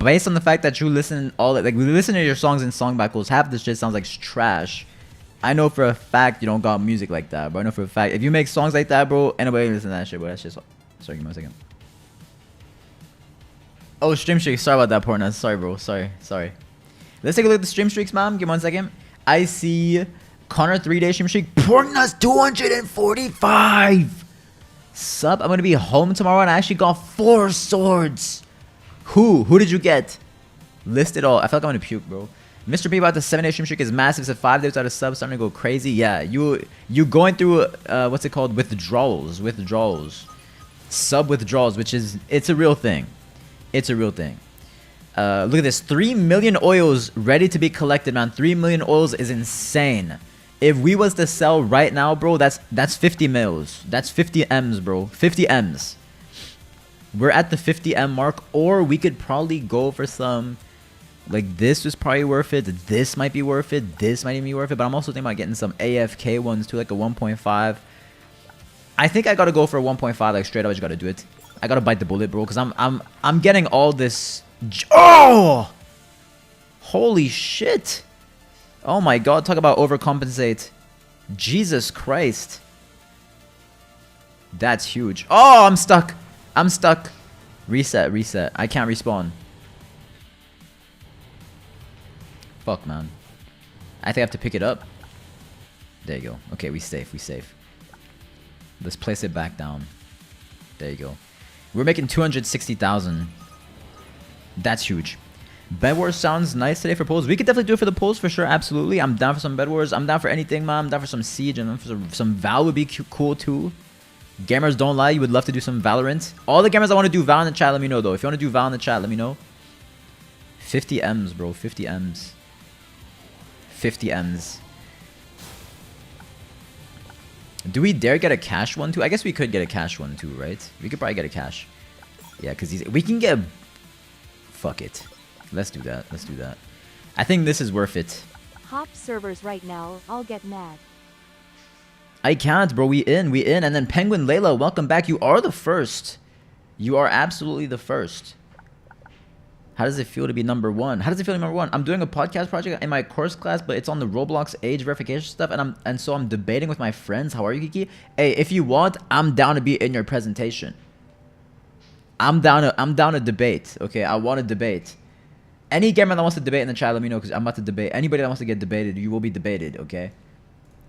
based on the fact that you listen we listen to your songs in song battles, half the shit sounds like trash. I know for a fact you don't got music like that, bro. I know for a fact if you make songs like that, bro, anybody listen to that shit, bro. That's just... Sorry, give me a second. Oh, stream streaks. Sorry about that, Portna. Sorry, bro. Sorry. Let's take a look at the stream streaks, man. Give me 1 second. I see Connor 3-day stream streak. Portna's 245. Sup? I'm gonna be home tomorrow and I actually got 4 swords. Who did you get? List it all. I feel like I'm gonna puke, bro. Mr. P about the 7-day stream streak is massive. It's a 5 days without a sub, starting to go crazy. Yeah, you going through what's it called? Withdrawals. Sub withdrawals, which is, it's a real thing. It's a real thing. Look at this. 3 million oils ready to be collected, man. 3 million oils is insane. If we was to sell right now, bro, that's 50 mils. That's 50 M's, bro. 50 M's. We're at the 50 M mark, or we could probably go for some... Like, this was probably worth it. This might be worth it. This might even be worth it. But I'm also thinking about getting some AFK ones too, like a 1.5. I think I gotta go for a 1.5. Like, straight up, I just gotta do it. I gotta bite the bullet, bro, because I'm getting all this. Oh, holy shit! Oh my god, talk about overcompensate. Jesus Christ, that's huge. Oh, I'm stuck. Reset. I can't respawn. Fuck, man. I think I have to pick it up. There you go. Okay, we safe. Let's place it back down. There you go. We're making 260,000. That's huge. Bed Wars sounds nice today for polls. We could definitely do it for the polls for sure. Absolutely. I'm down for some Bed Wars. I'm down for anything, man. I'm down for some Siege, and some Val would be cool too. Gamers, don't lie. You would love to do some Valorant. All the gamers that want to do Val in the chat, let me know though. If you want to do Val in the chat, let me know. 50 M's, bro. 50 M's. 50 M's. Do we dare get a cash one too? I guess we could get a cash one too, right? We could probably get a cash. Yeah, because we can get... Fuck it. Let's do that. I think this is worth it. Hop servers right now. I'll get mad. I can't, bro. We in. And then Penguin Layla, welcome back. You are the first. You are absolutely the first. How does it feel to be number 1? How does it feel to be number 1? I'm doing a podcast project in my course class, but it's on the Roblox age verification stuff, and so I'm debating with my friends. How are you, Kiki? Hey, if you want, I'm down to be in your presentation. I'm down to debate. Okay, I want to debate. Any gamer that wants to debate in the chat, let me know, because I'm about to debate. Anybody that wants to get debated, you will be debated. Okay,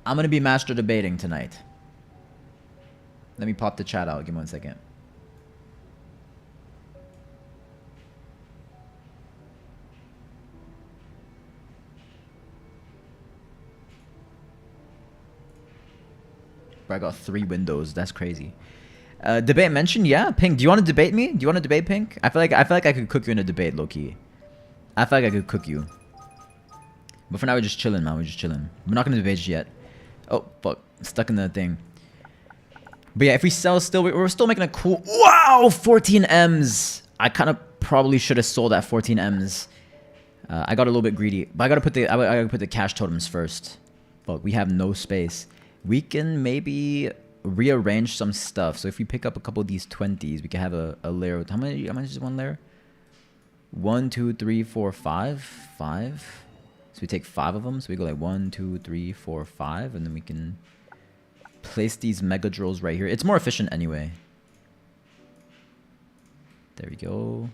I'm gonna be master debating tonight. Let me pop the chat out. Give me 1 second. I got 3 windows. That's crazy. Debate mentioned, yeah. Pink, do you want to debate me? Do you want to debate Pink? I feel like I could cook you in a debate, low key. I feel like I could cook you. But for now, we're just chilling, man. We're just chilling. We're not gonna debate just yet. Oh fuck, stuck in the thing. But yeah, if we sell still, we're still making a cool. Wow, 14 M's. I kind of probably should have sold at 14 M's. I got a little bit greedy, but I gotta put the cash totems first. Fuck, we have no space. We can maybe rearrange some stuff. So if we pick up a couple of these 20s, we can have a layer. How many is one layer? 1, 2, 3, 4, 5. 5. So we take 5 of them. So we go like 1, 2, 3, 4, 5. And then we can place these mega drills right here. It's more efficient anyway. There we go.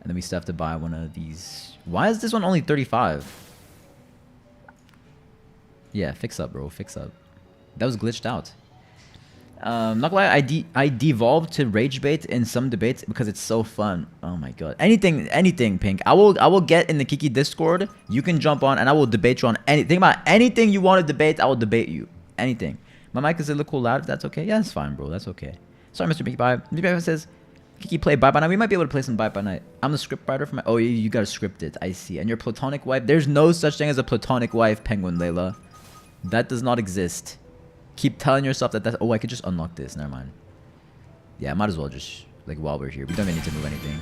And then we still have to buy one of these. Why is this one only 35? Yeah, fix up, bro. Fix up. That was glitched out. Not gonna lie, I devolved to rage bait in some debates because it's so fun. Oh my god. Anything, Pink. I will get in the Kiki Discord. You can jump on and I will debate you on anything. About anything you want to debate, I will debate you. Anything. My mic is a little loud if that's okay. Yeah, that's fine, bro. That's okay. Sorry, Mr. Mickey Bye. Mr. Bye says Kiki play Bye Bye Night. We might be able to play some Bye Bye Night. I'm the script writer for my... Oh, you gotta script it. I see. And your platonic wife? There's no such thing as a platonic wife, Penguin Layla. That does not exist. Keep telling yourself that that's... Oh, I could just unlock this. Never mind. Yeah, I might as well just... Like, while we're here. We don't even need to move anything.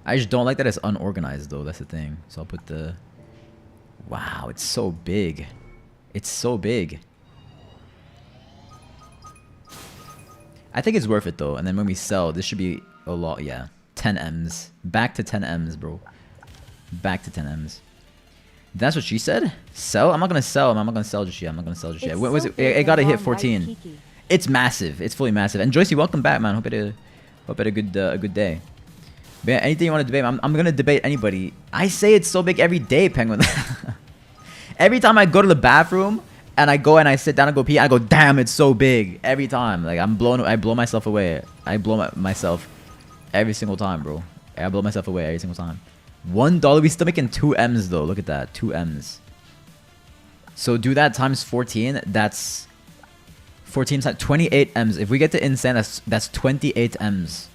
I just don't like that it's unorganized, though. That's the thing. So I'll put the... Wow, it's so big. It's so big. I think it's worth it, though. And then when we sell, this should be a lot... Yeah. 10 M's. Back to 10 M's, bro. Back to 10 M's. That's what she said? Sell? I'm not gonna sell. I'm not gonna sell just yet. I'm not gonna sell just yet. What was it? It gotta hit 14. It's massive. It's fully massive. And Joycey, welcome back, man. Hope it a good day. But yeah, anything you want to debate? I'm gonna debate anybody. I say it's so big every day, Penguin. Every time I go to the bathroom and I go and I sit down and go pee, I go, damn, it's so big. Every time, like I blow myself away. I blow myself every single time, bro. I blow myself away every single time. $1. We still making 2 M's though. Look at that, 2 M's. So do that times 14. That's 14 times 28 M's. If we get to insane, that's 28 M's.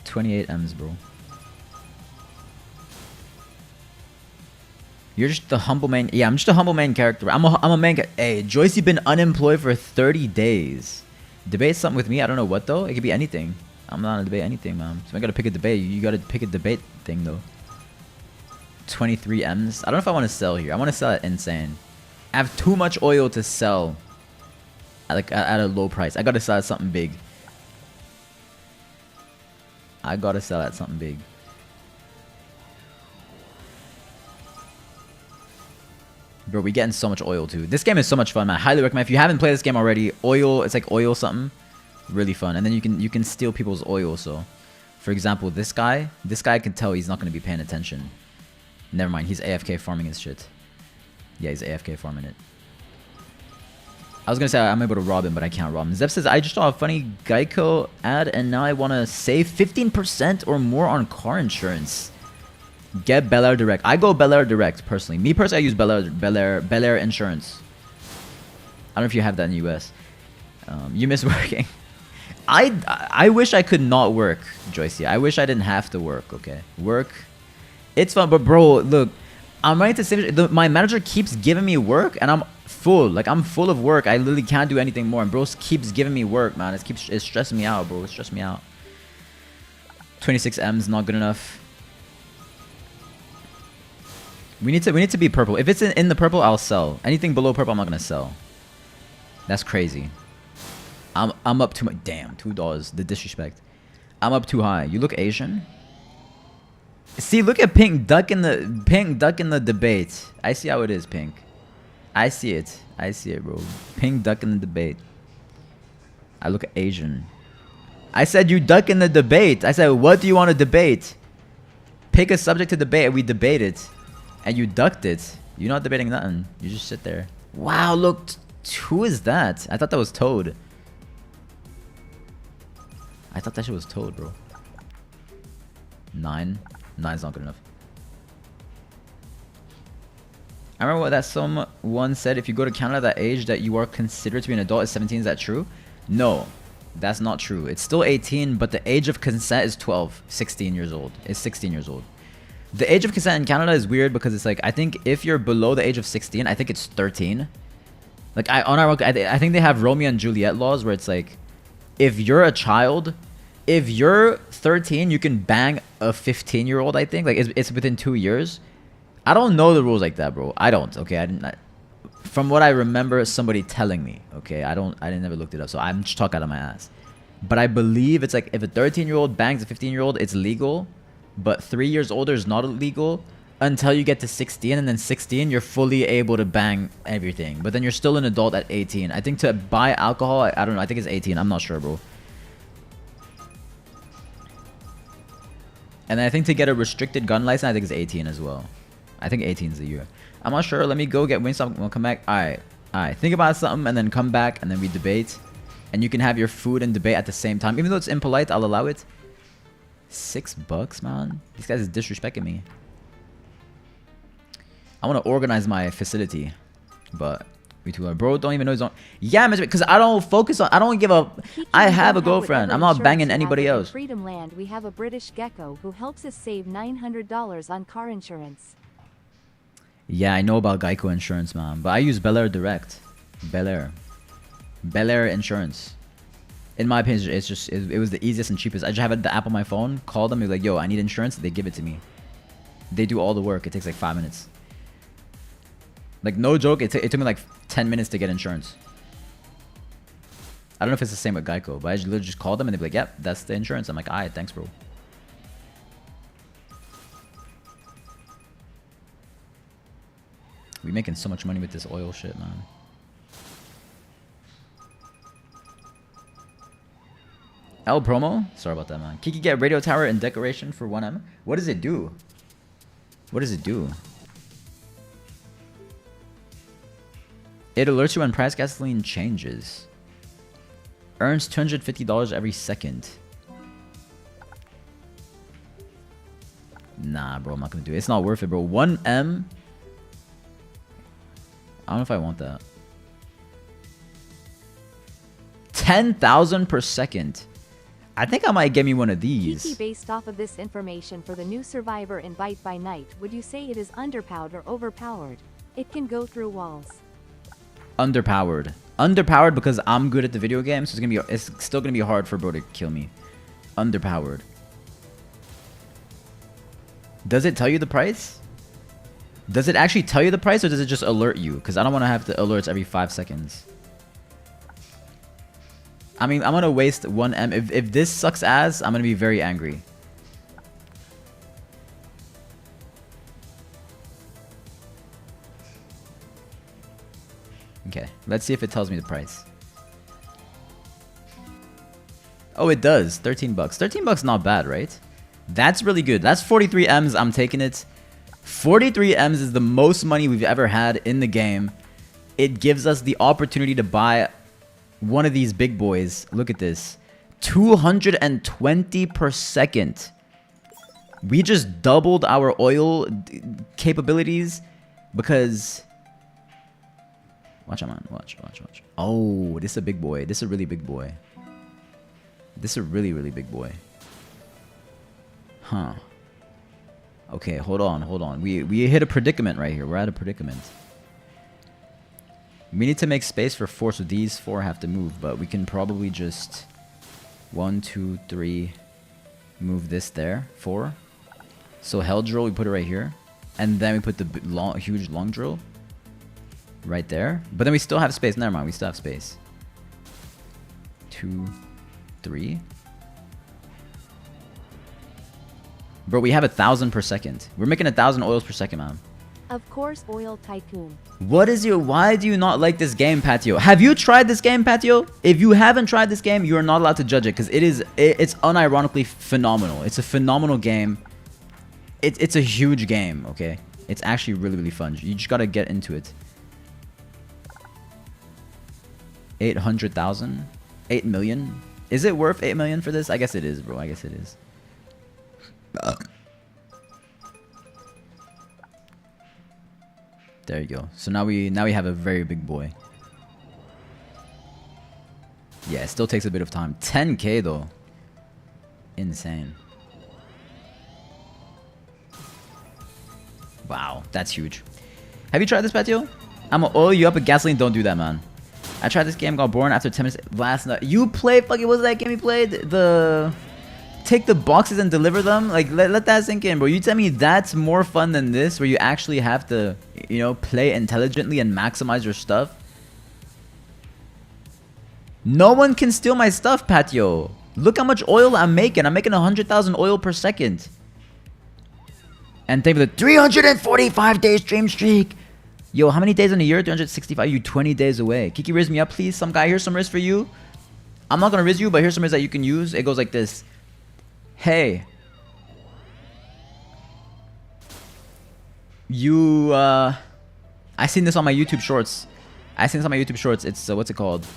28 M's, bro. You're just the humble main. Yeah, I'm just a humble main character. I'm a main. Hey, Joycey been unemployed for 30 days. Debate something with me. I don't know what though. It could be anything. I'm not gonna debate anything, man. So I gotta pick a debate. You gotta pick a debate thing though. 23 M's. I don't know if I want to sell here. I want to sell at insane. I have too much oil to sell at a low price. I gotta sell at something big. I gotta sell at something big. Bro, we getting so much oil too. This game is so much fun, man. I highly recommend. If you haven't played this game already, oil, it's like oil something. Really fun. And then you can steal people's oil. So, for example, this guy I can tell he's not going to be paying attention. Never mind. He's AFK farming his shit. Yeah, he's AFK farming it. I was going to say I'm able to rob him, but I can't rob him. Zep says, I just saw a funny Geico ad and now I want to save 15% or more on car insurance. Get Bel Air Direct. I go Bel Air Direct, personally. Me, personally, I use Bel Air Insurance. I don't know if you have that in the US. You miss working. I wish I could not work, Joycey. I wish I didn't have to work, okay? Work. It's fun, but bro, look. I'm ready to save. My manager keeps giving me work, and I'm full. Like, I'm full of work. I literally can't do anything more. And bro keeps giving me work, man. It's stressing me out, bro. It's stressing me out. 26 M's not good enough. We need to be purple. If it's in the purple, I'll sell. Anything below purple, I'm not gonna sell. That's crazy. I'm up too much. Damn, $2. The disrespect. I'm up too high. You look Asian. See, look at Pink Duck in the debate. I see how it is, Pink. I see it. I see it, bro. Pink Duck in the debate. I look Asian. I said you duck in the debate. I said, what do you want to debate? Pick a subject to debate, and we debate it. And you ducked it. You're not debating nothing. You just sit there. Wow, look. Who is that? I thought that was Toad. I thought that shit was Toad, bro. 9. 9's not good enough. I remember what that someone said. If you go to Canada at that age that you are considered to be an adult is 17. Is that true? No. That's not true. It's still 18, but the age of consent is 12. 16 years old. It's 16 years old. The age of consent in Canada is weird because it's like, I think if you're below the age of 16, I think it's 13. Like, I think they have Romeo and Juliet laws where it's like, if you're a child, if you're 13, you can bang a 15-year-old, I think. Like, it's within 2 years. I don't know the rules like that, bro. I don't, okay? From what I remember somebody telling me, okay? I didn't never looked it up, so I'm just talking out of my ass. But I believe it's like, if a 13-year-old bangs a 15-year-old, it's legal. But 3 years older is not illegal until you get to 16. And then 16, you're fully able to bang everything. But then you're still an adult at 18. I think to buy alcohol, I don't know. I think it's 18. I'm not sure, bro. And then I think to get a restricted gun license, I think it's 18 as well. I think 18 is the year. I'm not sure. Let me go get Wingstop. We'll come back. All right. Think about something and then come back and then we debate. And you can have your food and debate at the same time. Even though it's impolite, I'll allow it. $6, man. These guys is disrespecting me. I want to organize my facility, but we too are. Bro, don't even know he's on. Yeah, because I don't focus on. I don't give a. I have a girlfriend. I'm not banging anybody else. Freedom Land, we have a British gecko who helps us save $900 on car insurance. Yeah, I know about Geico insurance, man, but I use Bel Air Direct. Bel Air Insurance. In my opinion, it's just it was the easiest and cheapest. I just have the app on my phone. Call them. Be like, yo, I need insurance. They give it to me. They do all the work. It takes like 5 minutes. Like, no joke, it took me like 10 minutes to get insurance. I don't know if it's the same with Geico, but I literally just called them and they'd be like, yep, that's the insurance. I'm like, alright, thanks, bro. We making so much money with this oil shit, man. L promo? Sorry about that, man. Kiki get radio tower and decoration for 1M. What does it do? What does it do? It alerts you when price gasoline changes. Earns $250 every second. Nah, bro, I'm not gonna do it. It's not worth it, bro. 1M. I don't know if I want that. 10,000 per second. I think I might get me one of these. Kiki, based off of this information for the new Survivor in Bite by Night, would you say it is underpowered or overpowered? It can go through walls. Underpowered. Underpowered because I'm good at the video game, so it's still gonna be hard for bro to kill me. Underpowered. Does it tell you the price? Does it actually tell you the price, or does it just alert you? Because I don't want to have the alerts every 5 seconds. I mean, I'm gonna waste 1M. If this sucks ass, I'm gonna be very angry. Okay, let's see if it tells me the price. Oh, it does. 13 bucks. 13 bucks not bad, right? That's really good. That's 43 M's. I'm taking it. 43 M's is the most money we've ever had in the game. It gives us the opportunity to buy one of these big boys. Look at this. 220 per second. We just doubled our oil capabilities because... Watch out, man. Watch. Oh, this is a big boy. This is a really big boy. This is a really, really big boy. Huh. Okay, hold on. We hit a predicament right here. We're at a predicament. We need to make space for 4, so these 4 have to move, but we can probably just 1, 2, 3 move this there. 4. So hell drill, we put it right here, and then we put the huge long drill right there. But then we still have space. Never mind, we still have space. 2, 3. Bro, we have 1,000 per second. We're making 1,000 oils per second, man. Of course, Oil Tycoon. Why do you not like this game, Patio? Have you tried this game, Patio? If you haven't tried this game, you are not allowed to judge it because it's unironically phenomenal. It's a phenomenal game. It's a huge game, okay? It's actually really, really fun. You just gotta get into it. 800,000? 8 million? Is it worth 8 million for this? I guess it is, bro. I guess it is. There you go. So now we have a very big boy. Yeah, it still takes a bit of time. 10K though. Insane. Wow, that's huge. Have you tried this, Patio? I'm gonna oil you up with gasoline. Don't do that, man. I tried this game, got bored after 10 minutes last night. You played fucking, what was that game you played? The take the boxes and deliver them? Like, let that sink in, bro. You tell me that's more fun than this, where you actually have to, you know, play intelligently and maximize your stuff? No one can steal my stuff, Patio. Look how much oil I'm making. I'm making 100,000 oil per second. And thank you for the 345 day stream streak. Yo, how many days in a year? 365. You 20 days away. Kiki, riz me up, please. Some guy, here's some riz for you. I'm not gonna riz you, but here's some riz that you can use. It goes like this. Hey, you I seen this on my YouTube shorts. It's what's it called?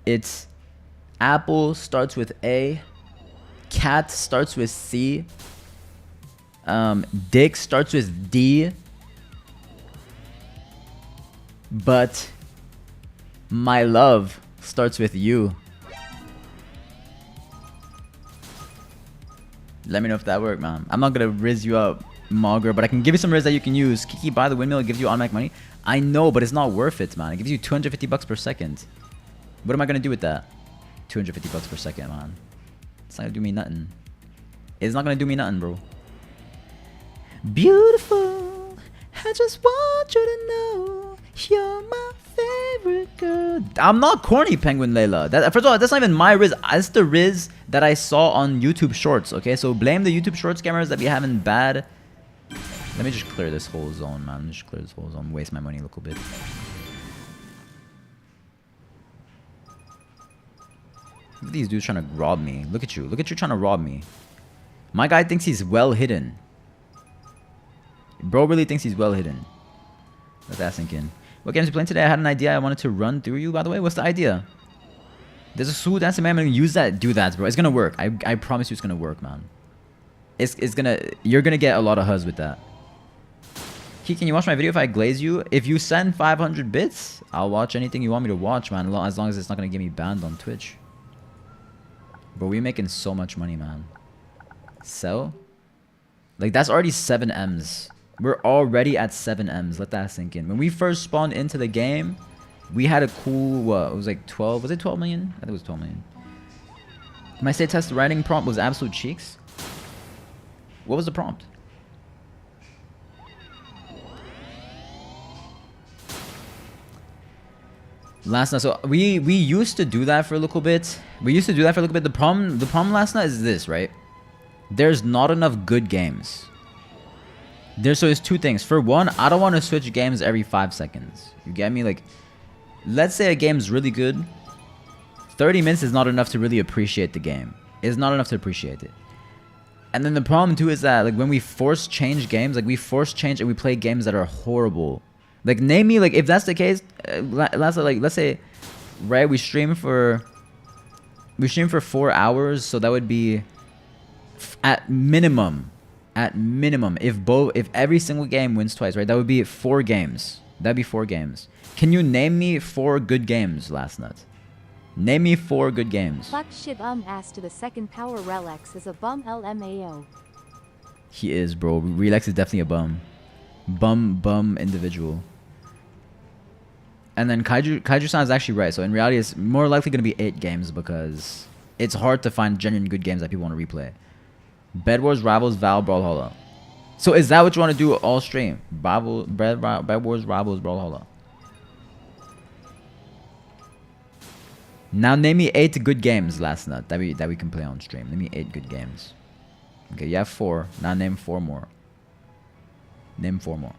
It's apple starts with A, cat starts with C, dick starts with D, but my love starts with U. Let me know if that worked, man. I'm not gonna riz you up, Mogger, but I can give you some riz that you can use. Kiki, buy the windmill. It gives you automatic money. I know, but it's not worth it, man. It gives you 250 bucks per second. What am I gonna do with that? 250 bucks per second, man. It's not gonna do me nothing. It's not gonna do me nothing, bro. Beautiful. I just want you to know you're my favorite girl. I'm not corny, Penguin Layla. First of all, that's not even my riz. That's the riz that I saw on YouTube Shorts. Okay, so blame the YouTube Shorts cameras that be having bad Let me just clear this whole zone, man. Just clear this whole zone. Waste my money a little bit. Look at these dudes trying to rob me. Look at you. Look at you trying to rob me. My guy thinks he's well hidden. Bro really thinks he's well hidden. Let that sink in. What games you playing today? I had an idea I wanted to run through you, by the way. What's the idea? There's a Soul Dancing Man. I'm gonna use that. Do that, bro. It's gonna work. I promise you it's gonna work, man. It's gonna... You're gonna get a lot of huzz with that. Key, can you watch my video if I glaze you? If you send 500 bits, I'll watch anything you want me to watch, man. As long as it's not gonna get me banned on Twitch. Bro, we're making so much money, man. So? Like, that's already 7 M's. We're already at 7 M's. Let that sink in. When we first spawned into the game, we had a cool, what? It was like 12. Was it 12 million? I think it was 12 million. My state test writing prompt was absolute cheeks. What was the prompt? Last night, so we used to do that for a little bit. The problem last night is this, right? There's not enough good games. So there's two things. For one, I don't want to switch games every 5 seconds. You get me? Like, let's say a game's really good. 30 minutes is not enough to really appreciate the game. It's not enough to appreciate it. And then the problem too is that, like, when we force change games, like, we force change and we play games that are horrible. Like, name me, like, if that's the case, let's say, right, we stream for 4 hours, so that would be at minimum, if every single game wins twice, right, that would be 4 games. That'd be 4 games. Can you name me 4 good games last night? Name me 4 good games. Fuck shit ass to the second power. Relax is a bum LMAO. He is, bro. Relax is definitely a bum. Bum individual. And then Kaiju-san is actually right. So in reality, it's more likely going to be 8 games because it's hard to find genuine good games that people want to replay. Bed Wars, Rivals, Val, Brawlhalla. So is that what you want to do all stream? Bed Wars, Rivals, Brawlhalla. Now name me 8 good games last night that we can play on stream. Name me 8 good games. Okay, you have 4. Now name 4 more. Name 4 more.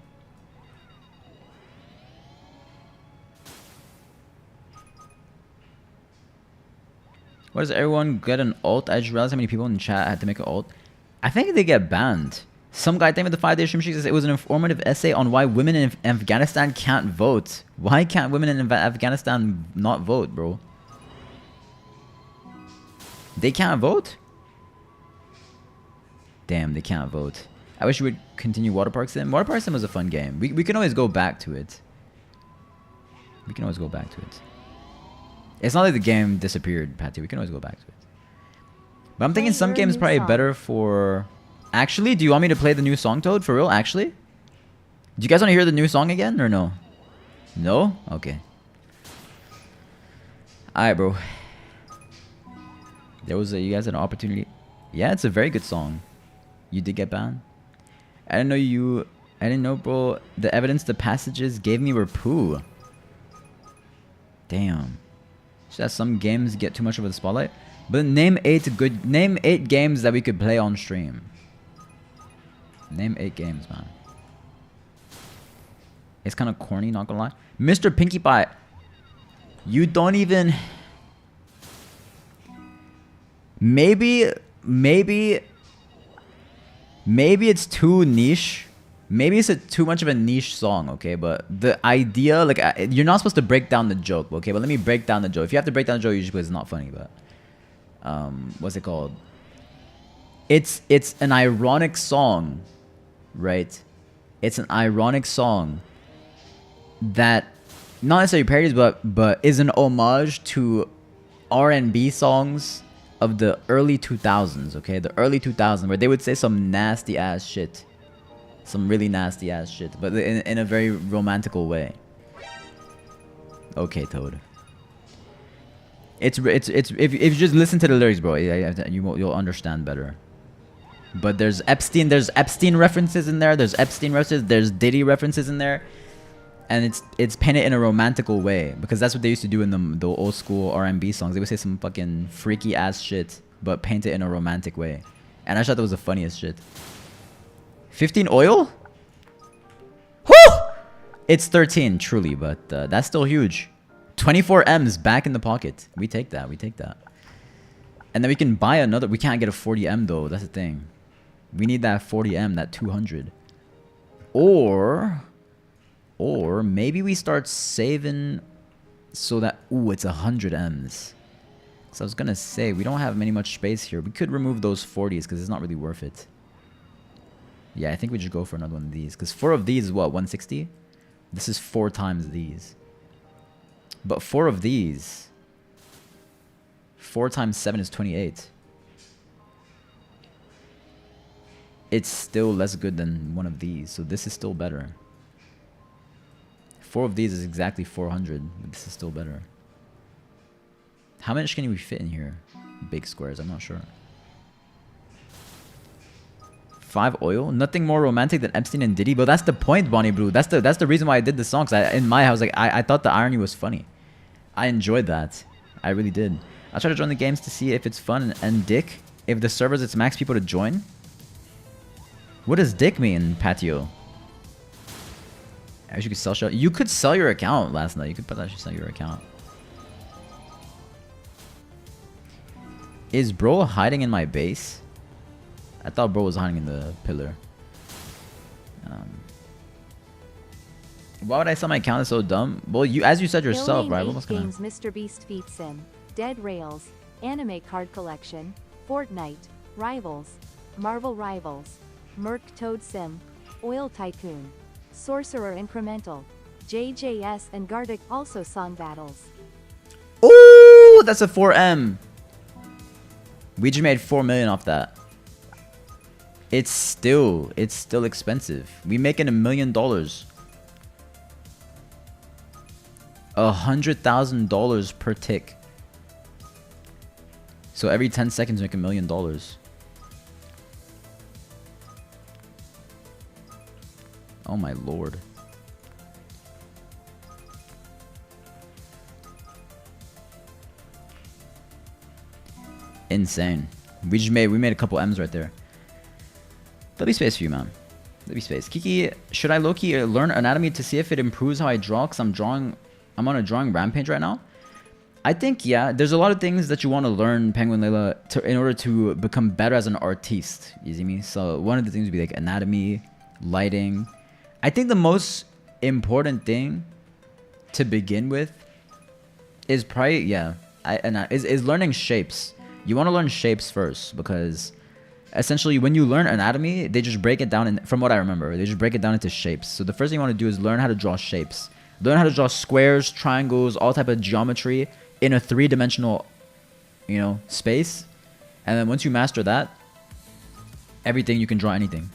What does everyone get an alt? I just realized how many people in the chat had to make an alt. I think they get banned. Some guy think with the 5-day stream sheet says it was an informative essay on why women in Afghanistan can't vote. Why can't women in Afghanistan not vote, bro? They can't vote? Damn, they can't vote. I wish we would continue Water Park Sim. Water Park Sim was a fun game. We can always go back to it. We can always go back to it. It's not like the game disappeared, Patty. We can always go back to it. But I'm thinking some games probably better for... Actually, do you want me to play the new song, Toad? For real? Actually? Do you guys want to hear the new song again or no? No? Okay. Alright, bro. There was you guys had an opportunity. Yeah, it's a very good song. You did get banned? I didn't know, bro. The evidence the passages gave me were poo. Damn. So that some games get too much of the spotlight. But name 8 games that we could play on stream. Name 8 games, man. It's kind of corny, not gonna lie. Mr. Pinkie Pie. You don't even... Maybe it's too niche. Maybe it's too much of a niche song, okay? But the idea, like, you're not supposed to break down the joke, okay? But let me break down the joke. If you have to break down the joke, usually it's not funny, but... what's it called? It's an ironic song, right? It's an ironic song that not necessarily parodies, but is an homage to R&B songs of the early 2000s, okay? The early 2000s, where they would say some nasty ass shit. Some really nasty ass shit, but in a very romantical way. Okay, Toad. It's if you just listen to the lyrics, bro, you'll understand better. But there's Epstein references in there. There's Epstein references. There's Diddy references in there, and it's painted in a romantical way because that's what they used to do in the old school R&B songs. They would say some fucking freaky ass shit, but paint it in a romantic way. And I thought that was the funniest shit. 15 oil? It's 13, truly, but that's still huge. 24 M's back in the pocket. We take that. We take that. And then we can buy another. We can't get a 40M though. That's the thing. We need that 40M, that 200. Or maybe we start saving so that, ooh, it's 100 M's. So I was gonna say, we don't have much space here. We could remove those 40s because it's not really worth it. Yeah, I think we should go for another one of these. Because 4 of these is what, 160? This is 4 times these. But 4 of these, 4 times 7 is 28. It's still less good than one of these. So this is still better. 4 of these is exactly 400. But this is still better. How much can we fit in here? Big squares, I'm not sure. 5 oil? Nothing more romantic than Epstein and Diddy. But that's the point, Bonnie Brew. That's the reason why I did the song. Cause in my house, like I thought the irony was funny. I enjoyed that. I really did. I try to join the games to see if it's fun. And Dick, if the servers it's max people to join. What does Dick mean, Patio? I wish you could sell. You could sell your account last night. You could potentially sell your account. Is bro hiding in my base? I thought bro was hiding in the pillar. Why would I sell my account? It's so dumb. Well, as you said yourself, right? What Games, Mr. Beast Feet Sim, Dead Rails, Anime Card Collection, Fortnite, Rivals, Marvel Rivals, Merc Toad Sim, Oil Tycoon, Sorcerer Incremental, JJS and Gardic also song battles. Ooh, that's a 4M. We just made 4 million off that. It's still expensive. We making $1 million. $100,000 per tick. So every 10 seconds make $1 million. Oh my lord. Insane. We made a couple M's right there. There'll be space for you, man. There'll be space. Kiki, should I low-key learn anatomy to see if it improves how I draw? Because I'm on a drawing rampage right now. I think, yeah, there's a lot of things that you want to learn, Penguin Layla, in order to become better as an artiste. You see me? So one of the things would be like anatomy, lighting. I think the most important thing to begin with is probably, yeah, is learning shapes. You want to learn shapes first because essentially when you learn anatomy, they just break it down, from what I remember, they just break it down into shapes. So the first thing you want to do is learn how to draw shapes. Learn how to draw squares, triangles, all type of geometry in a 3-dimensional, space. And then once you master that, everything, you can draw anything.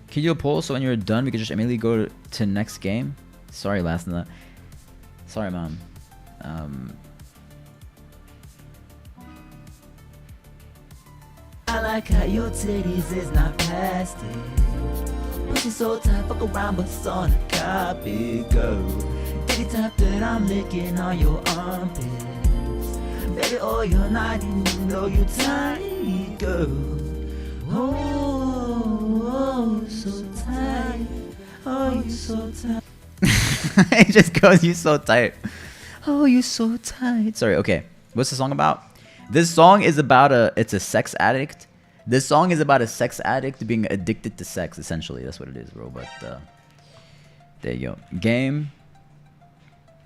Can you do a poll so when you're done, we can just immediately go to next game? Sorry, last night. Sorry, mom. I like how your titties is not plastic. Pussy so tight, fuck around, but it's on a copy, girl. Diddy top that I'm licking on your armpits. Baby, oh, you're not, you know you tight, girl. Oh, so tight. Oh, you so tight. It just goes, you so tight. Oh, you so tight. Sorry, okay. What's the song about? This song is about it's a sex addict. This song is about a sex addict being addicted to sex, essentially. That's what it is, bro. But there you go. Game.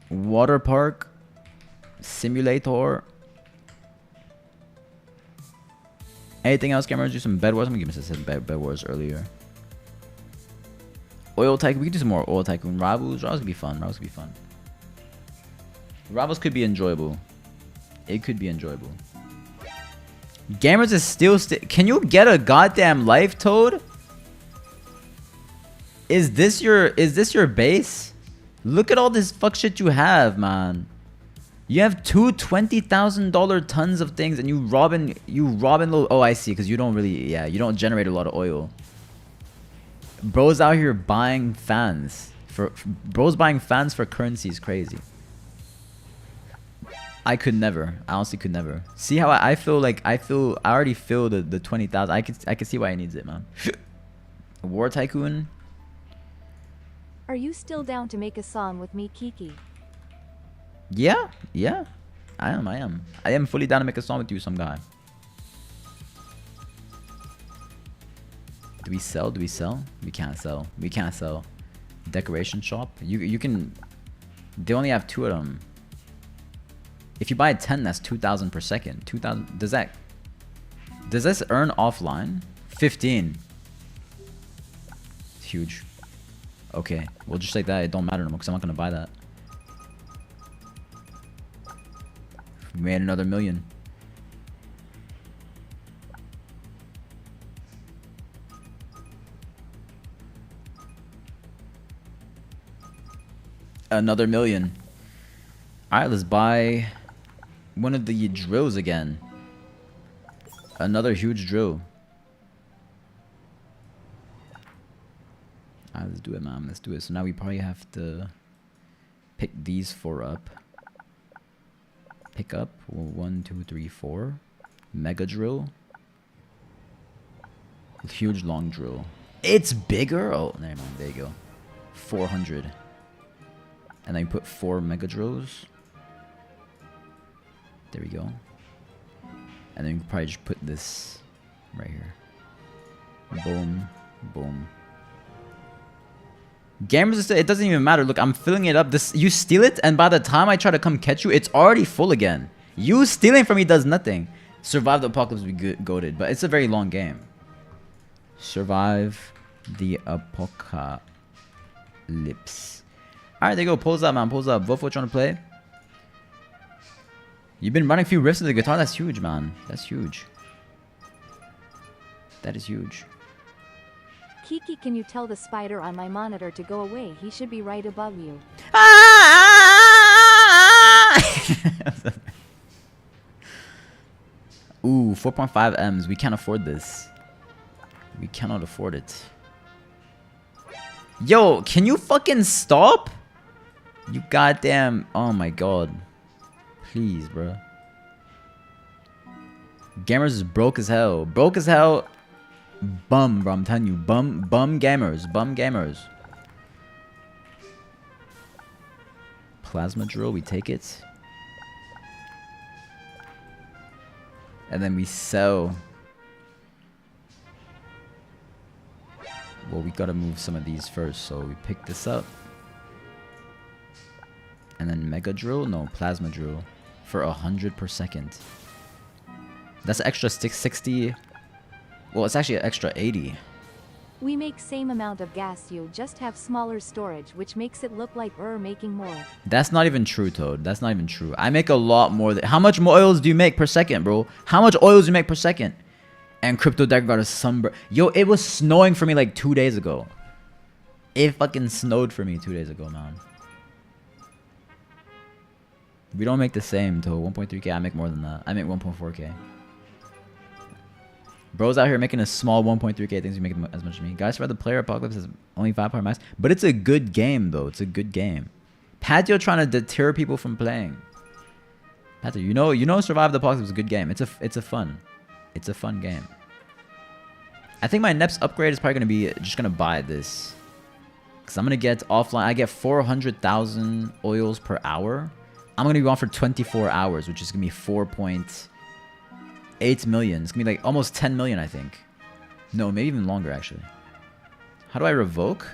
Water park. Simulator. Anything else, cameras? Do some Bed Wars. I'm gonna give us some Bed Wars earlier. Oil Tycoon. We can do some more Oil Tycoon. Rivals could be fun. Rivals could be enjoyable. It could be enjoyable. Gamers is still can you get a goddamn life, Toad? Is this your base? Look at all this fuck shit you have, man. You have two $20,000 tons of things and you robbing little. Oh, I see, because you don't really, yeah, you don't generate a lot of oil. Bro's out here buying fans bro's buying fans for currency is crazy. I could never. I honestly could never. See how I feel like I already feel the 20,000. I could see why he needs it, man. War Tycoon. Are you still down to make a song with me, Kiki? Yeah, yeah. I am fully down to make a song with you, some guy. Do we sell? Do we sell? We can't sell. We can't sell. Decoration shop. You can. They only have 2 of them. If you buy 10, that's 2,000 per second. 2,000. Does this earn offline? 15. It's huge. Okay, well just like that, it don't matter no more because I'm not gonna buy that. We made another million. Another million. Alright, let's buy one of the drills again. Another huge drill. Alright, let's do it, man. Let's do it. So now we probably have to pick these 4 up. Pick up 1, 2, 3, 4. Mega drill. Huge long drill. It's bigger. Oh, never mind. There you go. 400. And then you put 4 mega drills. There we go. And then you can probably just put this right here. Boom, boom. Gamers, it doesn't even matter. Look, I'm filling it up. This, you steal it, and by the time I try to come catch you, it's already full again. You stealing from me does nothing. Survive the apocalypse will be goated, but it's a very long game. Survive the apocalypse. Alright, there you go. Pulls up, man. Pulls up. Vote for what you want to play. You've been running a few riffs of the guitar. That's huge, man. That's huge. That is huge. Kiki, can you tell the spider on my monitor to go away? He should be right above you. Ooh, 4.5 M's. We can't afford this. We cannot afford it. Yo, can you fucking stop? You goddamn... Oh my god. Please, bro. Gamers is broke as hell. Broke as hell. Bum, bro. I'm telling you. Bum gamers. Bum gamers. Plasma drill. We take it. And then we sell. Well, we gotta move some of these first. So we pick this up. And then mega drill? No, plasma drill. For 100 per second. That's an extra 60. Well, it's actually an extra 80. We make same amount of gas, you just have smaller storage, which makes it look like we're making more. That's not even true, Toad. That's not even true. I make a lot more. How much more oils do you make per second, bro? How much oils do you make per second? And Crypto Deck got a sunburn. Yo, it was snowing for me like 2 days ago. It fucking snowed for me 2 days ago, man. We don't make the same, Toad. 1.3k, I make more than that. I make 1.4k. Bro's out here making a small 1.3k things. You make as much as me. Guys, for the player apocalypse is only 5 max, but it's a good game though. It's a good game. Patio trying to deter people from playing. Patio, you know, Survive the Apocalypse is a good game. It's a fun game. I think my next upgrade is probably gonna be just gonna buy this, cause I'm gonna get offline. I get 400,000 oils per hour. I'm gonna be on for 24 hours, which is gonna be 4.8 million. It's gonna be like almost 10 million, I think. No, maybe even longer, actually. How do I revoke?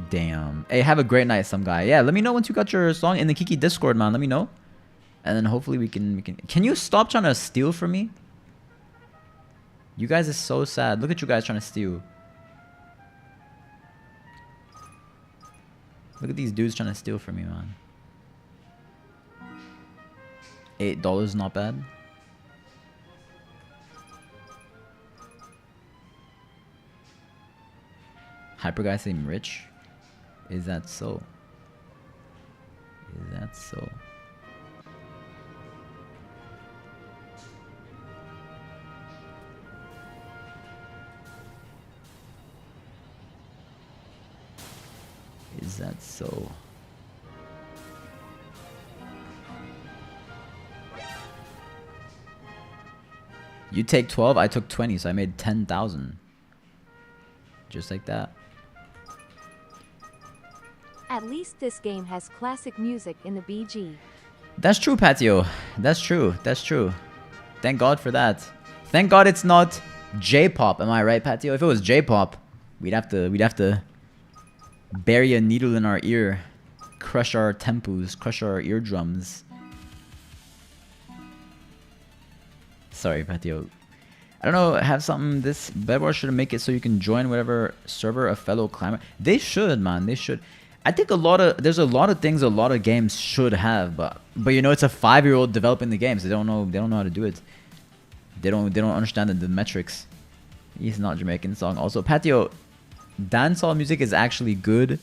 Damn. Hey, have a great night, some guy. Yeah, let me know once you got your song in the Kiki Discord, man. Let me know. And then hopefully we can... Can you stop trying to steal from me? You guys are so sad. Look at you guys trying to steal. Look at these dudes trying to steal from me, man. $8, not bad. Hyper guy seem rich. Is that so? Is that so? Is that so? You take 12, I took 20, so I made 10,000. Just like that. At least this game has classic music in the BG. That's true, Patio. That's true. That's true. Thank God for that. Thank God it's not J-pop. Am I right, Patio? If it was J-pop, we'd have to bury a needle in our ear, crush our temples, crush our eardrums. Sorry, Patio. I don't know, have something, this Bedwars should make it so you can join whatever server a fellow climber. They should, man, they should. I think there's a lot of things a lot of games should have, but you know, it's a 5-year-old developing the games. They don't know how to do it. They don't understand the metrics. He's not Jamaican song. Also, Patio, dancehall music is actually good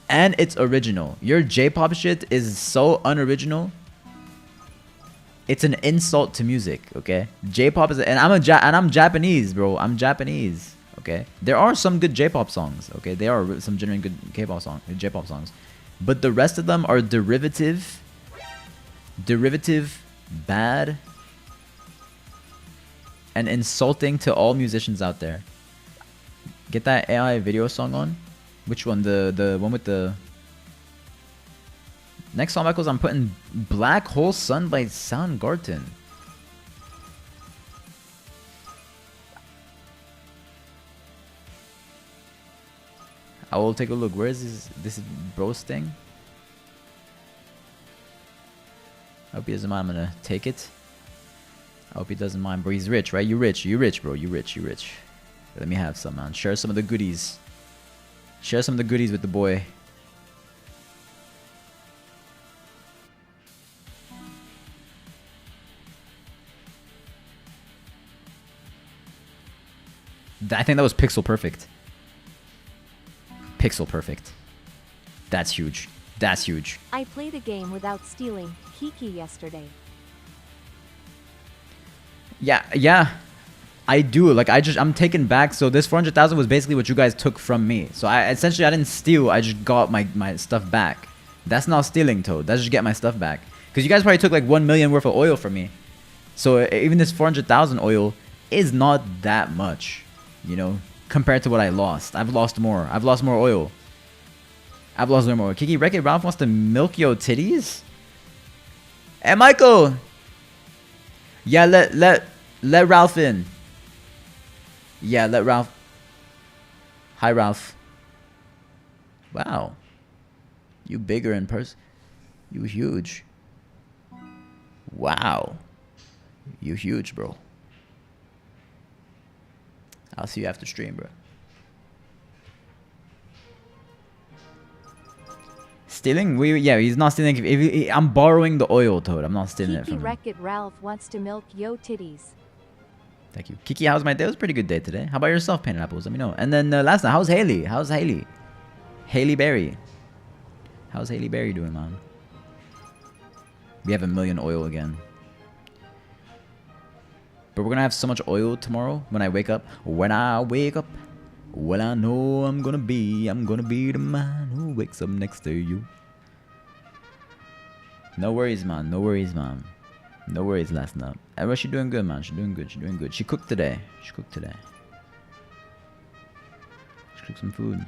and it's original. Your J-pop shit is so unoriginal. It's an insult to music, okay? J-pop is, and I'm Japanese, bro. I'm Japanese, okay? There are some good J-pop songs, okay? There are some genuine good J-pop songs, but the rest of them are derivative, bad, and insulting to all musicians out there. Get that AI video song on. Which one? The one with the. Next song, Michaels, I'm putting Black Hole Sun by Soundgarden. I will take a look. Where is this bro's thing? I hope he doesn't mind. I'm gonna take it. I hope he doesn't mind, bro. He's rich, right? You rich, bro. You rich. Let me have some, man. Share some of the goodies. Share some of the goodies with the boy. I think that was pixel perfect. Pixel perfect. That's huge. That's huge. I played a game without stealing Kiki yesterday. Yeah. I do. Like, I'm taken back. So this 400,000 was basically what you guys took from me. So I didn't steal. I just got my stuff back. That's not stealing, Toad. That's just get my stuff back. Because you guys probably took like 1 million worth of oil from me. So even this 400,000 oil is not that much, you know, compared to what I lost. I've lost more. I've lost more oil. I've lost more. Kiki Wreck-It Ralph wants to milk your titties? Hey, Michael! Yeah, let Ralph in. Yeah, let Ralph. Hi, Ralph. Wow. You bigger in person. You huge. Wow. You huge, bro. I'll see you after stream, bro. Stealing? Yeah, he's not stealing. I'm borrowing the oil, Toad. I'm not stealing it from him. Kiki Wreck-It Ralph wants to milk yo titties. Thank you. Kiki, how's my day? It was a pretty good day today. How about yourself, Painted Apples? Let me know. And then last night, how's Haley? How's Haley? Haley Berry. How's Haley Berry doing, man? We have 1 million oil again. But we're gonna have so much oil tomorrow when I wake up. When I wake up, well, I know I'm gonna be the man who wakes up next to you. No worries, man. No worries, man. No worries, last night. She's doing good, man. She's doing good. She's doing good. She cooked today. She cooked some food.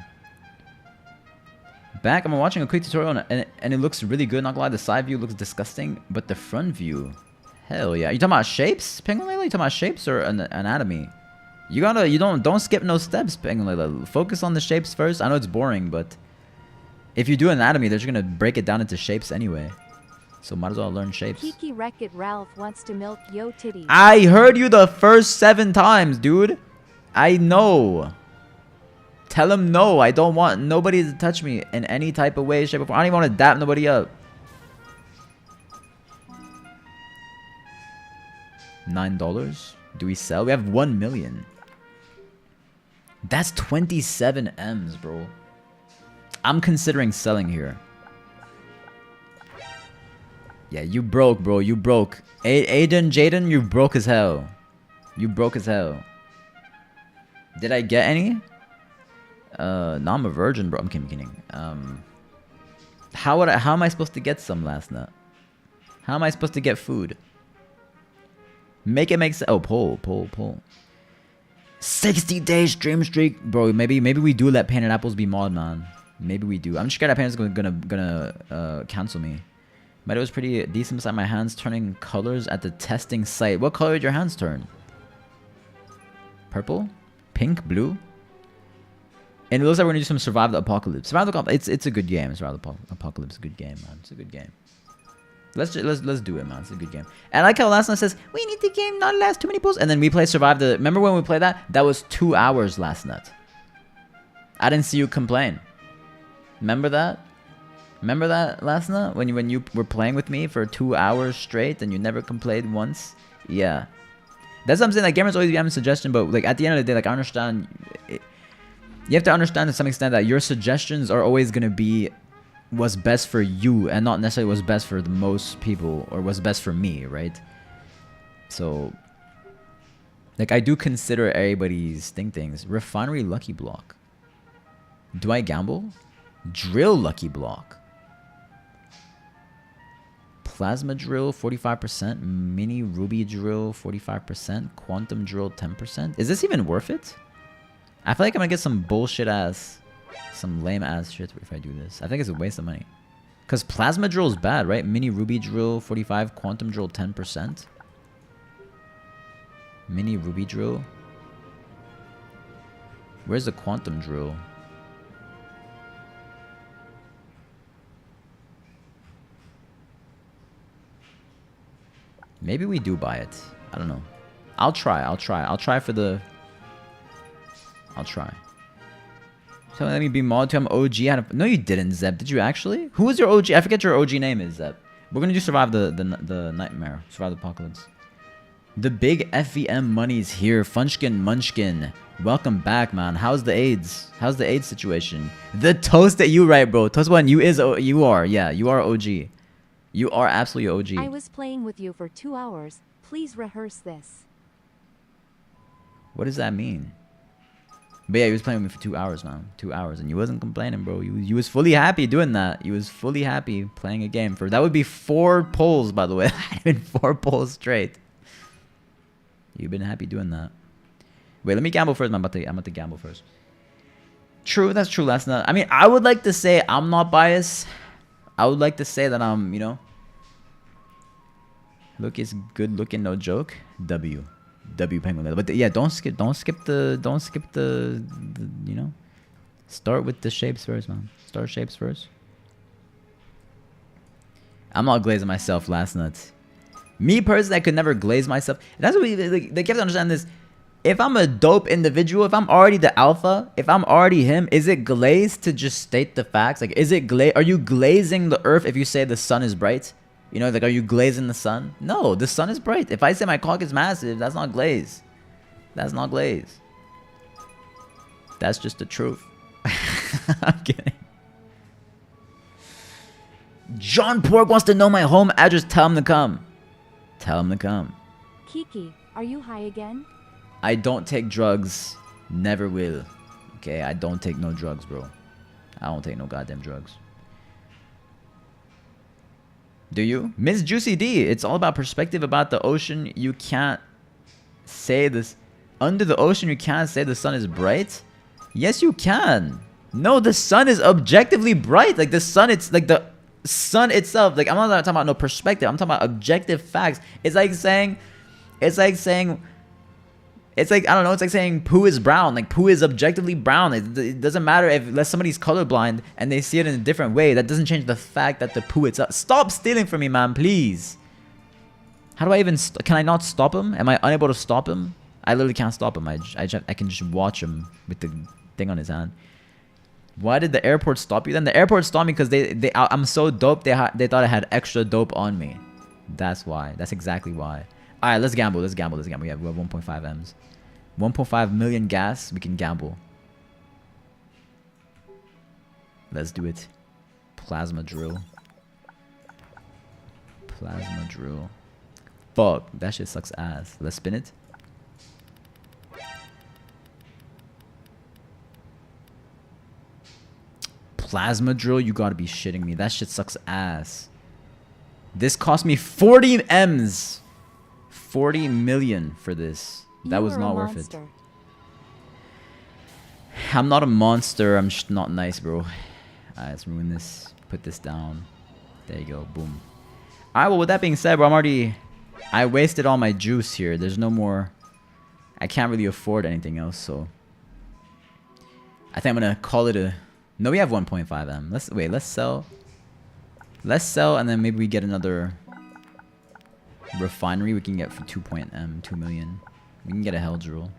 Back, I'm watching a quick tutorial and it looks really good. Not gonna lie, the side view looks disgusting, but the front view, hell yeah. You talking about shapes, Penguin Layla? You talking about shapes or anatomy? Don't skip no steps, Penguin Layla. Focus on the shapes first. I know it's boring, but if you do anatomy, they're just gonna break it down into shapes anyway. So might as well learn shapes. Kiki Wreck-It Ralph wants to milk yo titties. I heard you the first 7 times, dude. I know. Tell him no. I don't want nobody to touch me in any type of way, shape, or form. I don't even want to dap nobody up. $9? Do we sell? We have 1 million. That's 27 M's, bro. I'm considering selling here. Yeah, you broke, bro. You broke. Jaden, you broke as hell. You broke as hell. Did I get any? No, I'm a virgin, bro. I'm kidding. How am I supposed to get some last night? How am I supposed to get food? Make it make sense. Oh, pull. 60-day stream streak, bro. Maybe we do let Painted Apples be mod, man. Maybe we do. I'm just scared that Painted's gonna cancel me. But it was pretty decent beside my hands turning colors at the testing site. What color did your hands turn? Purple? Pink? Blue? And it looks like we're gonna do some Survive the Apocalypse. Survive the Apocalypse. It's a good game. Survive the Apocalypse is a good game, man. It's a good game. Let's do it, man. It's a good game. And I like how last night says we need the game not last too many pulls, and then we play Survive the. Remember when we played that? That was 2 hours last night. I didn't see you complain. Remember that? Remember that last night when you were playing with me for 2 hours straight and you never complained once? Yeah. That's what I'm saying. Like gamers always be having a suggestion, but like at the end of the day, like I understand. You have to understand to some extent that your suggestions are always gonna be what's best for you and not necessarily what's best for the most people or what's best for me, right? So like I do consider everybody's things. Refinery lucky block. Do I gamble? Drill lucky block. Plasma drill 45%, mini ruby drill 45%, quantum drill 10%. Is this even worth it? I feel like I'm gonna get some bullshit ass, some lame ass shit if I do this. I think it's a waste of money. Cause plasma drill is bad, right? Mini ruby drill 45, quantum drill 10%. Mini ruby drill. Where's the quantum drill? Maybe we do buy it. I don't know. I'll try for the... I'll try. So let me be mod to I'm OG. No, you didn't, Zeb. Did you actually? Who was your OG? I forget your OG name is, Zeb. We're gonna do Survive the Nightmare. Survive the Apocalypse. The big FVM money's here. Funchkin Munchkin. Welcome back, man. How's the AIDS? How's the AIDS situation? The toast that you right, bro. Toast one, you are. Yeah, you are OG. You are absolutely OG. I was playing with you for 2 hours. Please rehearse this. What does that mean? But yeah, he was playing with me for 2 hours, man. 2 hours. And you wasn't complaining, bro. You was fully happy doing that. You was fully happy playing a game. For that would be 4 polls, by the way. I've been 4 polls straight. You've been happy doing that. Wait, let me gamble first. I'm about to gamble first. True, that's true last night. I mean, I would like to say I'm not biased. I would like to say that I'm, you know, look is good looking, no joke. W Penguin. But yeah, don't skip the, you know, start with the shapes first, man. Start shapes first. I'm not glazing myself last night. Me personally, I could never glaze myself. And that's what they kept to understand this. If I'm a dope individual, if I'm already the alpha, if I'm already him, is it glazed to just state the facts? Like, is it are you glazing the earth if you say the sun is bright? You know, like, are you glazing the sun? No, the sun is bright. If I say my cock is massive, that's not glaze. That's not glaze. That's just the truth. I'm kidding. John Pork wants to know my home address. Tell him to come. Tell him to come. Kiki, are you high again? I don't take drugs. Never will. Okay, I don't take no drugs, bro. I don't take no goddamn drugs. Do you? Miss Juicy D, it's all about perspective about the ocean. You can't say this. Under the ocean, you can't say the sun is bright? Yes, you can. No, the sun is objectively bright. Like the sun, it's like the sun itself. Like, I'm not talking about no perspective. I'm talking about objective facts. It's like saying, it's like, I don't know, it's like saying poo is brown. Like, poo is objectively brown. It doesn't matter if somebody's colorblind and they see it in a different way. That doesn't change the fact that the poo itself... Stop stealing from me, man, please. How do I even... Can I not stop him? Am I unable to stop him? I literally can't stop him. I can just watch him with the thing on his hand. Why did the airport stop you then? The airport stopped me because I'm so dope, they thought I had extra dope on me. That's why. That's exactly why. Alright, let's gamble. Let's gamble. We have 1.5 M's. 1.5 million gas. We can gamble. Let's do it. Plasma drill. Plasma drill. Fuck. That shit sucks ass. Let's spin it. Plasma drill? You gotta be shitting me. That shit sucks ass. This cost me 40 M's. 40 million for this. That was not worth it. I'm not a monster. I'm just not nice, bro. Alright, let's ruin this. Put this down. There you go. Boom. Alright, well, with that being said, bro, I wasted all my juice here. There's no more... I can't really afford anything else, so... I think I'm gonna call it a... No, we have 1.5 M. Let's sell. Let's sell, and then maybe we get another... refinery we can get for 2 million. We can get a hell drill.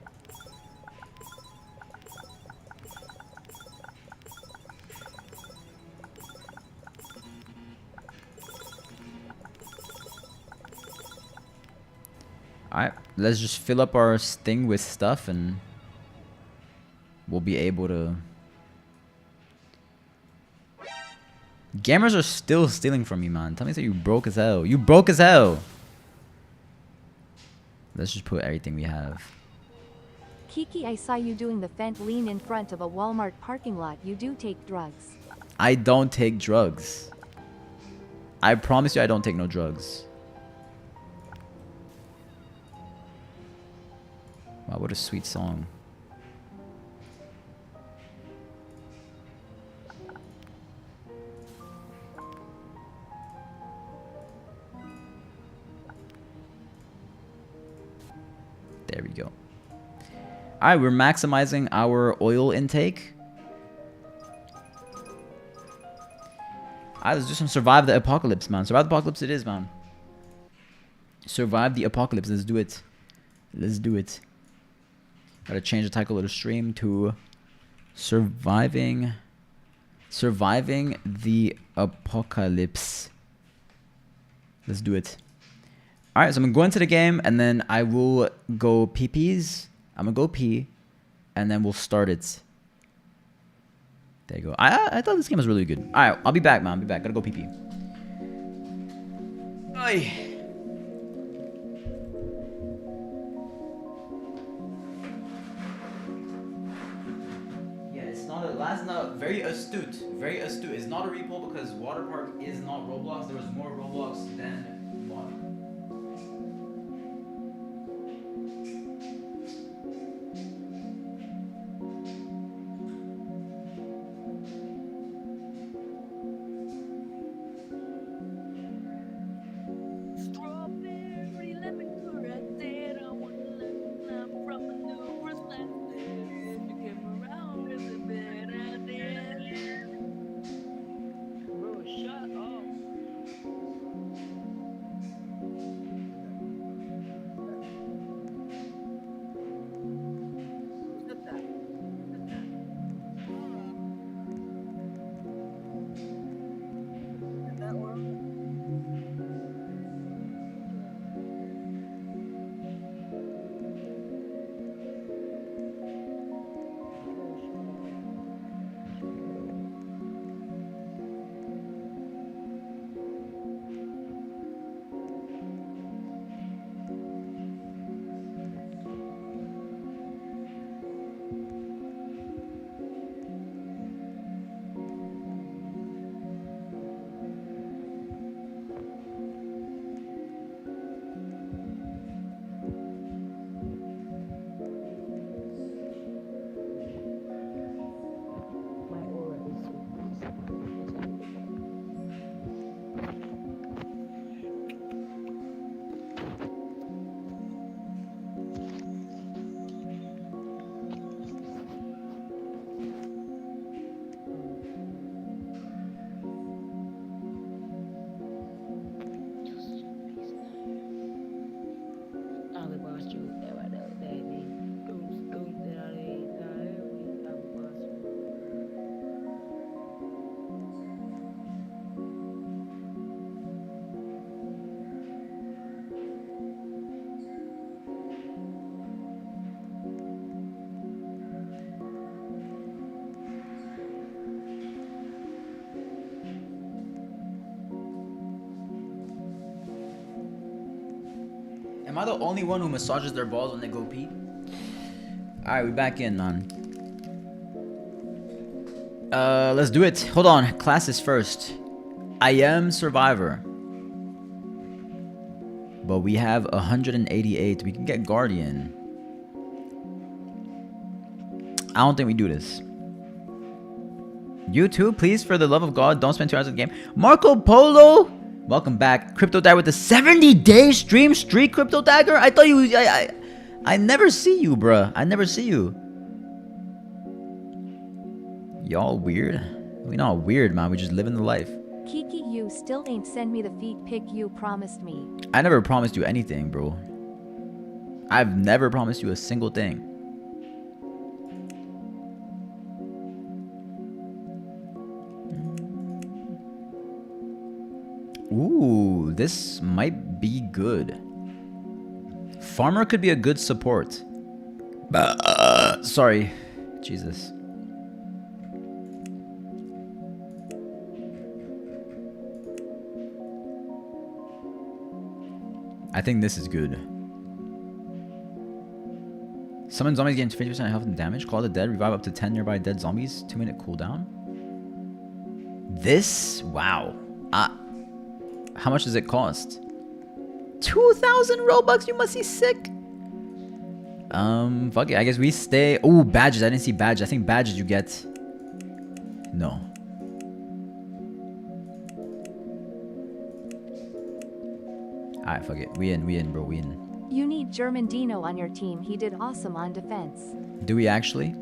Alright, let's just fill up our thing with stuff and we'll be able to... Gamers are still stealing from me, man. Tell me that you broke as hell. You broke as hell! Let's just put everything we have. Kiki, I saw you doing the fent lean in front of a Walmart parking lot. You do take drugs. I don't take drugs. I promise you I don't take no drugs. Wow, what a sweet song. There we go. Alright, we're maximizing our oil intake. Alright, let's do some survive the apocalypse, man. Survive the apocalypse it is, man. Survive the apocalypse. Let's do it. Let's do it. Gotta change the title of the stream to Surviving the Apocalypse. Let's do it. Alright, so I'm gonna go into the game and then I will go pee-pees. I'm gonna go pee and then we'll start it. There you go. I thought this game was really good. Alright, I'll be back, man. I'll be back. Gotta go pee-pee. Ay. That's not very astute. Very astute. It's not a repo because water park is not Roblox. There was more Roblox than water. Strawberry lemon curd, I want to let from a new perspective. You came around with a bit out there. Bro, shut up. Look at that. Look at that one. Am I the only one who massages their balls when they go pee? Alright, we back in, man. Let's do it. Hold on. Classes first. I am Survivor. But we have 188. We can get Guardian. I don't think we do this. You too, please, for the love of God, don't spend 2 hours in the game. Marco Polo, welcome back. Crypto Dagger with the 70-day stream streak. Crypto Dagger, I thought you. I never see you, bruh. I never see you. Y'all weird. We not weird, man. We just living the life. Kiki, you still ain't send me the feet pic you promised me. I never promised you anything, bro. I've never promised you a single thing. Ooh, this might be good. Farmer could be a good support. Sorry. Jesus. I think this is good. Summon zombies gain 50% health and damage. Call the dead. Revive up to 10 nearby dead zombies. 2-minute cooldown. This? Wow. How much does it cost? 2,000 Robux? You must be sick. Fuck it. I guess we stay. Oh, badges. I didn't see badges. I think badges you get. No. Alright, fuck it. We in, bro. We in. You need German Dino on your team. He did awesome on defense. Do we actually?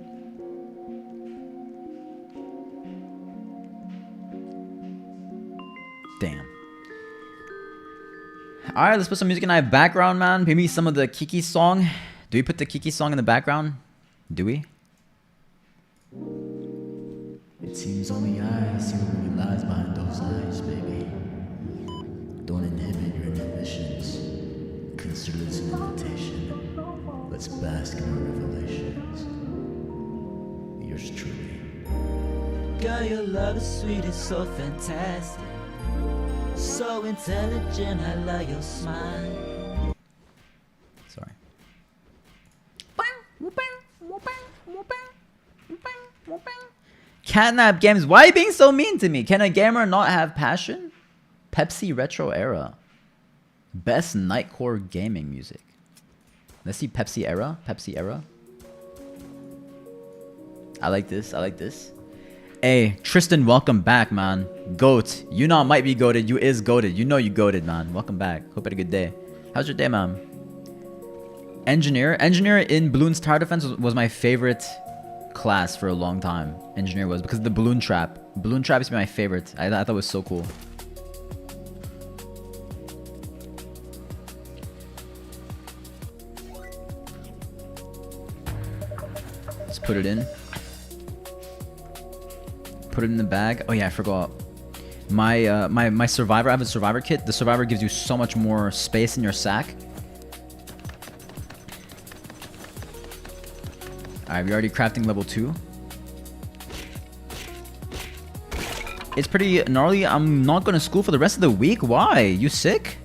Damn. Alright, let's put some music in our background, man. Maybe some of the Kiki song. Do we put the Kiki song in the background? Do we? It seems only I see what really lies behind those eyes, baby. Don't inhibit your inhibitions. Consider this an invitation. Let's bask in our revelations. Yours truly. Girl, your love is sweet, it's so fantastic. So intelligent, I love your smile. Sorry. Catnap Games. Why are you being so mean to me? Can a gamer not have passion? Pepsi Retro Era. Best Nightcore gaming music. Let's see Pepsi Era. Pepsi Era. I like this. I like this. Hey, Tristan, welcome back, man. Goat. You know I might be goated. You is goated. You know you goated, man. Welcome back. Hope you had a good day. How's your day, man? Engineer. Engineer in Balloon's Tower Defense was my favorite class for a long time. Engineer was because of the balloon trap. Balloon trap used to be my favorite. I thought it was so cool. Let's put it in. Put it in the bag. Oh yeah, I forgot. My survivor. I have a survivor kit. The survivor gives you so much more space in your sack. Alright, we're already crafting level 2. It's pretty gnarly. I'm not going to school for the rest of the week. Why? You sick?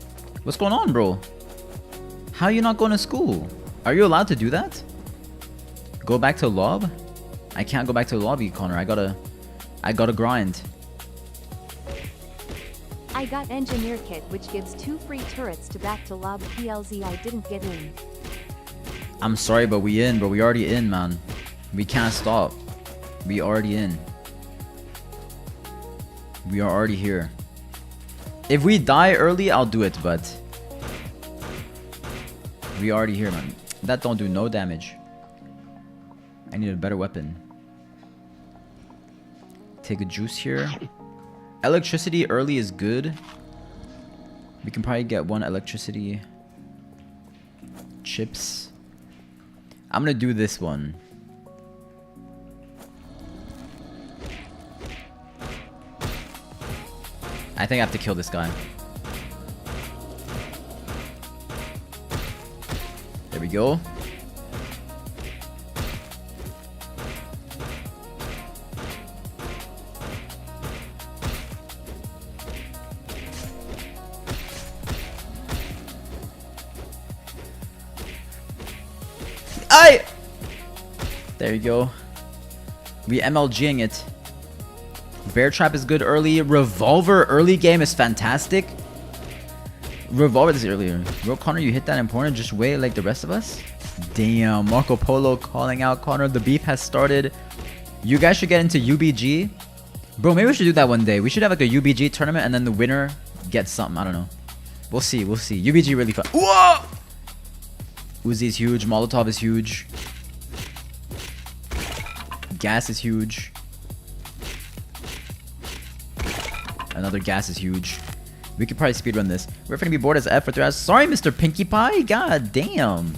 What's going on, bro? How are you not going to school? Are you allowed to do that? Go back to lob? I can't go back to the lobby, Connor. I gotta grind. I got engineer kit, which gives 2 free turrets to back to lob PLZ. I didn't get in. I'm sorry, but we in, bro. We already in, man. We can't stop. We already in. We are already here. If we die early, I'll do it, but we already here, man. That don't do no damage. I need a better weapon. Take a juice here. Electricity early is good. We can probably get 1 electricity chips. I'm gonna do this one. I think I have to kill this guy. There we go. There you go. We MLGing it. Bear trap is good early. Revolver early game is fantastic. Revolver is earlier. Bro, Connor, you hit that important. Just wait like the rest of us. Damn, Marco Polo calling out Connor. The beef has started. You guys should get into UBG. Bro, maybe we should do that one day. We should have like a UBG tournament and then the winner gets something. I don't know. We'll see. We'll see. UBG really fun. Whoa! Uzi is huge. Molotov is huge. Gas is huge. Another gas is huge. We could probably speedrun this. We're gonna be bored as F for 3 hours. Sorry, Mr. Pinkie Pie. God damn.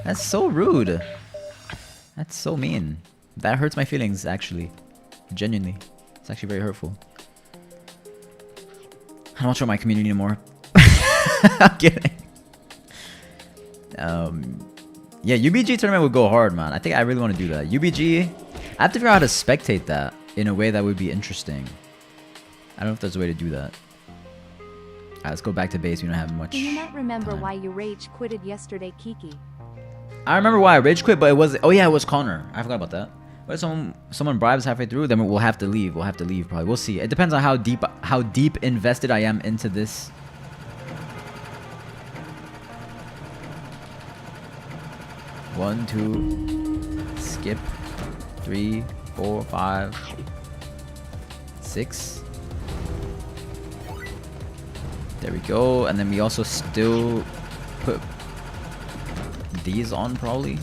That's so rude. That's so mean. That hurts my feelings, actually. Genuinely. It's actually very hurtful. I don't show my community anymore. I'm kidding. Yeah, UBG tournament would go hard, man. I think I really want to do that. UBG, I have to figure out how to spectate that in a way that would be interesting. I don't know if there's a way to do that. Alright, let's go back to base. We don't have much. Do you not remember time. why you rage quitted yesterday, Kiki? I remember why I rage quit, but it was. Oh yeah, it was Connor. I forgot about that. But if someone bribes halfway through, then we'll have to leave. We'll have to leave probably. We'll see. It depends on how deep invested I am into this. One, two, skip, 3, 4, 5, 6. There we go. And then we also still put these on probably.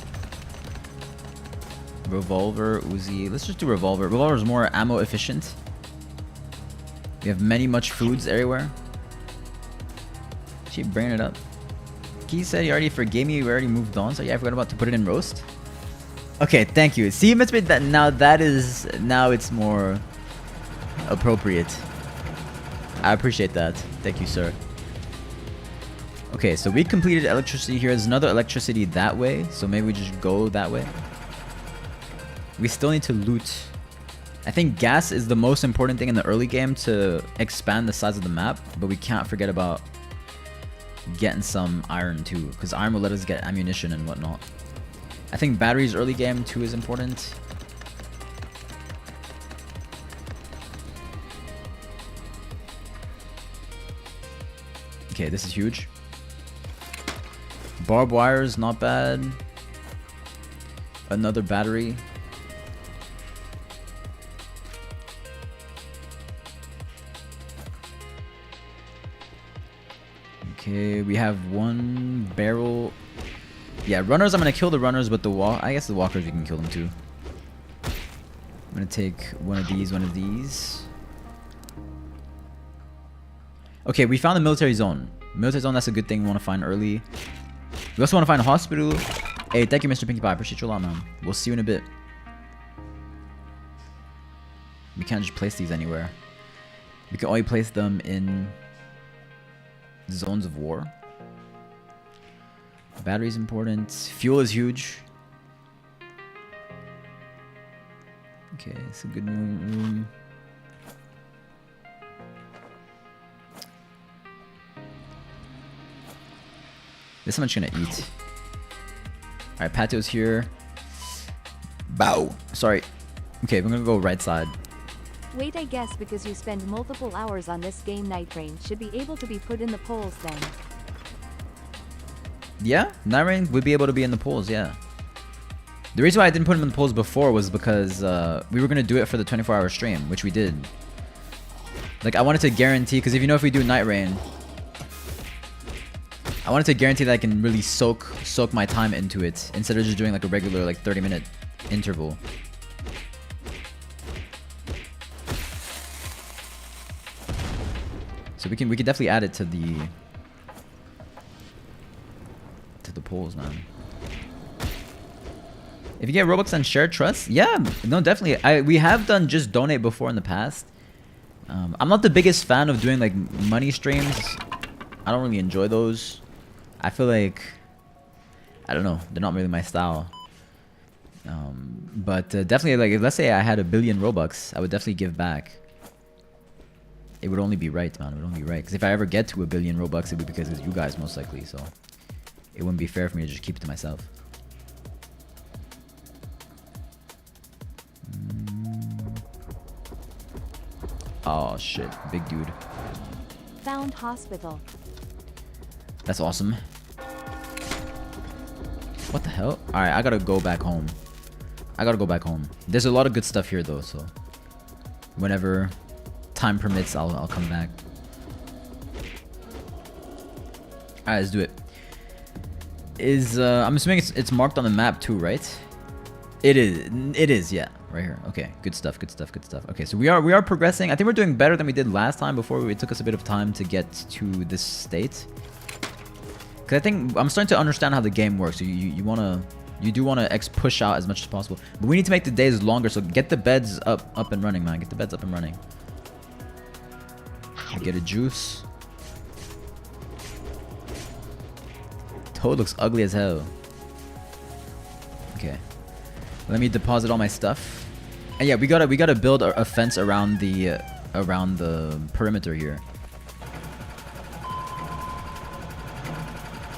Revolver, Uzi. Let's just do revolver. Revolver is more ammo efficient. We have much foods everywhere. Keep bringing it up. He said he already forgave me. We already moved on. So yeah, I forgot about to put it in roast. Okay, thank you. See, Mr. That now it's more appropriate. I appreciate that. Thank you, sir. Okay, so we completed electricity here. There's another electricity that way. So maybe we just go that way. We still need to loot. I think gas is the most important thing in the early game to expand the size of the map. But we can't forget about getting some iron too. Because iron will let us get ammunition and whatnot. I think batteries early game too is important. Okay, this is huge. Barbed wire is not bad. Another battery. Okay, we have one barrel. Yeah, runners, I'm gonna kill the runners, but I guess the walkers, we can kill them too. I'm gonna take one of these. Okay, we found the military zone. Military zone, that's a good thing we want to find early. We also want to find a hospital. Hey, thank you, Mr. Pinkie Pie. I appreciate you a lot, man. We'll see you in a bit. We can't just place these anywhere. We can only place them in zones of war. Battery is important. Fuel is huge. Okay, it's a good room. This is how much I'm gonna eat. Alright, patio's here. Bow. Sorry. Okay, we're gonna go right side. Wait, I guess because you spend multiple hours on this game, Night Rain should be able to be put in the polls then. Yeah, Night Rain would be able to be in the polls, yeah. The reason why I didn't put him in the polls before was because we were gonna do it for the 24-hour stream, which we did. Like, I wanted to guarantee, because if you know if we do Night Rain, I wanted to guarantee that I can really soak my time into it instead of just doing like a regular like 30-minute interval. So we can definitely add it to the polls, man. If you get Robux on shared trust, yeah, no, definitely. We have done just donate before in the past. I'm not the biggest fan of doing like money streams. I don't really enjoy those. I feel like, I don't know, they're not really my style. But definitely, like, if, let's say I had 1 billion Robux, I would definitely give back. It would only be right, man. It would only be right. Because if I ever get to 1 billion Robux, it would be because it's you guys, most likely. So it wouldn't be fair for me to just keep it to myself. Oh, shit. Big dude. Found hospital. That's awesome. What the hell? hell? Alright, I gotta go back home. I gotta go back home. There's a lot of good stuff here though, so whenever time permits, I'll come back. Alright, let's do it. I'm assuming it's marked on the map too, right? It is, yeah. Right here. Okay, good stuff. Okay, so we are progressing. I think we're doing better than we did last time before. It took us a bit of time to get to this state. Cause I think I'm starting to understand how the game works. So you do wanna push out as much as possible. But we need to make the days longer, so get the beds up and running, man. Get the beds up and running. Get a juice. Toad looks ugly as hell. Okay. Let me deposit all my stuff. And yeah, we gotta build a fence around the perimeter here.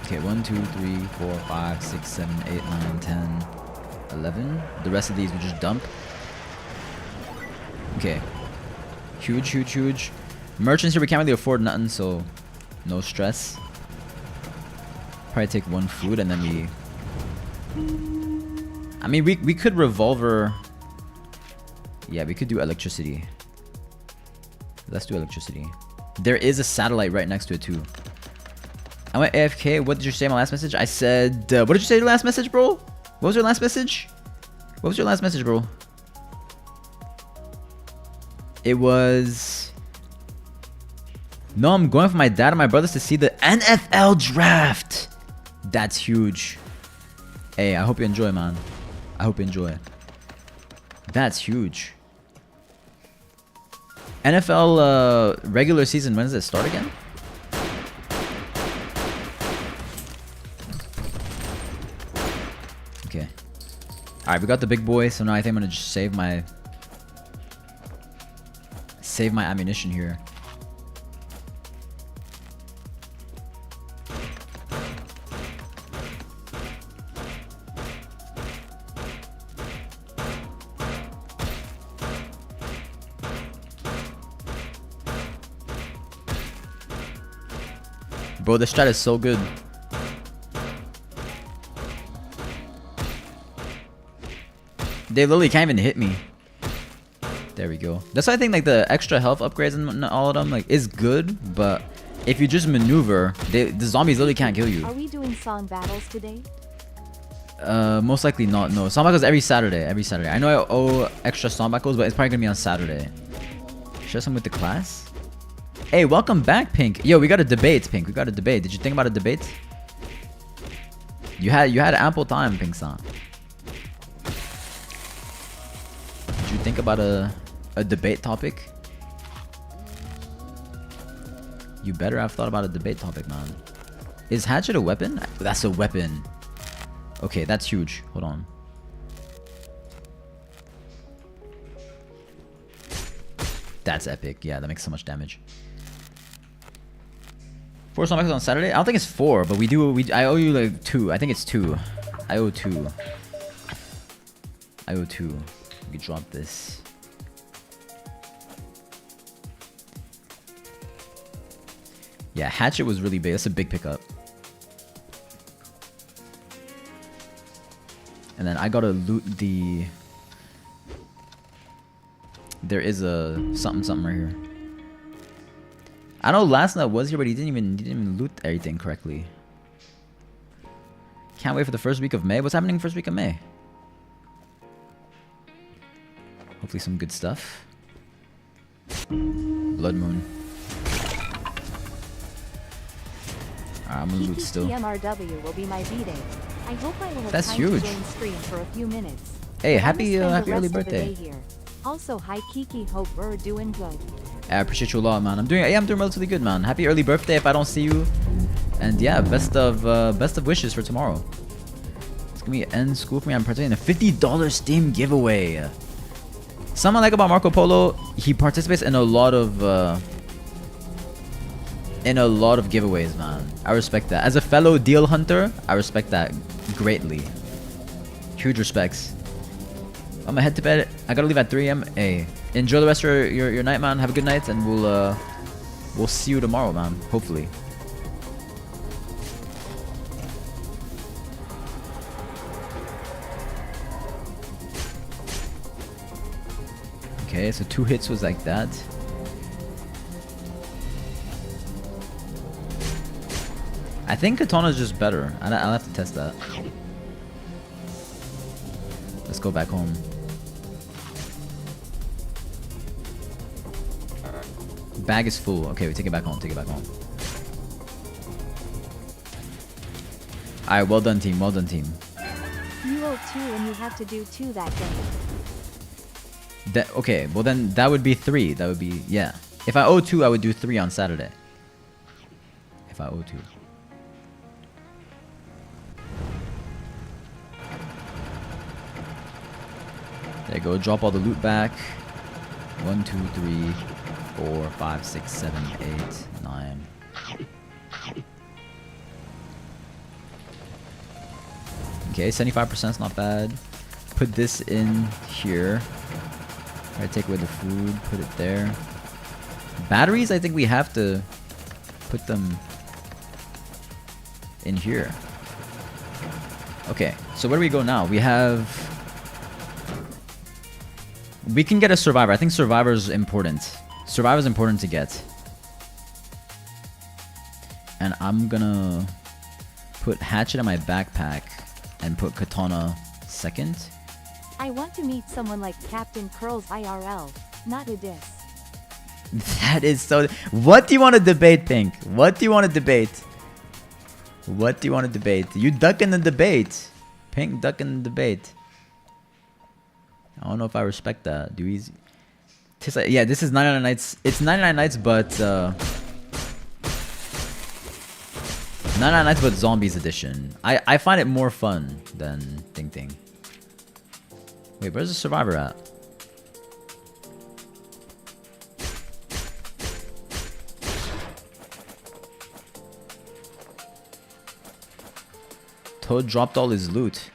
Okay, 1, 2, 3, 4, 5, 6, 7, 8, 9, 10, 11. The rest of these we just dump. Okay. Huge. Merchants here, we can't really afford nothing, so no stress. Probably take one food and then we... I mean, we could revolver... Yeah, we could do electricity. Let's do electricity. There is a satellite right next to it too. I went AFK. What did you say in my last message? I said... what did you say in your last message, bro? What was your last message? What was your last message, bro? It was... No, I'm going for my dad and my brothers to see the NFL draft. That's huge. Hey, I hope you enjoy, man. I hope you enjoy. That's huge. NFL regular season, when does it start again? Okay. Alright, we got the big boy, so now I think I'm gonna just save my ammunition here. Bro, this strat is so good. They literally can't even hit me. There we go. That's why I think like the extra health upgrades and all of them like is good, but if you just maneuver, the zombies literally can't kill you. Are we doing song battles today? Most likely not. No, song battles every Saturday. I know I owe extra song battles, but it's probably gonna be on Saturday. Share some with the class. Hey, welcome back, Pink. Yo, we got a debate, Pink. We got a debate. Did you think about a debate? You had ample time, Pink-san. Did you think about a debate topic? You better have thought about a debate topic, man. Is hatchet a weapon? That's a weapon. Okay, that's huge. Hold on. That's epic. Yeah, that makes so much damage. 4 stomachs on Saturday? I don't think it's 4, but I owe you like 2. I think it's 2. I owe 2. We can drop this. Yeah, hatchet was really big. That's a big pickup. And then I gotta loot the... There is a something right here. I know last night was here, but he didn't even loot everything correctly. Can't wait for the first week of May. What's happening first week of May? Hopefully some good stuff. Blood Moon. Alright, I'm gonna loot still. MRW will be my B-day. I hope I will have That's time huge. to join stream for a few minutes. Hey, I happy wanna spend the happy early rest of the birthday. day here. Also, hi Kiki, hope we're doing good. I appreciate you a lot, man. I'm doing relatively good, man. Happy early birthday if I don't see you. And yeah, best of wishes for tomorrow. It's gonna be end school for me. I'm participating in a $50 Steam giveaway. Something I like about Marco Polo, he participates in a lot of giveaways, man. I respect that. As a fellow deal hunter, I respect that greatly. Huge respects. I'm gonna head to bed. I gotta leave at 3 AM. Hey, enjoy the rest of your night, man. Have a good night, and we'll see you tomorrow, man. Hopefully. Okay, so 2 hits was like that. I think Katana is just better. I'll have to test that. Let's go back home. Bag is full. Okay, we take it back home. Take it back home. Alright, well done, team. Well done, team. You owe 2 and you have to do 2 that day. That, okay, well then that would be 3. That would be, yeah. If I owe 2, I would do 3 on Saturday. If I owe 2. There you go. Drop all the loot back. 1, 2, 3, 4, 5, 6, 7, 8, 9. Okay, 75% is not bad. Put this in here. Try to take away the food. Put it there. Batteries, I think we have to put them in here. Okay, so where do we go now? We have... We can get a survivor. I think survivor is important. Survivor is important to get. And I'm gonna put hatchet in my backpack and put katana second. I want to meet someone like Captain Curls IRL, not a diss. That is so... What do you want to debate, Pink? What do you want to debate? What do you want to debate? You duck in the debate. Pink, duck in the debate. I don't know if I respect that. Do easy. Yeah, this is 99 Nights. It's 99 Nights, but 99 Nights, but Zombies edition. I find it more fun than Ting Ting. Wait, where's the survivor at? Toad dropped all his loot.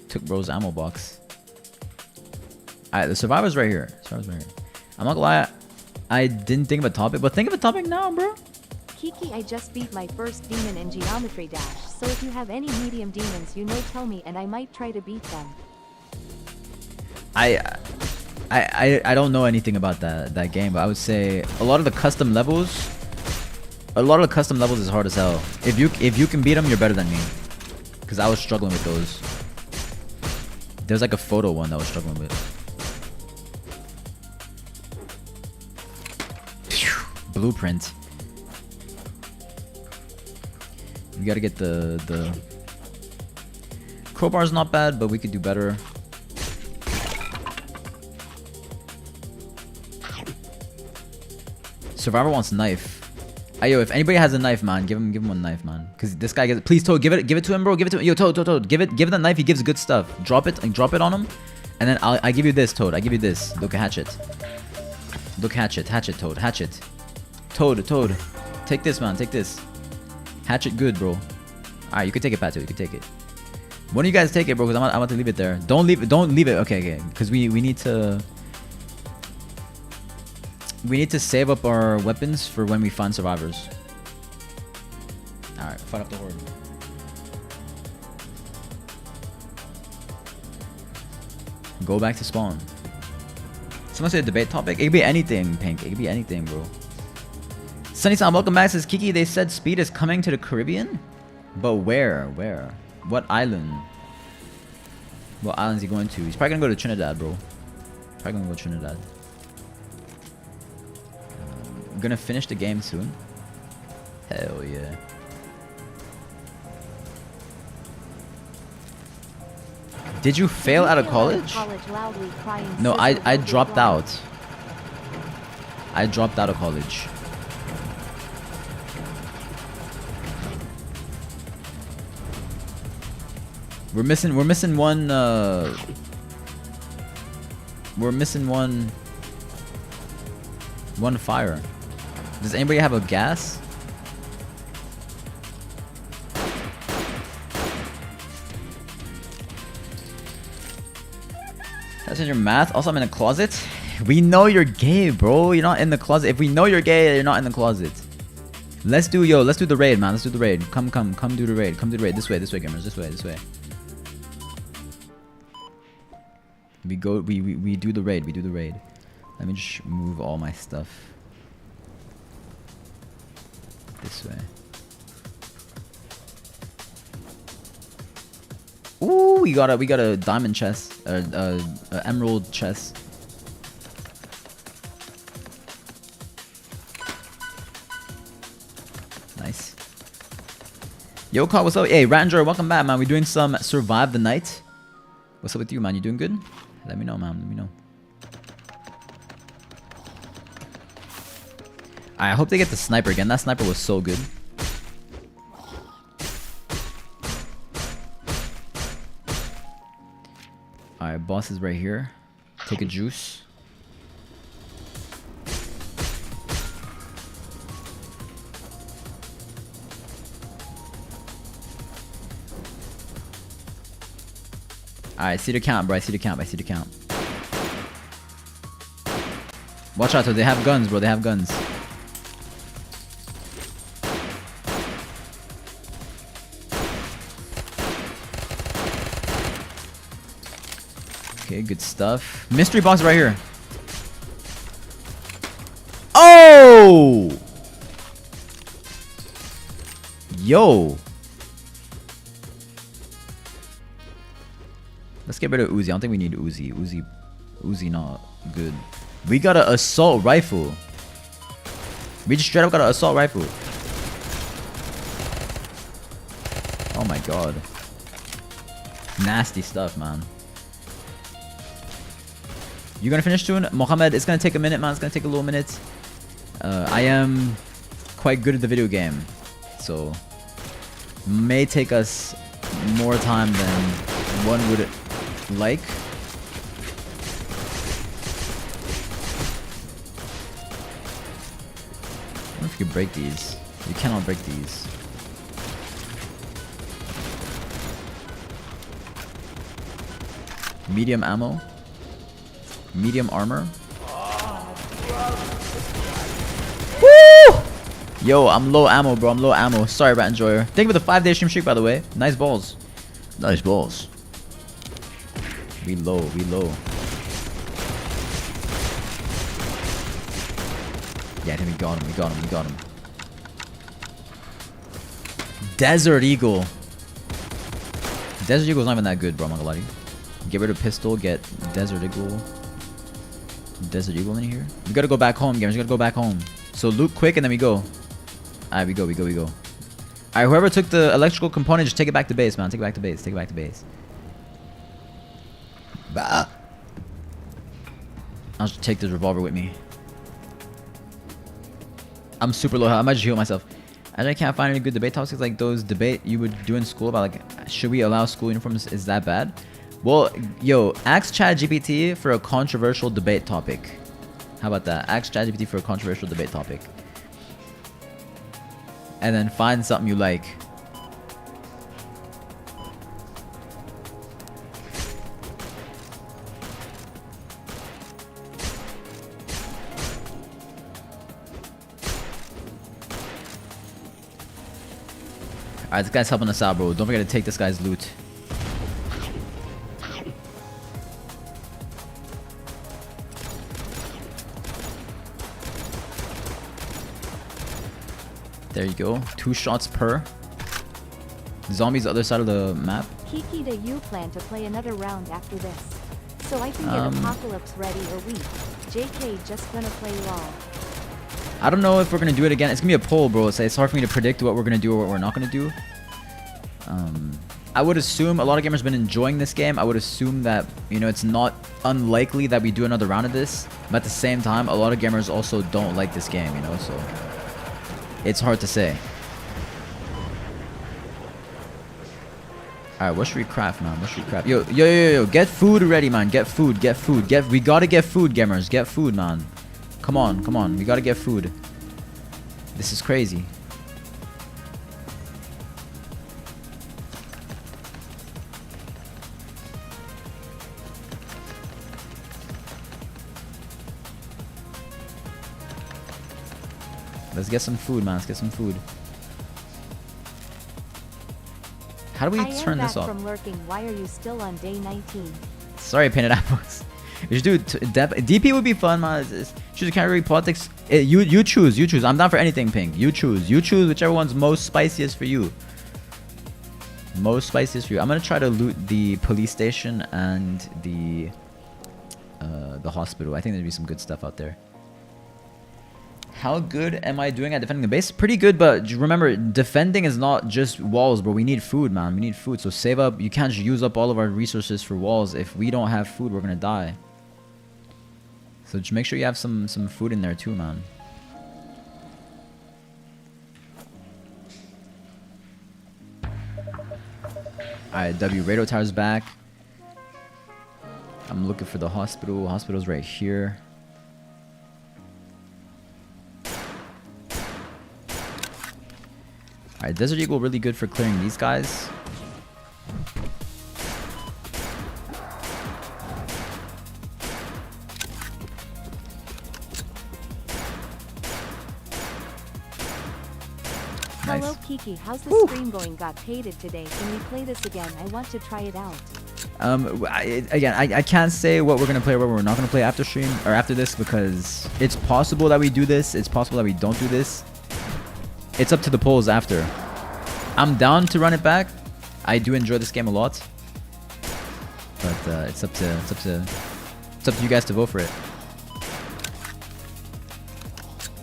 Took bro's ammo box. Alright, the survivor's right here. Survivor's right here. I'm not gonna lie, I didn't think of a topic, but think of a topic now, bro. Kiki, I just beat my first demon in Geometry Dash, so if you have any medium demons, you know, tell me and I might try to beat them. I don't know anything about that game, but I would say a lot of the custom levels is hard as hell. If you can beat them, you're better than me. Cause I was struggling with those. There's like a photo one that I was struggling with. Phew, blueprint. We gotta get the crowbar's not bad, but we could do better. Survivor wants knife. Ayo, if anybody has a knife, man, give him one knife, man. Cause this guy gets. Please, Toad, give it to him, bro. Give it to him. Yo, Toad, give the knife. He gives good stuff. Drop it on him, and then I give you this, Toad. I give you this. Look, hatchet. Look, hatchet, Toad, hatchet. Toad, take this, man. Take this. Hatchet, good, bro. All right, you can take it, Pato. You can take it. When do you guys take it, bro? Cause I want to leave it there. Don't leave it. Okay. Cause we need to. We need to save up our weapons for when we find survivors. Alright, fight up the horde. Go back to spawn. Someone said debate topic. It could be anything, Pink. It could be anything, bro. Sunny-san, welcome back. Says Kiki, they said Speed is coming to the Caribbean? But where? Where? What island? What island is he going to? He's probably gonna go to Trinidad, bro. Probably gonna go to Trinidad. I'm gonna finish the game soon. Hell yeah. Did you fail out of college? No, I dropped out. I dropped out of college. We're missing one one fire. Does anybody have a gas? That's in your math. Also, I'm in a closet. We know you're gay, bro. You're not in the closet. If we know you're gay, you're not in the closet. Let's do the raid, man. Let's do the raid. Come do the raid. Come do the raid. This way, gamers. This way. We do the raid. Let me just move all my stuff this way. Ooh, we got a diamond chest, emerald chest. Nice. Yo, Carl, what's up? Hey, Ranger, welcome back, man. We're doing some Survive the Night. What's up with you, man? You doing good? Let me know, man. Let me know. I hope they get the sniper again. That sniper was so good. Alright, boss is right here. Take a juice. Alright, I see the count, bro. I see the count. Watch out, so they have guns, bro. They have guns. Okay, good stuff. Mystery box right here. Oh! Yo. Let's get rid of Uzi. I don't think we need Uzi. Uzi not good. We got an assault rifle. We just straight up got an assault rifle. Oh my god. Nasty stuff, man. You gonna finish soon? Mohammed, it's gonna take a minute, man. It's gonna take a little minute. I am quite good at the video game. So, may take us more time than one would like. I wonder if you can break these. You cannot break these. Medium ammo. Medium armor. Woo! Yo, I'm low ammo, bro. I'm low ammo. Sorry, Rat Enjoyer. Thank you for the 5-day stream streak, by the way. Nice balls. Nice balls. We low. Yeah, I think we got him. Desert Eagle. Desert Eagle's not even that good, bro. I'm not gonna lie to you. Get rid of pistol, get Desert Eagle. Desert Eagle in here. We gotta go back home, gamers. We gotta go back home. So loot quick and then we go. Alright, we go. Alright, whoever took the electrical component, just take it back to base, man. Take it back to base. Bah. I'll just take this revolver with me. I'm super low health. I might just heal myself. I can't find any good debate topics like those debate you would do in school about like, should we allow school uniforms? Is that bad? Well, yo, ask ChatGPT for a controversial debate topic. How about that? Ask ChatGPT for a controversial debate topic. And then find something you like. Alright, this guy's helping us out, bro. Don't forget to take this guy's loot. There you go. 2 shots per. Zombies other side of the map. Kiki, do you plan to play another round after this? So I can get Apocalypse ready or we? JK just gonna play LOL. I don't know if we're gonna do it again. It's gonna be a poll, bro. So it's hard for me to predict what we're gonna do or what we're not gonna do. I would assume a lot of gamers have been enjoying this game. I would assume that, you know, it's not unlikely that we do another round of this. But at the same time, a lot of gamers also don't like this game, you know, so it's hard to say. Alright, what should we craft, man? What should we craft? Yo, get food ready, man. Get food. We gotta get food, gamers. Get food, man. Come on. We gotta get food. This is crazy. Let's get some food, man. Let's get some food. How do we turn this off? From lurking. Why are you still on day 19? Sorry, Painted Apples. You should do DP would be fun, man. Choose a category, politics. You choose. You choose. I'm down for anything, Pink. You choose. You choose whichever one's most spiciest for you. Most spiciest for you. I'm gonna try to loot the police station and the hospital. I think there'd be some good stuff out there. How good am I doing at defending the base? Pretty good, but remember, defending is not just walls, bro. We need food, man. We need food. So save up. You can't just use up all of our resources for walls. If we don't have food, we're gonna die. So just make sure you have some food in there too, man. Alright, W. Radio tower's back. I'm looking for the hospital. Hospital's right here. Alright, Desert Eagle really good for clearing these guys. Nice. Hello Kiki, how's the stream going? Got pated today. Can we play this again? I want to try it out. I can't say what we're gonna play or what we're not gonna play after stream or after this, because it's possible that we do this. It's possible that we don't do this. It's up to the polls after. I'm down to run it back. I do enjoy this game a lot, but it's up to you guys to vote for it.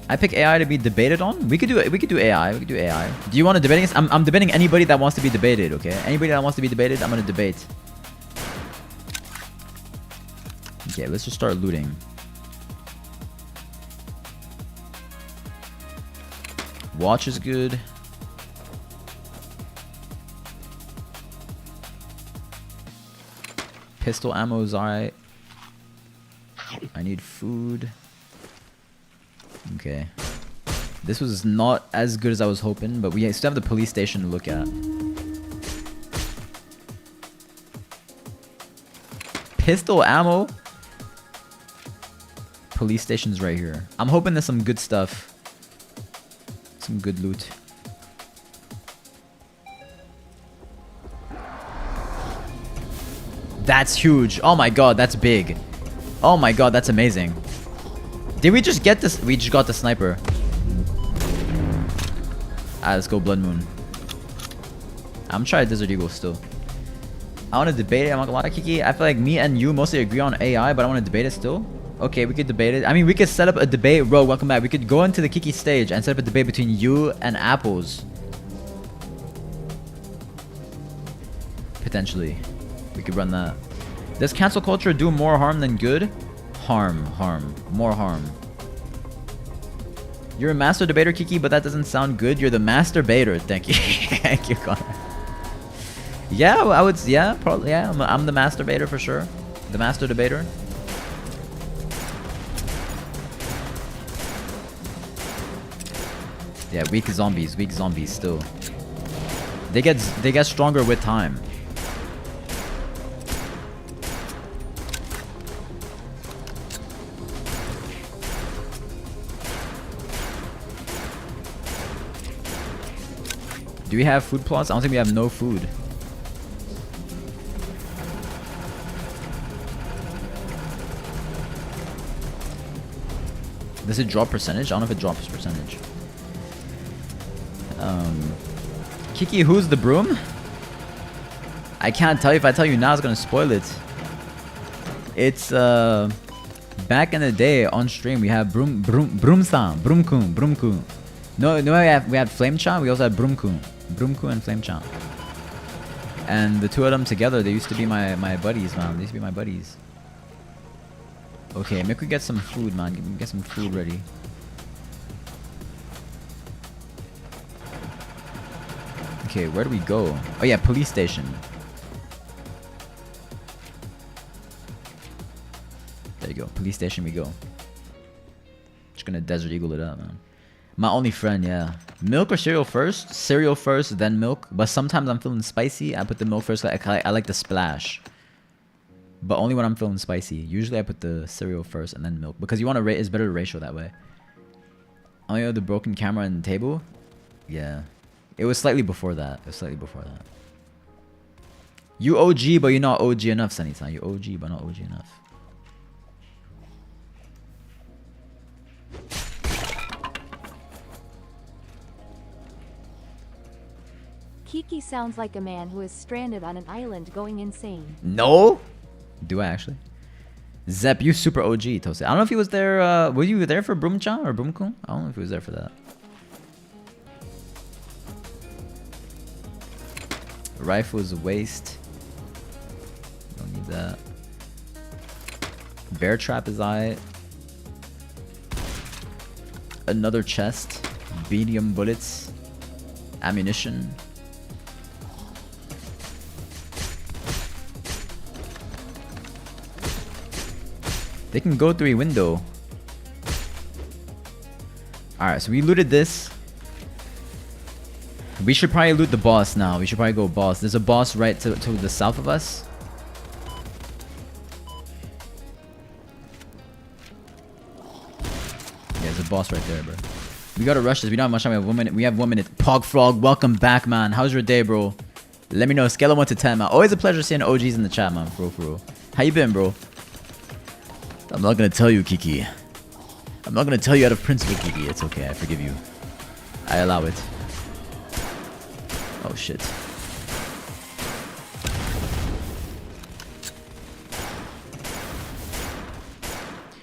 I pick AI to be debated on. We could do AI. We could do AI. Do you want to debate against? I'm debating anybody that wants to be debated. Okay, anybody that wants to be debated, I'm gonna debate. Okay, let's just start looting. Watch is good. Pistol ammo is alright. I need food. Okay. This was not as good as I was hoping, but we still have the police station to look at. Pistol ammo? Police station's right here. I'm hoping there's some good stuff. Some good loot. That's huge. Oh my god, that's big. Oh my god, that's amazing. Did we just get this? We just got the sniper. Let's go Blood Moon. I'm trying Desert Eagle still. I want to debate it. I'm not gonna lie, Kiki. I feel like me and you mostly agree on AI, but I want to debate it still. Okay, we could debate it. I mean, we could set up a debate. Bro, welcome back. We could go into the Kiki stage and set up a debate between you and Apples. Potentially. We could run that. Does cancel culture do more harm than good? Harm. More harm. You're a master debater, Kiki, but that doesn't sound good. You're the master baiter. Thank you. Thank you, Connor. Yeah, I would. Yeah, probably. Yeah, I'm the master baiter for sure. The master debater. Yeah, weak zombies still. They get stronger with time. Do we have food plots? I don't think we have no food. Does it drop percentage? I don't know if it drops percentage. Kiki, who's the broom? I can't tell you. If I tell you now, it's gonna spoil it. It's back in the day on stream we have Broomkun. No, we had Flamechan. We also had Broomkun and Flamechan. And the two of them together, they used to be my buddies, man. They used to be my buddies. Okay, make we get some food, man. Get some food ready. Okay, where do we go? Oh yeah, police station. There you go. Police station we go. Just gonna Desert Eagle it up, man. My only friend, yeah. Milk or cereal first? Cereal first, then milk. But sometimes I'm feeling spicy. I put the milk first. I like the splash. But only when I'm feeling spicy. Usually I put the cereal first and then milk. Because you want to rate, it's better to ratio that way. Oh, yeah, the broken camera and table? Yeah. It was slightly before that. You OG, but you're not OG enough, Sunny-san. You OG, but not OG enough. Kiki sounds like a man who is stranded on an island going insane. No? Do I actually? Zep, you super OG, Toasted. I don't know if he was there. Were you there for Broomchan or Broomkung? I don't know if he was there for that. Rifle's a waste. Don't need that. Bear trap is I. Another chest. Medium bullets. Ammunition. They can go through a window. Alright, so we looted this. We should probably loot the boss now. We should probably go boss. There's a boss right to the south of us. Yeah, there's a boss right there, bro. We gotta rush this. We don't have much time. We have 1 minute. We have 1 minute. Pog Frog, welcome back, man. How's your day, bro? Let me know. Scale of 1 to 10, man. Always a pleasure seeing OGs in the chat, man. For real. How you been, bro? I'm not gonna tell you, Kiki. I'm not gonna tell you out of principle, Kiki. It's okay. I forgive you. I allow it. Oh, shit.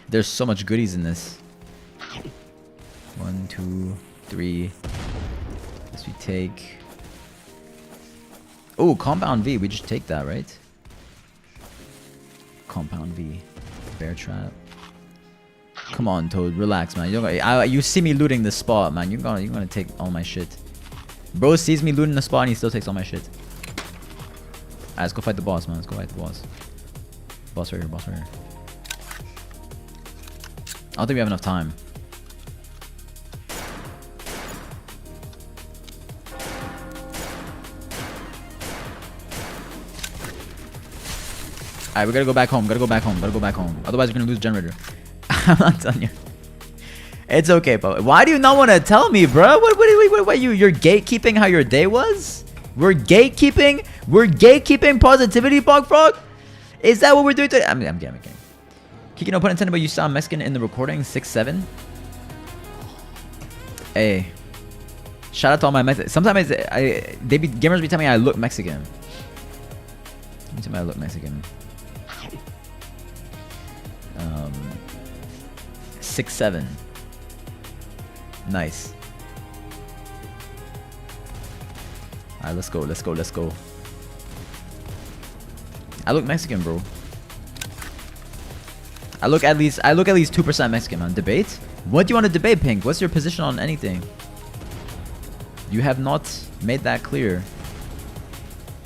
There's so much goodies in this. 1, 2, 3. This we take. Oh, Compound V. We just take that, right? Compound V. Bear trap. Come on, Toad. Relax, man. You see me looting the spot, man. You're gonna take all my shit. Bro sees me looting the spot and he still takes all my shit. Alright, let's go fight the boss, man. Let's go fight the boss. Boss right here. Boss right here. I don't think we have enough time. Alright, we gotta go back home. Gotta go back home. Otherwise, we're gonna lose generator. I'm not telling you. It's okay, but why do you not want to tell me, bro? What you're gatekeeping how your day was? We're gatekeeping positivity, Pog Frog? Is that what we're doing today? I'm kidding. Kiki, no pun intended, but you saw Mexican in the recording, 6'7". Hey. Shout out to all my Mexicans. Sometimes gamers be telling me I look Mexican. Let me tell me I look Mexican. 6'7". Nice. Alright, let's go. I look Mexican, bro. I look at least 2% Mexican, man. Debate? What do you want to debate, Pink? What's your position on anything? You have not made that clear.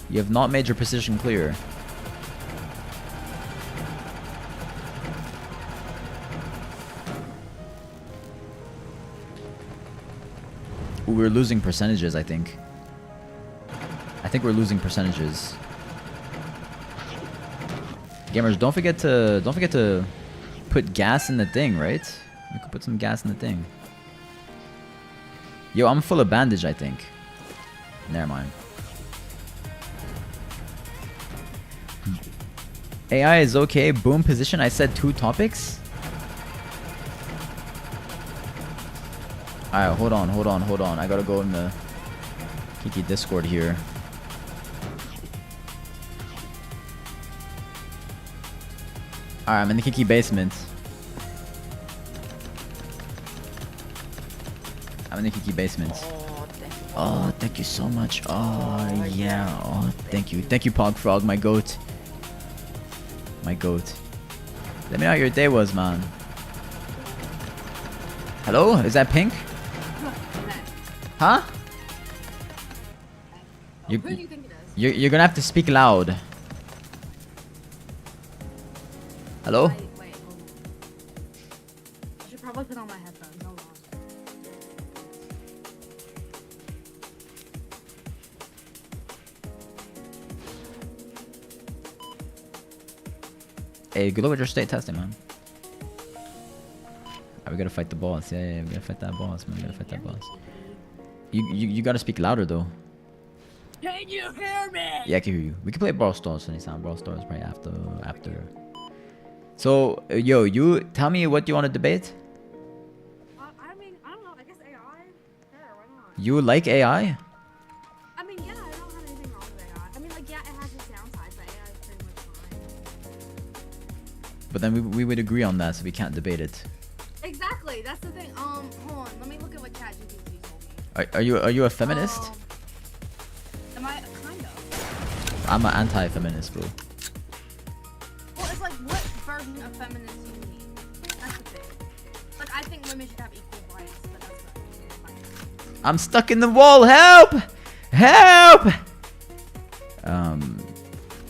You have not made your position clear. Ooh, we're losing percentages, I think. I think we're losing percentages. Gamers, don't forget to put gas in the thing, right? You could put some gas in the thing. Yo, I'm full of bandage, I think. Never mind. AI is okay. Boom position. I said 2 topics. Alright, hold on. I gotta go in the Kiki Discord here. Alright, I'm in the Kiki basement. Oh, thank you so much. Oh, yeah. Oh, thank you. Thank you, Pog Frog, my goat. Let me know how your day was, man. Hello? Is that Pink? Huh? Who do you think it is? You're gonna have to speak loud. Hello? Wait, hold on. I should probably put on my headphones. Hold on. Hey, good luck with your state testing, man. we gotta fight the boss. Yeah, we gotta fight that boss, man. We gotta fight that boss. You gotta speak louder though. Can you hear me? Yeah, I can hear you. We can play Brawl Stars anytime. Brawl Stars right after. So, yo, you tell me what you want to debate. I mean, I don't know. I guess AI. Sure, why not? You like AI? I mean, yeah, I don't have anything wrong with AI. I mean, like, yeah, it has its downsides, but AI is pretty much fine. But then we would agree on that, so we can't debate it. Exactly. That's the thing. Hold on. Let me look at what ChatGPT told me. Are you a feminist? Am I kind of? I'm an anti-feminist, bro. Well, it's like, what version of feminist do you mean? That's the thing. Like, I think women should have equal rights, but that's not. I'm stuck in the wall. Help! Help!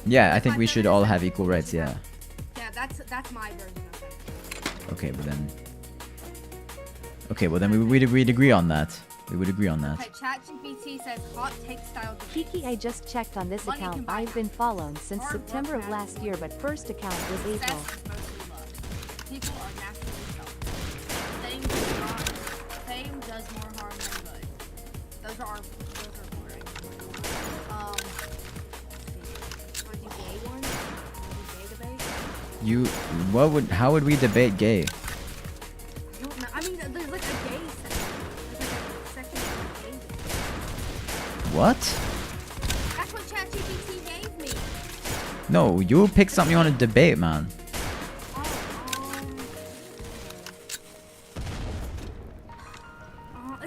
Yeah, I think we should all have equal rights. Yeah. Yeah, that's my version of feminist. Okay, but then. Okay, well then we'd agree on that. We would agree on that. Okay, ChatGPT says hot take style debates. Kiki, I just checked on this Money can account. buy I've been following since Hard work September of matters. last year, but first account was April. Success is mostly luck. People are naturally selfish. Fame does more harm than good. Those are boring. Want to do gay ones? Want to do gay debate? How would we debate gay? I don't know. I mean, there's like a gay section. There's like a section for gay debate. What? That's what ChatGPT gave me. No, you pick something you want to debate, man.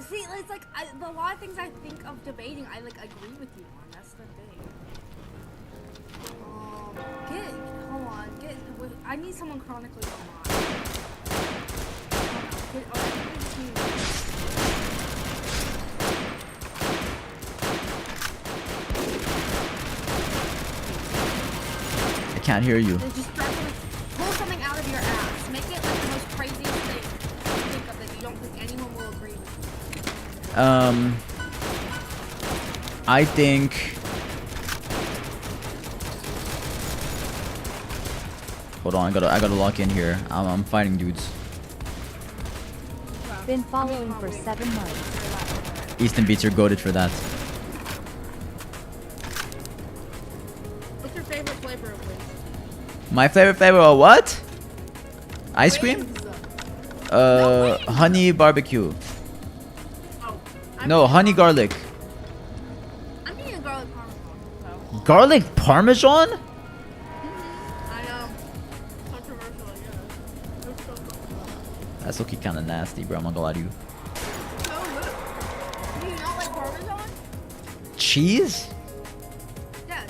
See, it's like a lot of things I think of debating, I like agree with you on. That's the thing. Hold on, wait, I need someone chronically online. I can't hear you. Just pull something out of your ass. Make it like the most craziest thing you think of that you don't think anyone will agree with. I think. Hold on, I gotta lock in here. I'm fighting dudes. Been following for 7 months. Easton Beats are goated for that. What's your favorite flavor of wings? My favorite flavor of what? Ice cream? Wings. Honey barbecue. Oh, No, honey garlic. I'm eating garlic parmesan. So. Garlic parmesan? I know. Controversial, I guess. It's so good. That's looking kind of nasty, bro. I'm not gonna lie to you. So good. Do you not like parmesan? Cheese? Yeah.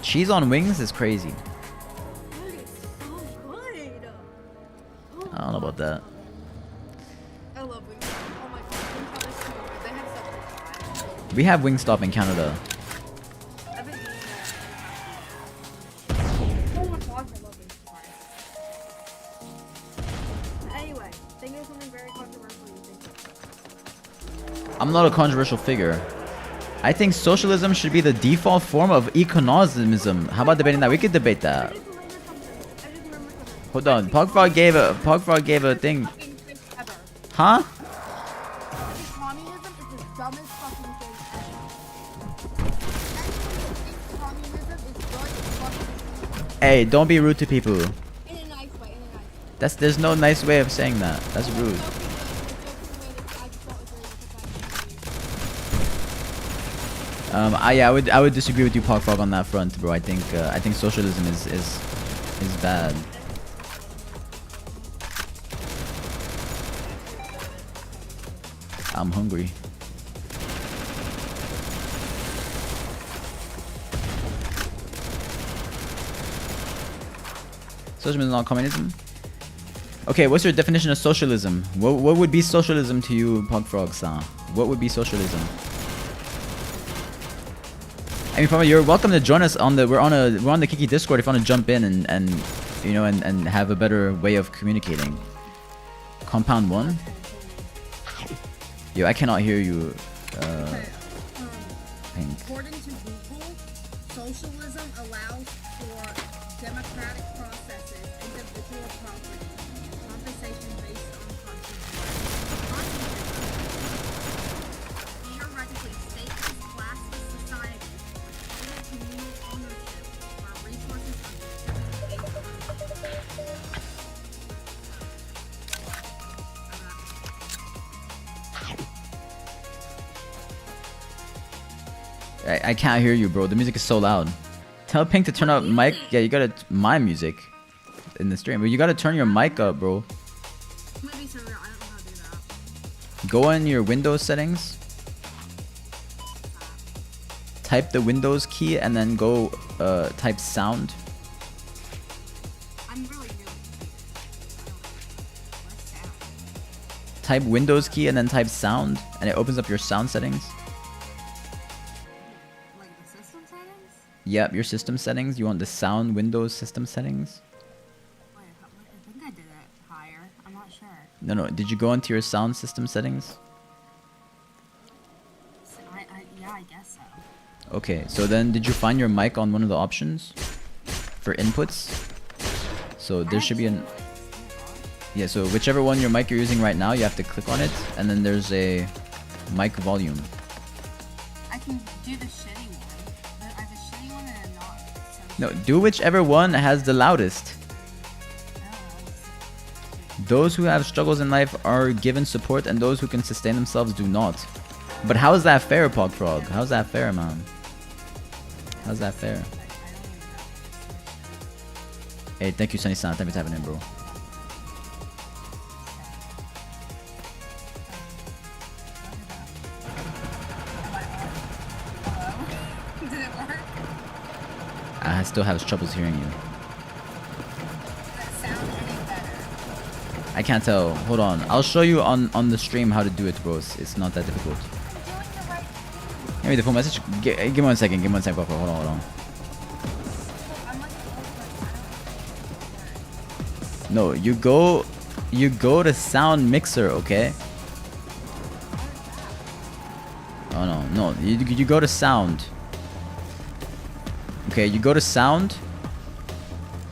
Cheese on wings is crazy. Dude, it's so good. I don't know about that. I love wings. Oh my god, Wingstop is so good. They have such good fries. We have Wingstop in Canada. I've been eating there. Oh my gosh, I love Wingstop. Anyway, think of something very controversial you think. I'm not a controversial figure. I think socialism should be the default form of economism. How about debating that? We could debate that. I just remembered something. Hold on. Pogfrog gave a thing. Fucking thing ever. Huh? I think communism is the dumbest fucking thing ever. Anyone that thinks communism is good is fucking Hey, don't be rude to people. in a nice way, in a nice way. There's no nice way of saying that. That's rude. I would disagree with you, Pogfrog, on that front, bro. I think socialism is bad. I'm hungry. Socialism is not communism. Okay, what's your definition of socialism? What would be socialism to you, Pogfrog-san? What would be socialism? I mean, you're welcome to join us on the we're on the Kiki Discord if you want to jump in and you know and have a better way of communicating. Compound 1? Yo, I cannot hear you. Pink. According to Google, socialism allows for democratic processes, individual property, compensation based on I can't hear you, bro. The music is so loud. Tell Pink to turn up mic. Yeah, you gotta my music in the stream, but you gotta turn your mic up, bro. Maybe server. I don't know how to do that. Go in your Windows settings. Type the Windows key and then go type sound. I'm really new. What's sound? Type Windows key and then type sound, and it opens up your sound settings. Like the system settings? Yep, your system settings. You want the sound Windows system settings? Wait, I think I did it higher. I'm not sure. No. Did you go into your sound system settings? Yeah, I guess so. Okay, so then did you find your mic on one of the options for inputs? So there should be an... Yeah, so whichever one your mic you're using right now, you have to click on it, and then there's a mic volume. I can do the shitty one. But I have a shitty one and a not so No, do whichever one has the loudest. Those who have struggles in life are given support, and those who can sustain themselves do not. But how is that fair, Pogfrog? How's that fair, man? How's that fair? Hey, thank you, Sunny San. Thank you for tapping in, bro. Did it work? I still have troubles hearing you. Did that sound any better? I can't tell. Hold on. I'll show you on the stream how to do it, bro. It's not that difficult. I'm doing the right thing. Give me the full message. Give me 1 second. Give me 1 second. Hold on. I'm like, No, you go to sound mixer, okay? Oh no, you go to sound. Okay, you go to sound,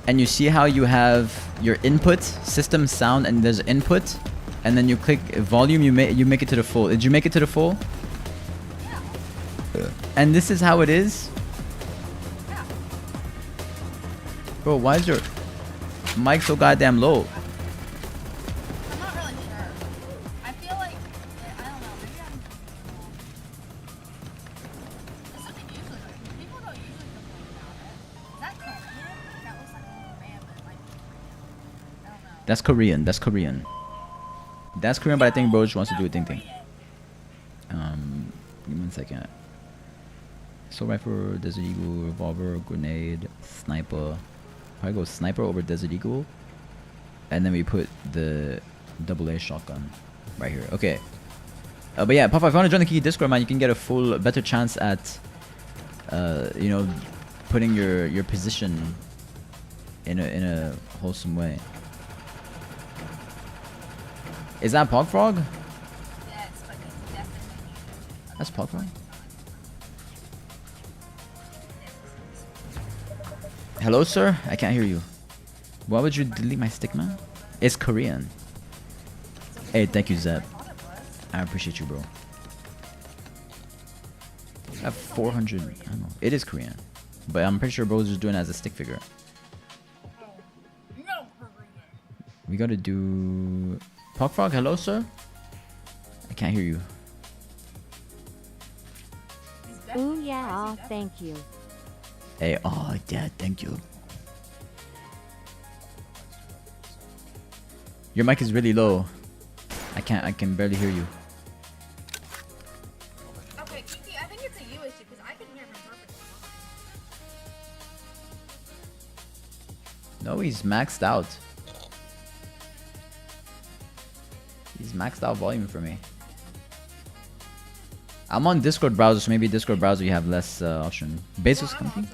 and you see how you have your input, system sound, and there's input, and then you click volume. You make it to the full. Did you make it to the full? yeah. And this is how it is, Yeah. bro. Why is your mic so goddamn low? I'm not really sure. I feel like, I don't know, maybe I'm This would be usually like, people don't usually complain about it. Is that Korean? That looks like a man, but it might be Korean. I don't know. That's Korean. That's Korean. That's Korean, but I think bro just wants to do a thing. Give me 1 second. Assault rifle, Desert Eagle, revolver, grenade, sniper. Probably go sniper over Desert Eagle, and then we put the AA shotgun right here. Okay. But yeah, Papa, if you want to join the Kiki Discord, man, you can get a better chance at, you know, putting your position in a wholesome way. Is that Pogfrog? Yes, but it's definitely That's Pogfrog. Hello, sir. I can't hear you. Why would you delete my stick, man? It's Korean. Hey, thank you, Zeb. I appreciate you, bro. I have 400. I don't know. It is Korean, but I'm pretty sure bro's just doing it as a stick figure. no Korean. We gotta do. Pogfrog, hello, sir. I can't hear you. Ooh yeah, aw, thank you. Hey, oh yeah, thank you. Your mic is really low. I can barely hear you. Okay, Kiki, I think it's a you issue because I can hear him perfectly fine. No, he's maxed out. He's maxed out volume for me. I'm on Discord browser, so maybe Discord browser you have less option. Basis company?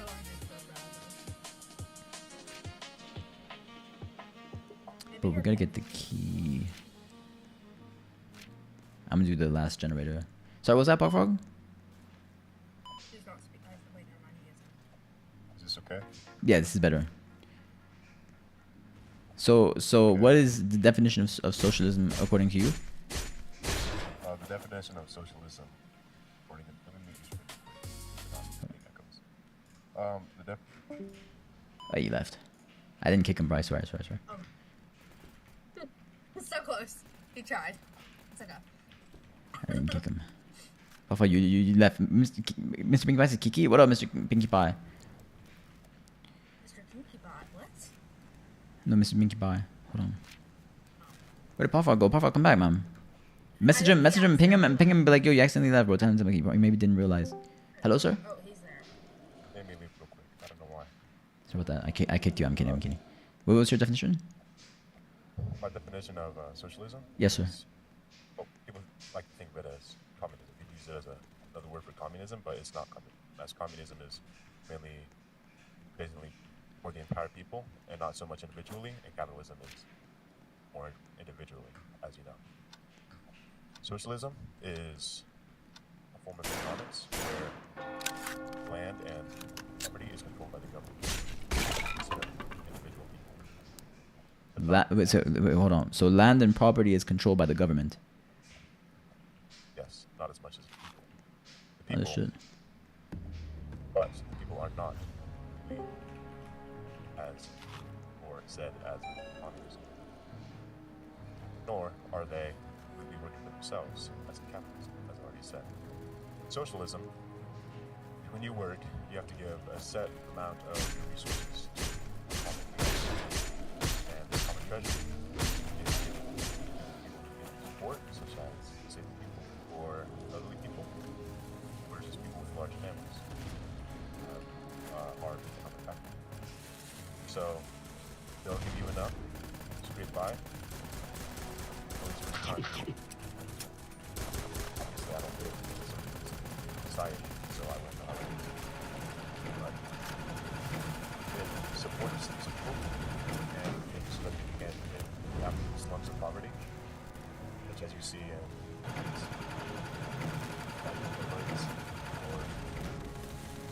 But we gotta get the key. I'm gonna do the last generator. Sorry, what was that, Pogfrog? He's not speaking. Wait, never mind. He isn't. Is this okay? Yeah, this is better. So what is the definition of socialism according to you? The definition of socialism, according to, let me make this really quick. The def Oh, you left. I didn't kick him, Bryce. Sorry. So close. He tried. It's okay. I didn't kick him. Papa, you left. Mr. Pinkie Pie says Kiki. What up, Mr. Pinkie Pie? Mr. Pinkie Bot, what? No, Mr. Pinkie Pie. Hold on. Where did Papa go? Papa, come back, man. Message him, ping him, and ping him. Be like, yo, you accidentally left, bro. Tell him to he maybe didn't realize. Hello, sir. Oh, he's there. They made me leave real quick. I don't know why. Sorry about that. I kicked you. I'm kidding. I'm kidding. What was your definition? My definition of socialism? Yes, sir. is- well, people like to think of it as communism. People use it as another word for communism, but it's not communism. As communism is mainly, basically, for the entire people and not so much individually, and capitalism is more individually, as you know. Socialism is a form of economics where land and property is controlled by the government instead of individual people. Wait, hold on. So land and property is controlled by the government. Yes, not as much as the people. The Oh, people, shit. but the people are not really as or said as communism. Nor are they really working for themselves as capitalism, as I already said. Socialism, when you work, you have to give a set amount of your resources to a common use. And this common treasure is given to people to get support, such as disabled people or elderly people, or just people with large families are economic factor. So they'll give you enough to scrape by. Obviously, I don't live in this society, so I won't know how to do it. But it supports people and it's so that you can get the absolute slums of poverty, which, as you see in these neighborhoods or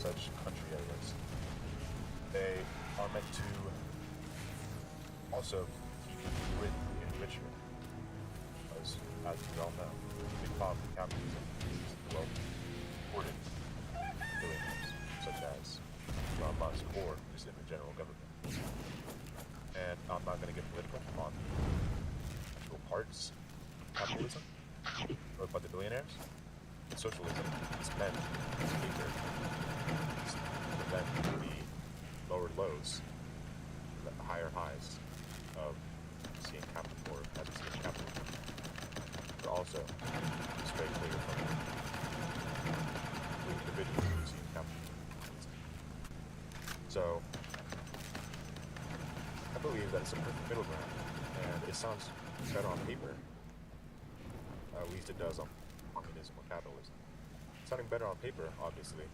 such country areas, they are meant to also keep you rich and richer. As we all know, the big problem with capitalism is the well-supported billionaires, such as Elon Musk, or just in the general government. And I'm not going to get political on the actual parts of capitalism, or about the billionaires. Socialism is meant to cater to prevent the lower lows, the higher highs of seeing capital, or as we see in capitalism. Also straight clear from the individuals who see capitalism. So I believe that it's a perfect middle ground, and it sounds better on paper. At least it does on communism or capitalism. Sounding better on paper, obviously,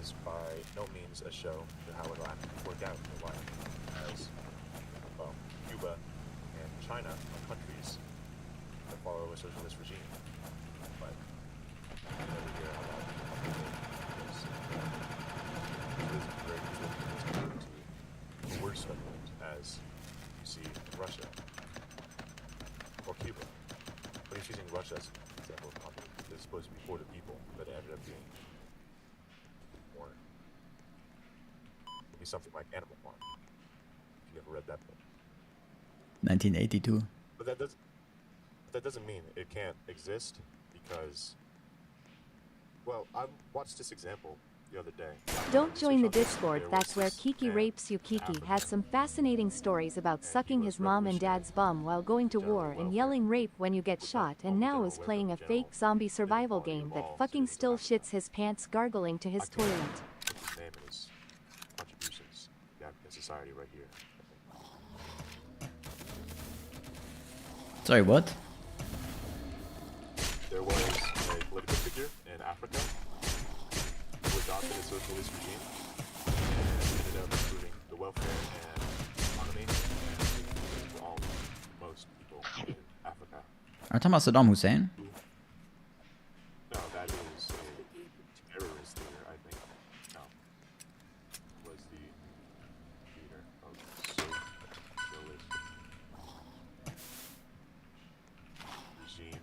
is by no means a show to how it'll actually work out in real life, as well, Cuba and China are countries that follow a socialist regime. But you never hear how that is. Socialism is very easily compared to the worst of it, as you see in Russia or Cuba. But he's using Russia as an example of communism. It's supposed to be for the people, but it ended up being more. It'd be something like Animal Farm. If you ever read that book. 1982. But that doesn't mean it can't exist, because, well, I watched this example the other day. Don't join the Discord, that's where Kiki rapes you. Kiki had some fascinating stories about sucking his mom and dad's bum while going to war and yelling rape when you get shot, and now is playing a fake zombie survival game that fucking still shits his pants gargling to his toilet. His name and his contributions in society right here. Sorry, what? There was a political figure in Africa who adopted a socialist regime and ended up improving the welfare and economy for all, most people in Africa. Are you talking about Saddam Hussein? No, that is a terrorist leader, I think. No. Was the leader of socialist regime in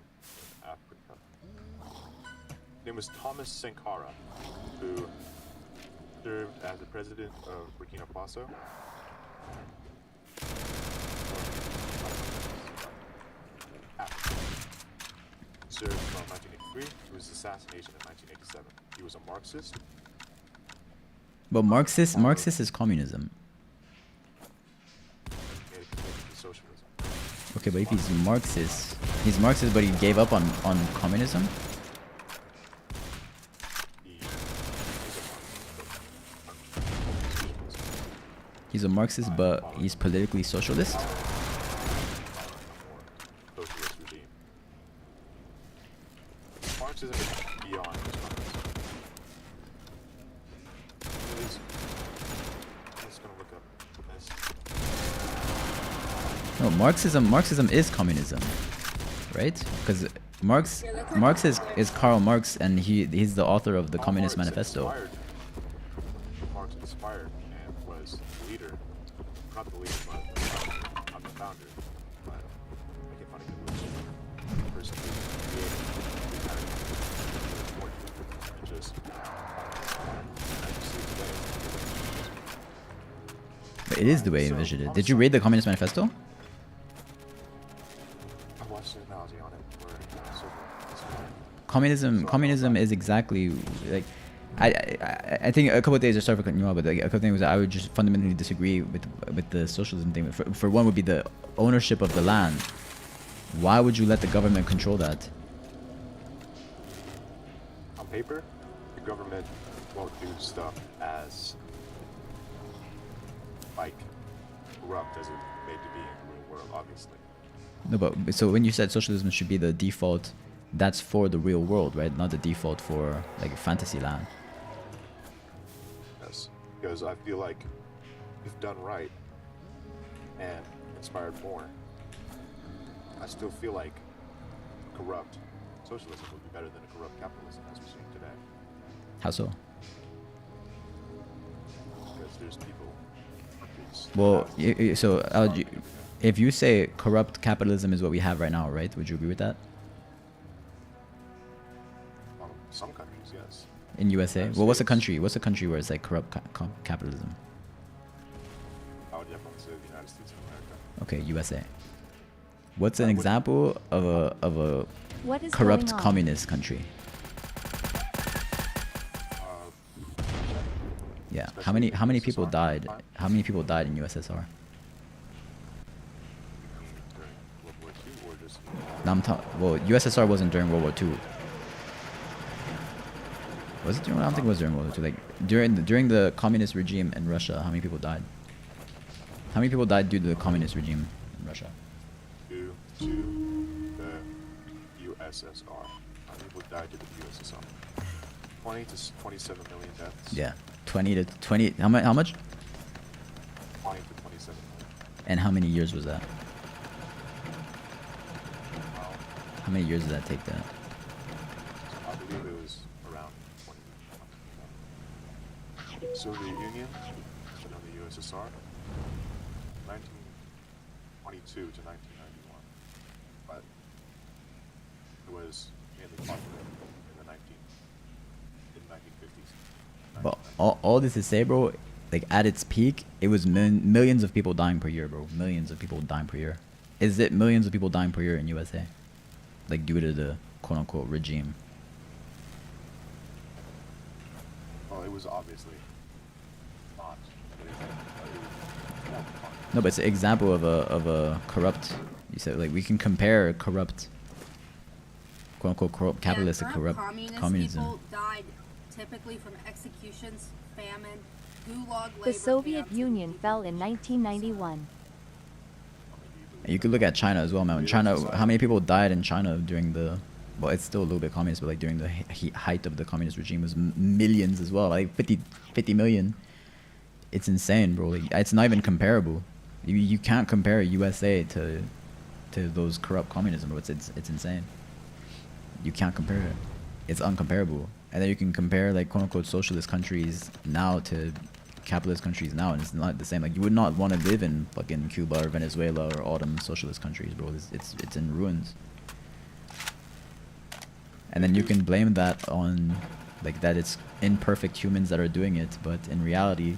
Africa. His name was Thomas Sankara, who served as the president of Burkina Faso. Served from 1984 1983, he was assassinated in 1987. He was a Marxist. But Marxist is communism. He made a commitment to socialism. Okay, but if he's Marxist, but he gave up on communism. He's a Marxist, but He's a Marxist, but he's politically socialist. socialist regime. Marxism is beyond just communism. I'm just gonna look up this. No, Marxism is communism, right? Because Marx is Karl Marx, and he's the author of the Communist Manifesto. Marx inspired and was the leader, not the leader, but not the founder, but making fun of it was the person who created the entire and just as you see today. But it is the way he envisioned it. Did you read the Communist Manifesto? I watched an analogy on it where Communism is exactly like I think a couple of days, I sorry for cutting you off, but like, a couple of things I would just fundamentally disagree with the socialism thing. For one would be the ownership of the land. Why would you let the government control that? on paper, the government won't do stuff as like corrupt as it made to be in the real world, obviously. No, but so when you said socialism should be the default, that's for the real world, right? Not the default for like fantasy land. Yes, because I feel like if done right and inspired more, I still feel like corrupt socialism would be better than a corrupt capitalism as we're seeing today. How so? Because there's people. countries Well, that so have- if you say corrupt capitalism is what we have right now, right? Would you agree with that? some countries, yes. In USA? United Well, what's a States. country? What's a country where it's like corrupt capitalism? I would definitely say the United States of America. Okay, USA. What's an example of a What is corrupt going on? communist country? Yeah. How many people died? How many people died in USSR? During World War II or just No, I'm talking. Well, USSR wasn't during World War II. Was it during? I don't think it was during World War II. Like during the communist regime in Russia, how many people died? How many people died due to the communist regime in Russia? due to the USSR. How many people died due to the USSR? 20 to 27 million deaths. Yeah, 20 to 20. How much? 20 to 27 million. And how many years was that? Well, How many years did that take? That? I believe it was around 20. Soviet Union, and then the USSR, 1922 to 1991. But it was mainly popular in the 1950s. But all this to say, bro, like at its peak, it was millions of people dying per year, bro. Millions of people dying per year. Is it millions of people dying per year in USA? Like due to the quote unquote regime? Well, it was obviously not. But it was more fun. No, but it's an example of a corrupt. You said like we can compare corrupt, quote unquote corrupt capitalistic corrupt communism. People died typically from executions, famine, gulag labor The Soviet camps, Union fell in 1991. And you could look at China as well, man. China, how many people died in China during the? Well, it's still a little bit communist, but like during the height of the communist regime was millions as well, like 50 million. It's insane, bro. Like, it's not even comparable. You can't compare USA to those corrupt communism, bro. It's insane. You can't compare it. It's uncomparable. And then you can compare like quote unquote socialist countries now to capitalist countries now, and it's not the same. Like you would not want to live in fucking Cuba or Venezuela or all them socialist countries, bro. It's in ruins. And then you can blame that on like that it's imperfect humans that are doing it, but in reality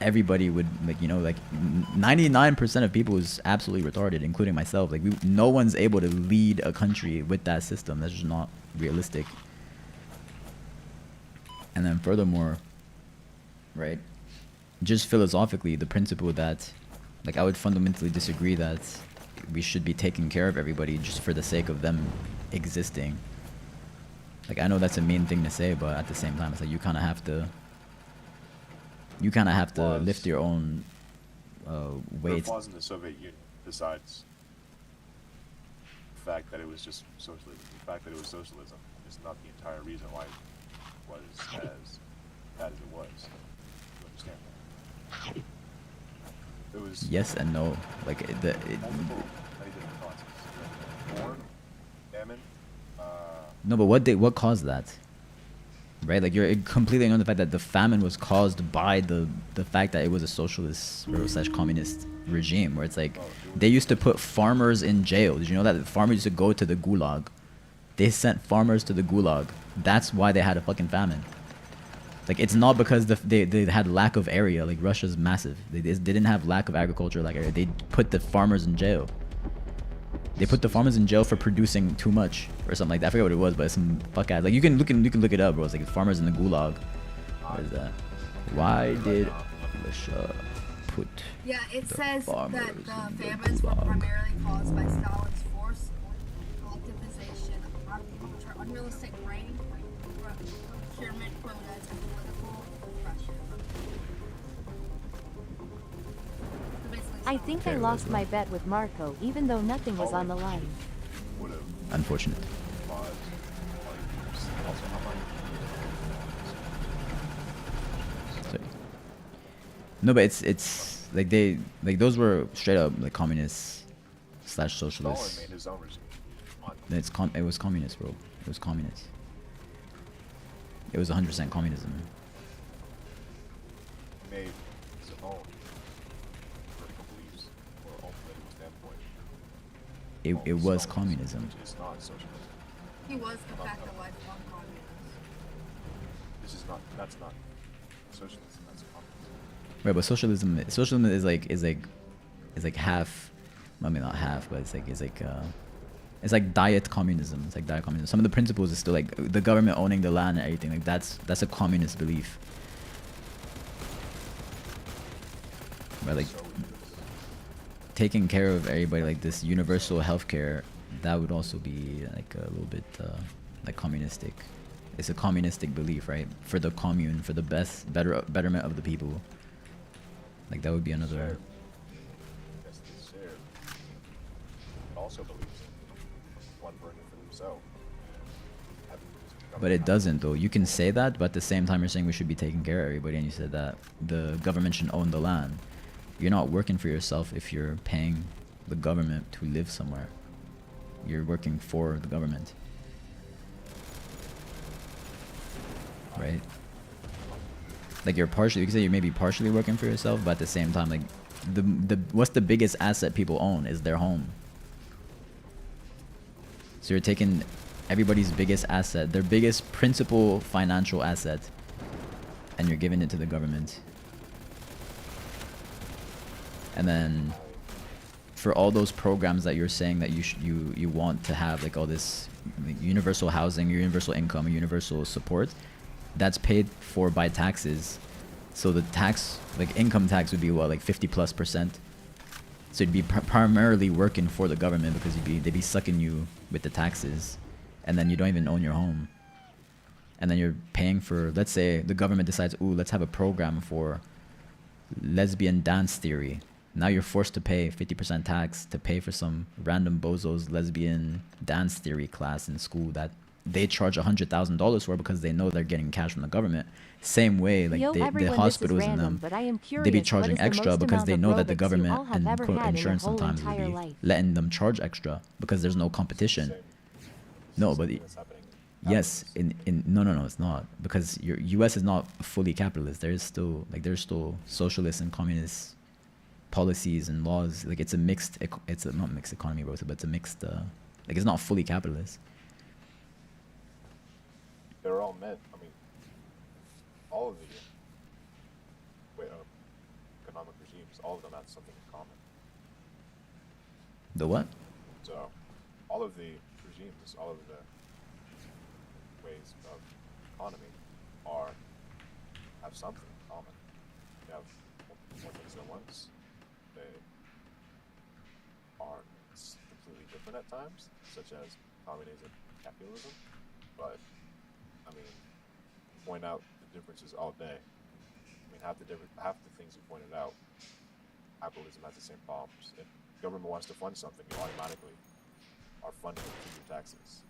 everybody would like, you know, like 99% of people is absolutely retarded, including myself. Like no one's able to lead a country with that system. That's just not realistic. And then furthermore, right, just philosophically, the principle that, like, I would fundamentally disagree that we should be taking care of everybody just for the sake of them existing. Like, I know that's a mean thing to say, but at the same time, it's like you kind of have to lift your own weight. There are flaws in the Soviet Union besides the fact that it was just socialism. The fact that it was socialism is not the entire reason why it was as bad as it was. You understand that? It was Yes and no. Like multiple, many different causes. War, famine. No, but what caused that? Right, like you're completely ignoring the fact that the famine was caused by the fact that it was a socialist or slash communist regime, where it's like they used to put farmers in jail. Did you know that the farmers used to go to the gulag? They sent farmers to the gulag. That's why they had a fucking famine. Like, it's not because they had lack of area. Like, Russia's massive. They didn't have lack of agriculture like area. They put the farmers in jail. They put the farmers in jail for producing too much or something like that. I forget what it was, but it's some fuck ass. Like, you can look it up, bro. It's like farmers in the gulag. What is that? Why did Russia put Yeah, it the says that farmers the in the famines were gulag? primarily caused by Stalin's forced collectivization, unrealistic grain procurement quotas, and political pressure. So basically, I think I lost my bet with Marco, even though nothing was on the line. would have Unfortunate. caused also how much. Sorry. No, but it's like those were straight up like communists slash Stalin socialists. made his own regime. It was communist, bro. It was communist. It was 100% communism. He made his own political beliefs or own political standpoint. It was Stalin's, communism. Which is not socialism. he was in fact a lifelong communist. That's not socialism, that's communism. Right, but socialism is like half. I mean, not half, but it's like diet communism. It's like diet communism. Some of the principles is still like the government owning the land and everything. Like that's a communist belief. Right, like taking care of everybody, like this universal healthcare, that would also be like a little bit like communistic. It's a communistic belief, right? For the commune, for the betterment of the people. Like that would be another. Yes, they share. It also believes in one burden for themselves. But it doesn't though. You can say that, but at the same time you're saying we should be taking care of everybody, and you said that the government should own the land. You're not working for yourself if you're paying the government to live somewhere. You're working for the government. Right? Like you can say you're maybe partially working for yourself, but at the same time, like what's the biggest asset people own is their home. So you're taking everybody's biggest asset, their biggest principal financial asset, and you're giving it to the government. And then for all those programs that you're saying that you want to have, like all this like universal housing, universal income, universal support, that's paid for by taxes. So the tax, like income tax would be what, like 50+%. So you'd be primarily working for the government because they'd be sucking you with the taxes, and then you don't even own your home. And then you're paying for, let's say the government decides, ooh, let's have a program for lesbian dance theory. Now you're forced to pay 50% tax to pay for some random bozo's lesbian dance theory class in school that they charge $100,000 for because they know they're getting cash from the government. Same way, like Yo, the everyone, hospitals this is in random, them, but I am they be curious, charging what is the extra most because they amount know of that the aerobics you government all have and ever had in your insurance whole sometimes will entire be life? letting them charge extra because there's no competition. No, but That's happening. yes, no, it's not, because your U.S. is not fully capitalist. There's still socialist and communist policies and laws. Like it's a not mixed economy, but it's a mixed like it's not fully capitalist. They're all meant. I mean, all of the. Wait, regimes, all of them have something in common. The what? So, all of the regimes, all of the ways of economy have something in common. They have more things than once. They are completely different at times, such as communism, capitalism. But I mean, point out the differences all day. I mean, half the things you pointed out, capitalism has the same problems. If government wants to fund something, you automatically are funding it through your taxes.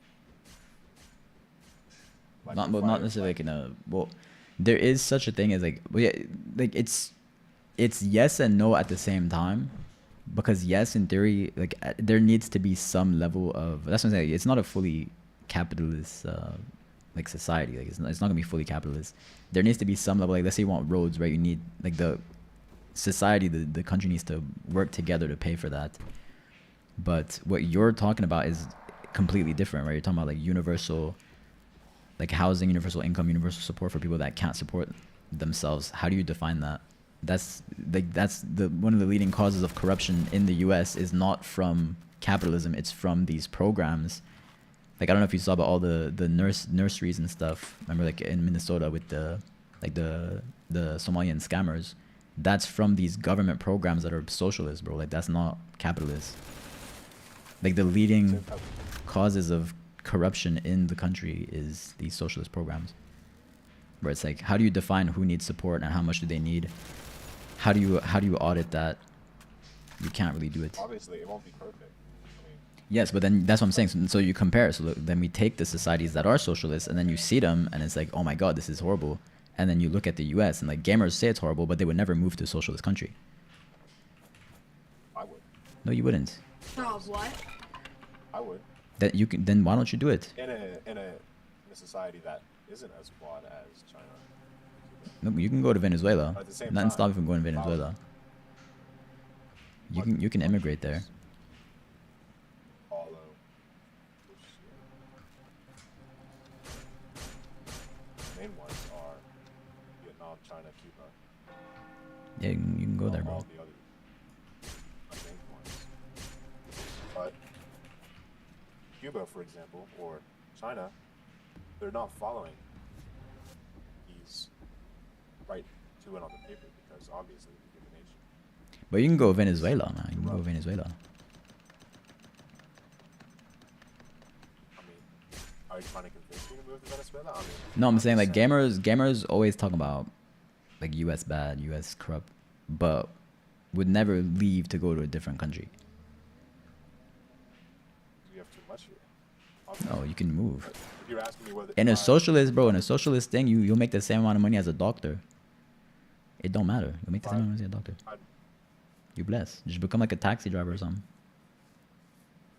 Like Not, the well, not fire- necessarily like in a, well, there is such a thing as like, well, yeah, like it's yes and no at the same time, because yes, in theory, like there needs to be some level of, that's what I'm saying, it's not a fully capitalist like society, like it's not gonna be fully capitalist. There needs to be some level, like let's say you want roads, right? You need like the society, the country needs to work together to pay for that. But what you're talking about is completely different, right? You're talking about like universal, like housing, universal income, universal support for people that can't support themselves. How do you define that? That's the one of the leading causes of corruption in the U.S. is not from capitalism, it's from these programs. Like I don't know if you saw about all the nurseries and stuff. Remember, like in Minnesota with the Somalian scammers. That's from these government programs that are socialist, bro. Like that's not capitalist. Like the leading causes of corruption in the country is these socialist programs, where it's like, how do you define who needs support and how much do they need? How do you audit that? You can't really do it. Obviously, it won't be perfect. I mean, Yes, but then that's what I'm saying. So you compare. So then we take the societies that are socialist, and then you see them, and it's like, oh my god, this is horrible. And then you look at the U.S. and like gamers say it's horrible, but they would never move to a socialist country. I would. No, you wouldn't. Oh, what? I would. That you can. Then why don't you do it? In a society that isn't as flawed as China. No, you can go to Venezuela. At the same Nothing time, stops you from going to Venezuela. You can immigrate there. Follow. Main ones are Vietnam, China, Cuba. Yeah, you can go there, bro. All the other main ones. But Cuba, for example, or China, they're not following these right to it on the paper because obviously it's a given nation. But you can go Venezuela, man. You can go Venezuela. I mean, are you trying to convince me to move to Venezuela? I mean, No, I'm saying like just gamers always talk about like U.S. bad, U.S. corrupt, but would never leave to go to a different country. We have too much here. Oh, you can move. If you're asking me whether In a if I- socialist, bro, in a socialist thing, you'll make the same amount of money as a doctor. It don't matter. You'll make the same amount of money as a doctor. I'd You blessed. Just become like a taxi driver or something.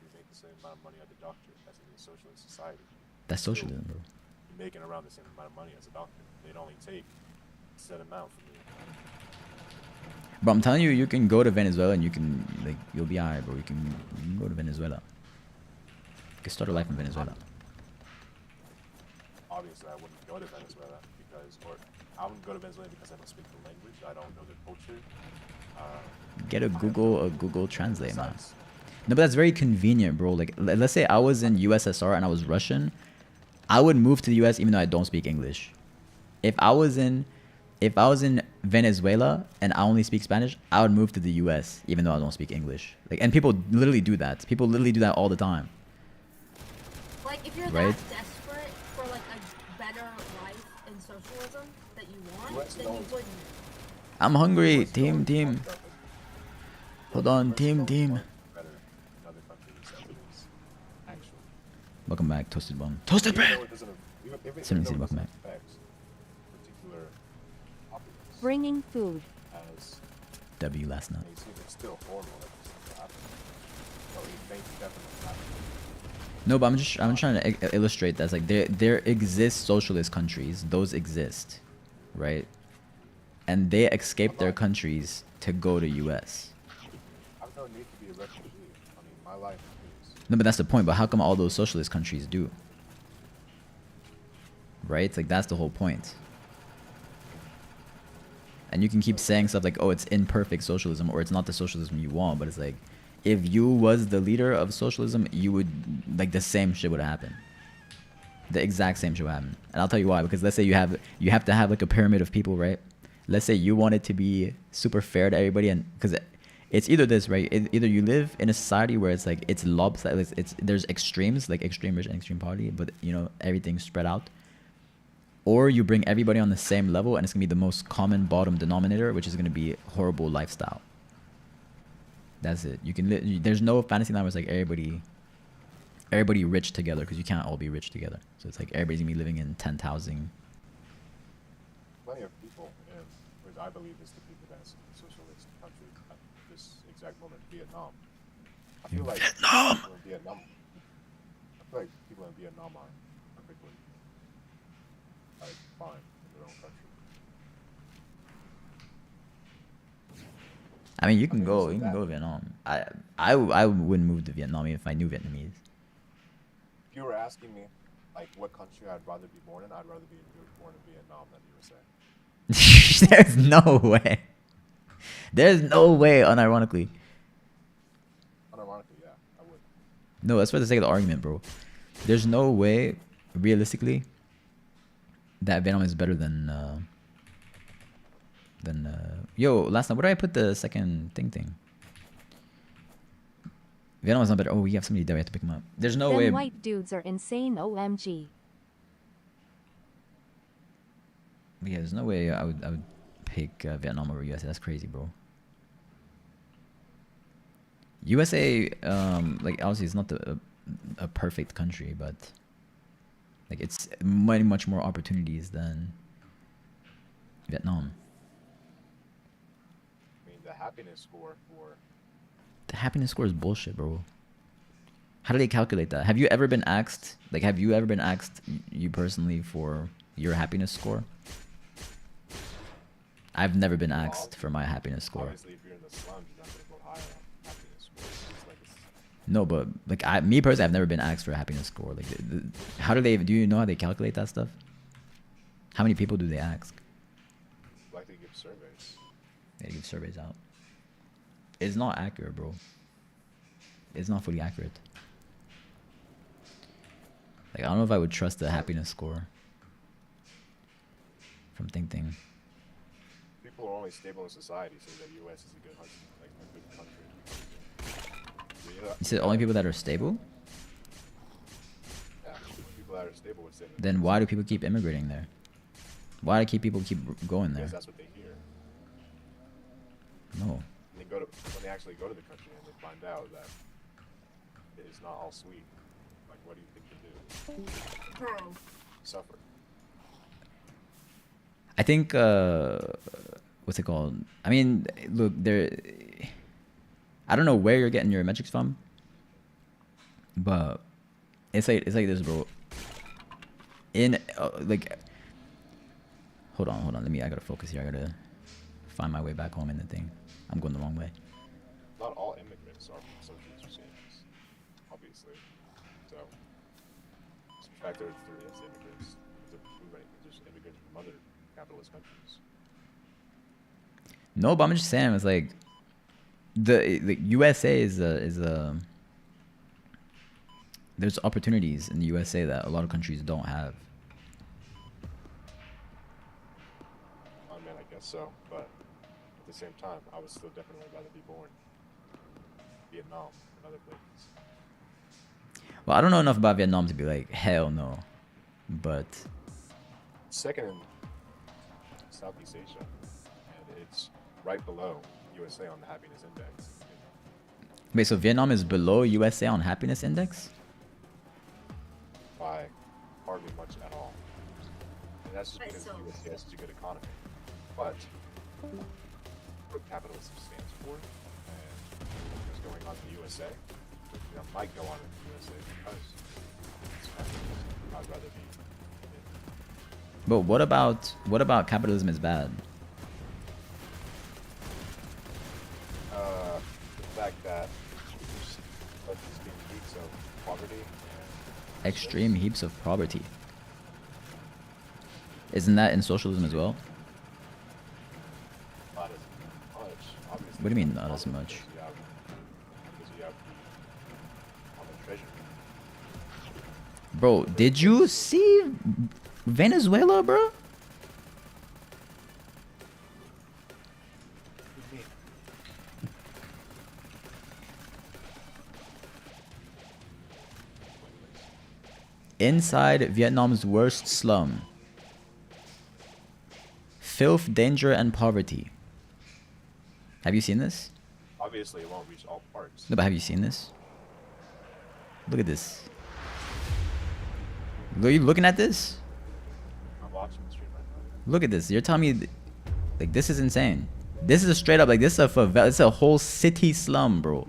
you make the same amount of money as a doctor as in a socialist society. That's socialism, bro. You're making around the same amount of money as a doctor. They'd only take a set amount from you. But I'm telling you, you can go to Venezuela and you can like you'll be alright, bro. You can go to Venezuela. You can start a life in Venezuela. Obviously, I wouldn't go to Venezuela because, or I wouldn't go to Venezuela because I don't speak the language. I don't know the culture. Get a Google Translate, man. Besides, No, but that's very convenient, bro. Like, let's say I was in USSR and I was Russian, I would move to the US even though I don't speak English. If I was in Venezuela and I only speak Spanish, I would move to the US even though I don't speak English. Like, and people literally do that. People literally do that all the time. Like, if you're Right. that desperate for, like, a better life in socialism that you want, Let's then go. you wouldn't. I'm hungry. let's go and Team. fucked up and- Hold on, let's team. go better in other countries as it is, actually. Welcome back, Toasted Bone. Toasted Even bread. though it doesn't- even- even Send me though the it welcome doesn't back. affect particular populace Bringing food. as W last night. they see it's still horrible that this thing happened. So you think definitely happened. No, but I'm trying to illustrate that. It's like there exist socialist countries. Those exist, right? And they escape their countries to go to US. I don't need to be a refugee. I mean, my life is. No, but that's the point. But how come all those socialist countries do? Right? It's like that's the whole point. And you can keep saying stuff like, oh, it's imperfect socialism, or it's not the socialism you want. But it's like, if you was the leader of socialism, you would, like, the same shit would happen. The exact same shit would happen. And I'll tell you why. Because let's say you have to have like a pyramid of people, right? Let's say you want it to be super fair to everybody, and because it's either this, right? Either you live in a society where it's like it's lopsided, there's extremes, like extreme rich and extreme poverty, but you know, everything's spread out. Or you bring everybody on the same level, and it's gonna be the most common bottom denominator, which is gonna be horrible lifestyle. That's it. You can there's no fantasy land where it's like everybody rich together, because you can't all be rich together. So it's like everybody's gonna be living in tent housing. Plenty of people in which I believe is the people that's socialist country at this exact moment, Vietnam. I feel like Vietnam. people in Vietnam. I feel like people in Vietnam are perfectly like fine in their own country. I mean, you can mean, go isn't to that- Vietnam. I wouldn't move to Vietnam even if I knew Vietnamese. If you were asking me like what country I'd rather be born in, I'd rather be born in Vietnam than USA. There's no way. There's no way, unironically. Unironically, yeah, I would. No, that's for the sake of the argument, bro. There's no way, realistically, that Vietnam is better than yo, last time, where did I put the second thing? Vietnam is not better. Oh, we have somebody there. We have to pick him up. There's no Them way. white dudes are insane, OMG. Yeah, there's no way I would pick Vietnam over USA. That's crazy, bro. USA, like obviously it's not a perfect country, but like it's much more opportunities than Vietnam. I mean, the happiness score for The happiness score is bullshit, bro. How do they calculate that? Have you ever been asked, you personally, for your happiness score? I've never been asked for my happiness score. obviously if you're in the slums, you're not gonna go higher on happiness score. It's like No, but like me personally, I've never been asked for a happiness score. Like, how do you know how they calculate that stuff? How many people do they ask? like they give surveys. They give surveys out. It's not accurate, bro. It's not fully accurate. Like, I don't know if I would trust the happiness score from Ting. People who are only stable in society say that U.S. is a good country. You said only people that are stable? Yeah, people that are stable would say that. Then why do people keep immigrating there? Why do people keep going there? Because that's what they hear. No. When they actually go to the country and they find out that it is not all sweet, like what do you think they do? Bro. Suffer. I think what's it called? I mean, look, I don't know where you're getting your metrics from, but it's like this, bro. In like, hold on. I gotta focus here. I gotta find my way back home in the thing. I'm going the wrong way. Not all immigrants are from socialist regimes, obviously. So, subtract their immigrants. There's immigrants from other capitalist countries. No, but I'm just saying, it's like the USA is a there's opportunities in the USA that a lot of countries don't have. I mean, I guess so, but at the same time, I would still definitely rather be born in Vietnam and other places. Well, I don't know enough about Vietnam to be like, hell no. But Second in Southeast Asia, and it's right below USA on the happiness index. wait, so Vietnam is below USA on happiness index? By hardly much at all. And that's just Right, because so- USA has such a good economy. But what capitalism stands for and what's going on in the USA, might go on in the USA because it's capitalism. I'd rather be in But what about capitalism is bad? the fact that there's like these big peaks of poverty and Extreme heaps of poverty. Isn't that in socialism as well? What do you mean not as much? Because you have the treasure. Bro, did you see Venezuela, bro? Inside Vietnam's worst slum. Filth, danger, and poverty. Have you seen this? Obviously, it won't reach all parts. No, but have you seen this? Look at this. Are you looking at this? I'm watching the stream right now. Look at this. You're telling me, like, this is insane. This is a straight up, like, this is a favela. It's a whole city slum, bro.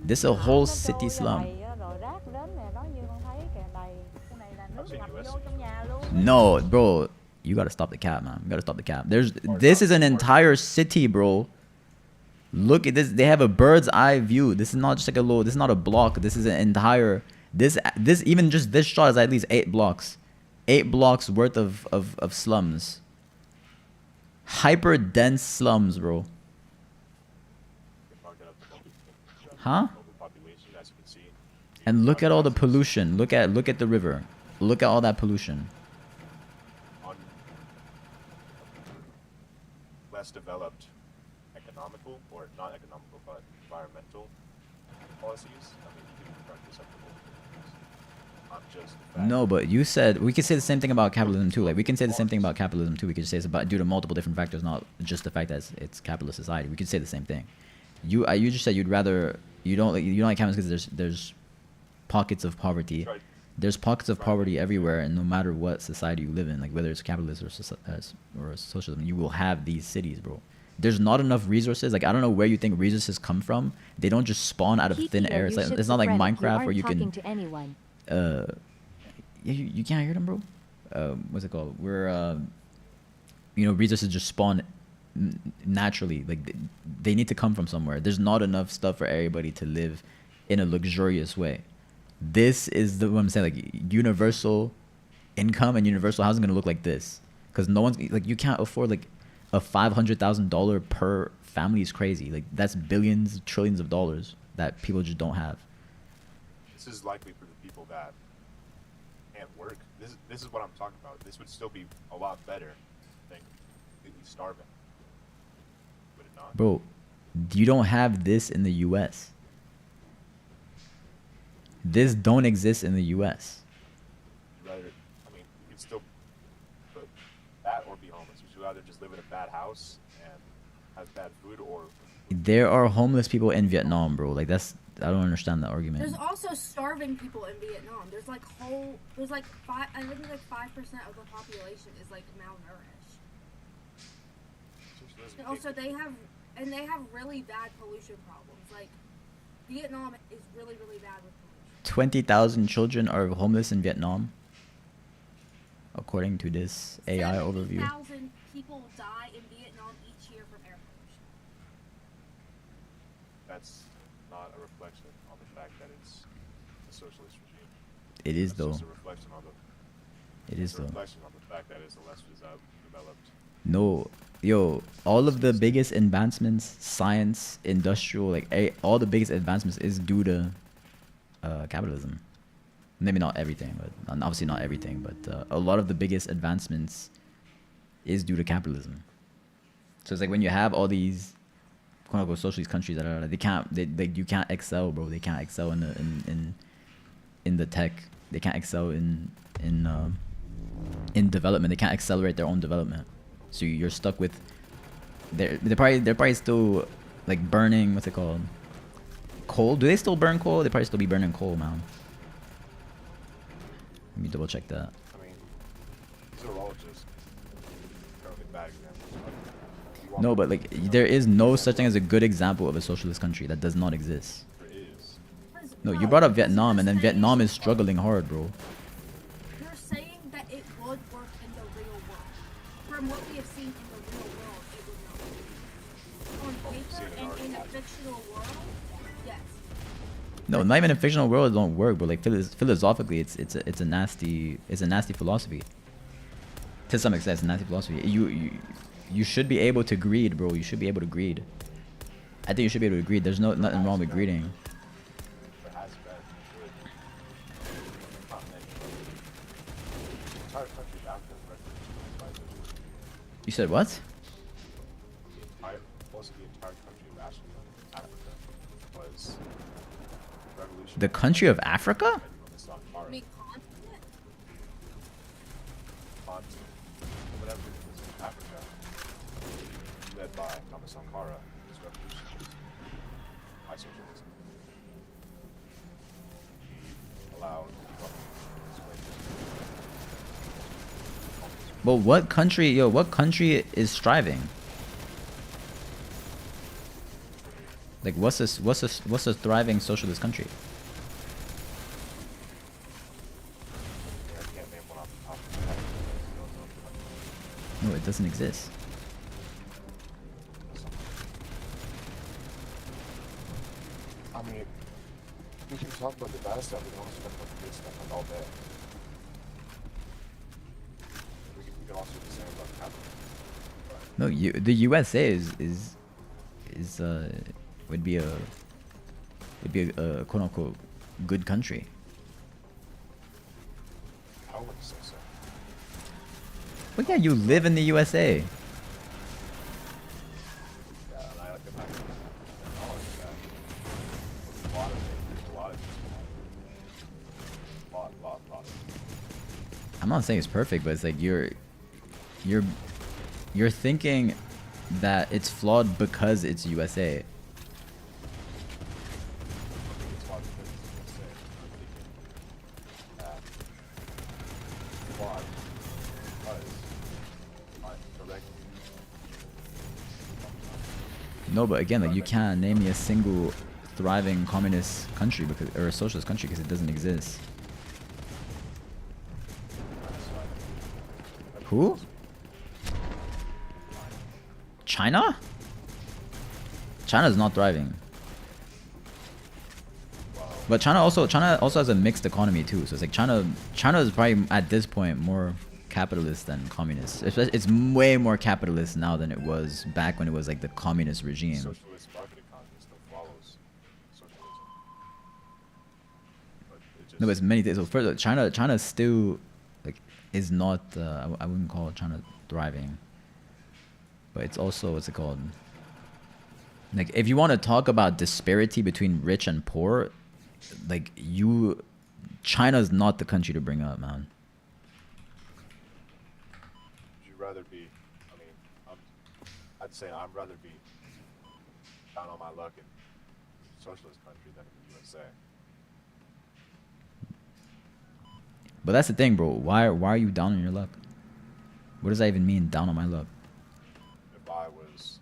This is a whole city slum. No, bro. You gotta stop the cap, man. You gotta stop the cap. This is an entire city, bro. Look at this. They have a bird's eye view. This is not just like a little. This is not a block. This is an entire. This even just this shot is at least 8 blocks. 8 blocks worth of slums. Hyper dense slums, bro. Huh? And look at all the pollution. Look at the river. Look at all that pollution. Less developed economical, or not economical, but environmental policies. I mean, you can practice not just the fact. No, but you said we could say the same thing about capitalism too. Like we can say the same thing about capitalism too. We could just say it's about due to multiple different factors, not just the fact that it's capitalist society. We could say the same thing. You just said you'd rather you don't like capitalism because there's pockets of poverty. Right. There's pockets of poverty everywhere, and no matter what society you live in, like whether it's capitalist or socialism, you will have these cities, bro. There's not enough resources. Like I don't know where you think resources come from. They don't just spawn out of thin air. It's not like Minecraft where you can. To anyone. You can't hear them, bro. What's it called? Where resources just spawn naturally. Like they need to come from somewhere. There's not enough stuff for everybody to live in a luxurious way. This is what I'm saying, like universal income and universal housing gonna look like this, because no one's like, you can't afford like a $500,000 per family is crazy. Like that's billions, trillions of dollars that people just don't have. This is likely for the people that can't work. This is what I'm talking about. This would still be a lot better than completely starving. Would it not? Bro, you don't have this in the US. This don't exist in the US. Rather, I mean, you could still put that or be homeless. Would you rather just live in a bad house and have bad food, or There are homeless people in Vietnam, bro. Like I don't understand that argument. There's also starving people in Vietnam. There's like five. I think like 5% of the population is like malnourished. And also, they have really bad pollution problems. Like Vietnam is really bad with pollution. 20,000 children are homeless in Vietnam, according to this AI overview. 70,000 people die in Vietnam each year from air pollution. that's not a reflection on the fact that it's a socialist regime. It is That's though. just a reflection on the. It is It's a though. reflection on the fact that it's a less developed. No, yo, all of the biggest advancements, science, industrial, like all the biggest advancements is due to capitalism. Maybe not everything, but obviously not everything, but a lot of the biggest advancements is due to capitalism. So it's like when you have all these quote unquote socialist countries that are you can't excel, bro. They can't excel in the tech. They can't excel in development. They can't accelerate their own development. So you're stuck with they're probably still like burning, what's it called? Coal? Do they still burn coal? They probably still be burning coal, man. Let me double check that. I mean, these are all just currently bad examples. No, but like there is no such thing as a good example of a socialist country. That does not exist. There is. No, you brought up Vietnam, and then Vietnam is struggling hard, bro. You're saying that it would work in the real world. From what we have seen in the real world, it would not. On paper and in a fictional world, yes. No, not even in fictional world it don't work, but like philosophically, it's a nasty philosophy. To some extent, it's a nasty philosophy. You should be able to greed, bro. You should be able to greed. I think you should be able to greet. There's nothing wrong with greeting. There has been with continent. The entire country of Africa is recognized by the You said what? most of the entire country of Africa was revolution. The country of Africa? On the Sankara Me continent? continent, whatever it is, Africa, led by Thomas Sankara, his revolution was by socialism. He allowed Well, what country, yo, what country is striving? Like, what's a thriving socialist country? I can't name one off the top of my head. No, it doesn't exist. I mean, we can talk about the bad stuff, we can also talk about the good stuff like all day. We can also do the same about capitalism. But No, the USA would be a quote unquote good country. I wouldn't say so. But yeah, you live in the USA. Yeah, and I acknowledge that. There's a lot of things, there's a lot of lot. I'm not saying it's perfect, but it's like you're thinking that it's flawed because it's USA. It's hard to say. I'm thinking that flawed because I'm direct. No, but again, like you can't name me a single thriving communist country because, or a socialist country, because it doesn't exist. Who? China? China's not thriving. But China also has a mixed economy too. So it's like China is probably at this point more capitalist than communist. It's way more capitalist now than it was back when it was like the communist regime. Socialist market economy still follows socialism. But it just, No, but it's many things. So further, China still like is not. I wouldn't call China thriving. But it's also, what's it called? Like if you want to talk about disparity between rich and poor, like China's not the country to bring up, man. would you rather be, I mean, I'd say I'd rather be down on my luck in a socialist country than in the USA. But that's the thing, bro. Why are you down on your luck? What does that even mean, down on my luck? If I was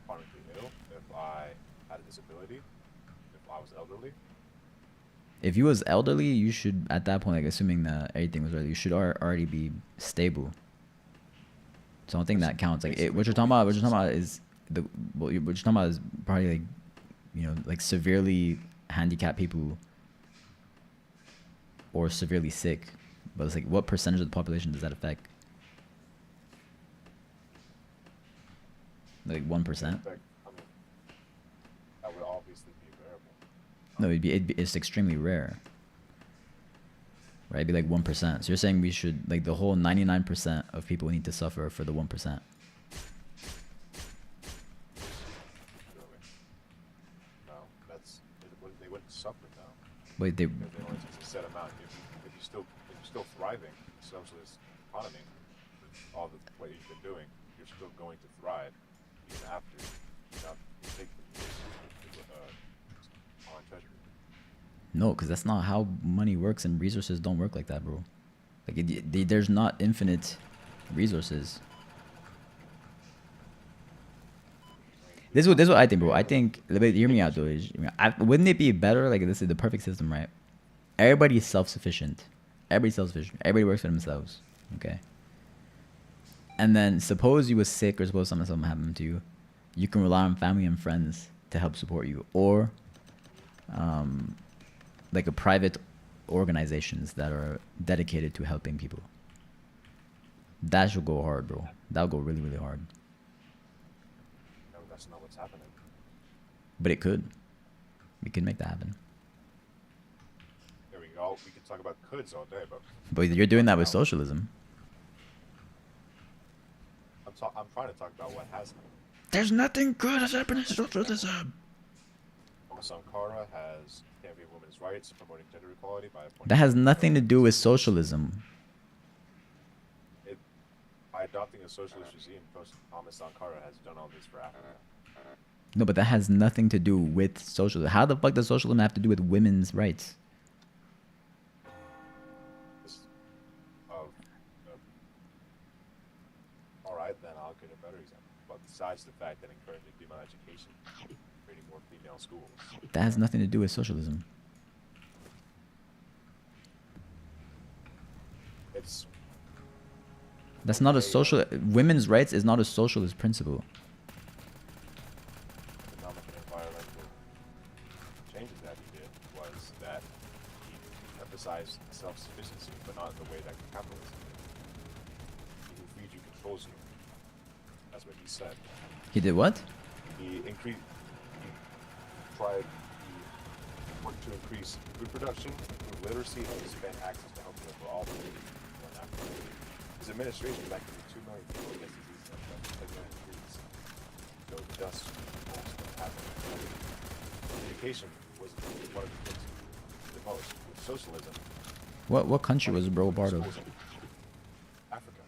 chronically ill, if I had a disability, if I was elderly, If you was elderly, you should, at that point, like assuming that everything was right, you should already be stable. So I don't think that counts. Like what you're talking about is what you're talking about is probably like, like severely handicapped people or severely sick. But it's like, what percentage of the population does that affect? Like 1%? in fact, I mean, that would obviously be a variable. No, it's extremely rare. Right? It'd be like 1%. So you're saying we should, like the whole 99% of people need to suffer for the 1%. Really. No, they wouldn't suffer now. Wait, they, Because they only take a set amount. If you're still thriving in the socialist economy, with all the what you've been doing, you're still going to thrive even after you take the foreign treasury. no, because that's not how money works, and resources don't work like that, bro. Like there's not infinite resources. This is what I think, bro. I think, hear me out, though. Wouldn't it be better, like this is the perfect system, right? Everybody's self-sufficient. Everybody's self-sufficient. Everybody works for themselves, okay? And then suppose you was sick or suppose something happened to you. You can rely on family and friends to help support you. Or like a private organizations that are dedicated to helping people. That should go hard, bro. That'll go really, really hard. No, that's not what's happening. But it could. We could make that happen. There we go. We can talk about coulds all day, But you're doing that with socialism. I'm trying to talk about what has happened. There's nothing good has happened in socialism. Sankara has championed women's rights, promoting gender equality by appointing. That has nothing to do with socialism. By adopting a socialist regime, Thomas Sankara has done all this for Africa. No, but that has nothing to do with socialism. How the fuck does socialism have to do with women's rights? Alright, then I'll get a better example. But besides the fact that encouraging female education, creating more female schools. That has nothing to do with socialism. That's not a social. Women's rights is not a socialist principle. Economic and environmental changes that he did was that he emphasized self-sufficiency, but not in the way that capitalism did. He who feeds you controls you. That's what he said. He did what? He worked to increase food production, food literacy, and expand access to healthcare for all people in Africa. His administration vaccinated 2 million people against diseases like disease. So just what happened. Education was one of the things the most with socialism. What country was bro part of? Africa.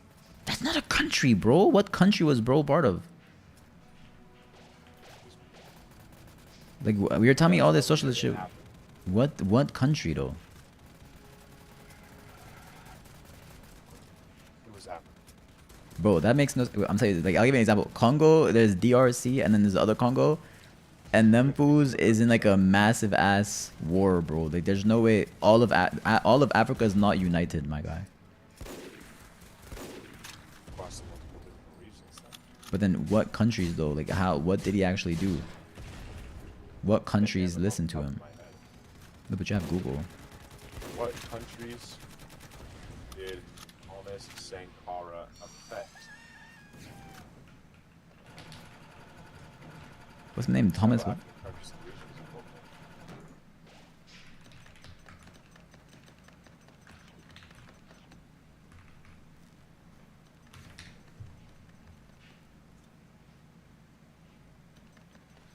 That's not a country, bro. What country was bro part of? Like you're telling me all this socialist shit. What country though? It was Africa. Bro, that makes no. I'm telling you, like I'll give you an example. Congo, there's DRC, and then there's the other Congo, and them fools is in like a massive ass war, bro. Like there's no way all of Africa is not united, my guy. Across the multiple different regions. But then what countries though? Like how? What did he actually do? What countries listen to him? No, but you have Google. What countries did Thomas Sankara affect? What's his name? Thomas what? African countries and regions in both.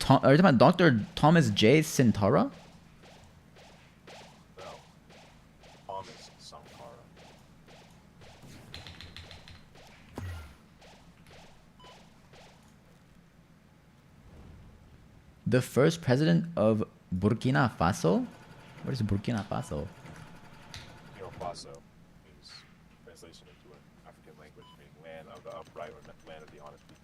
Are you talking about Dr. Thomas J. Sintara? No. Thomas Sankara. The first president of Burkina Faso? What is Burkina Faso? Faso means translation into an African language, meaning land of the upright or land of the honest people.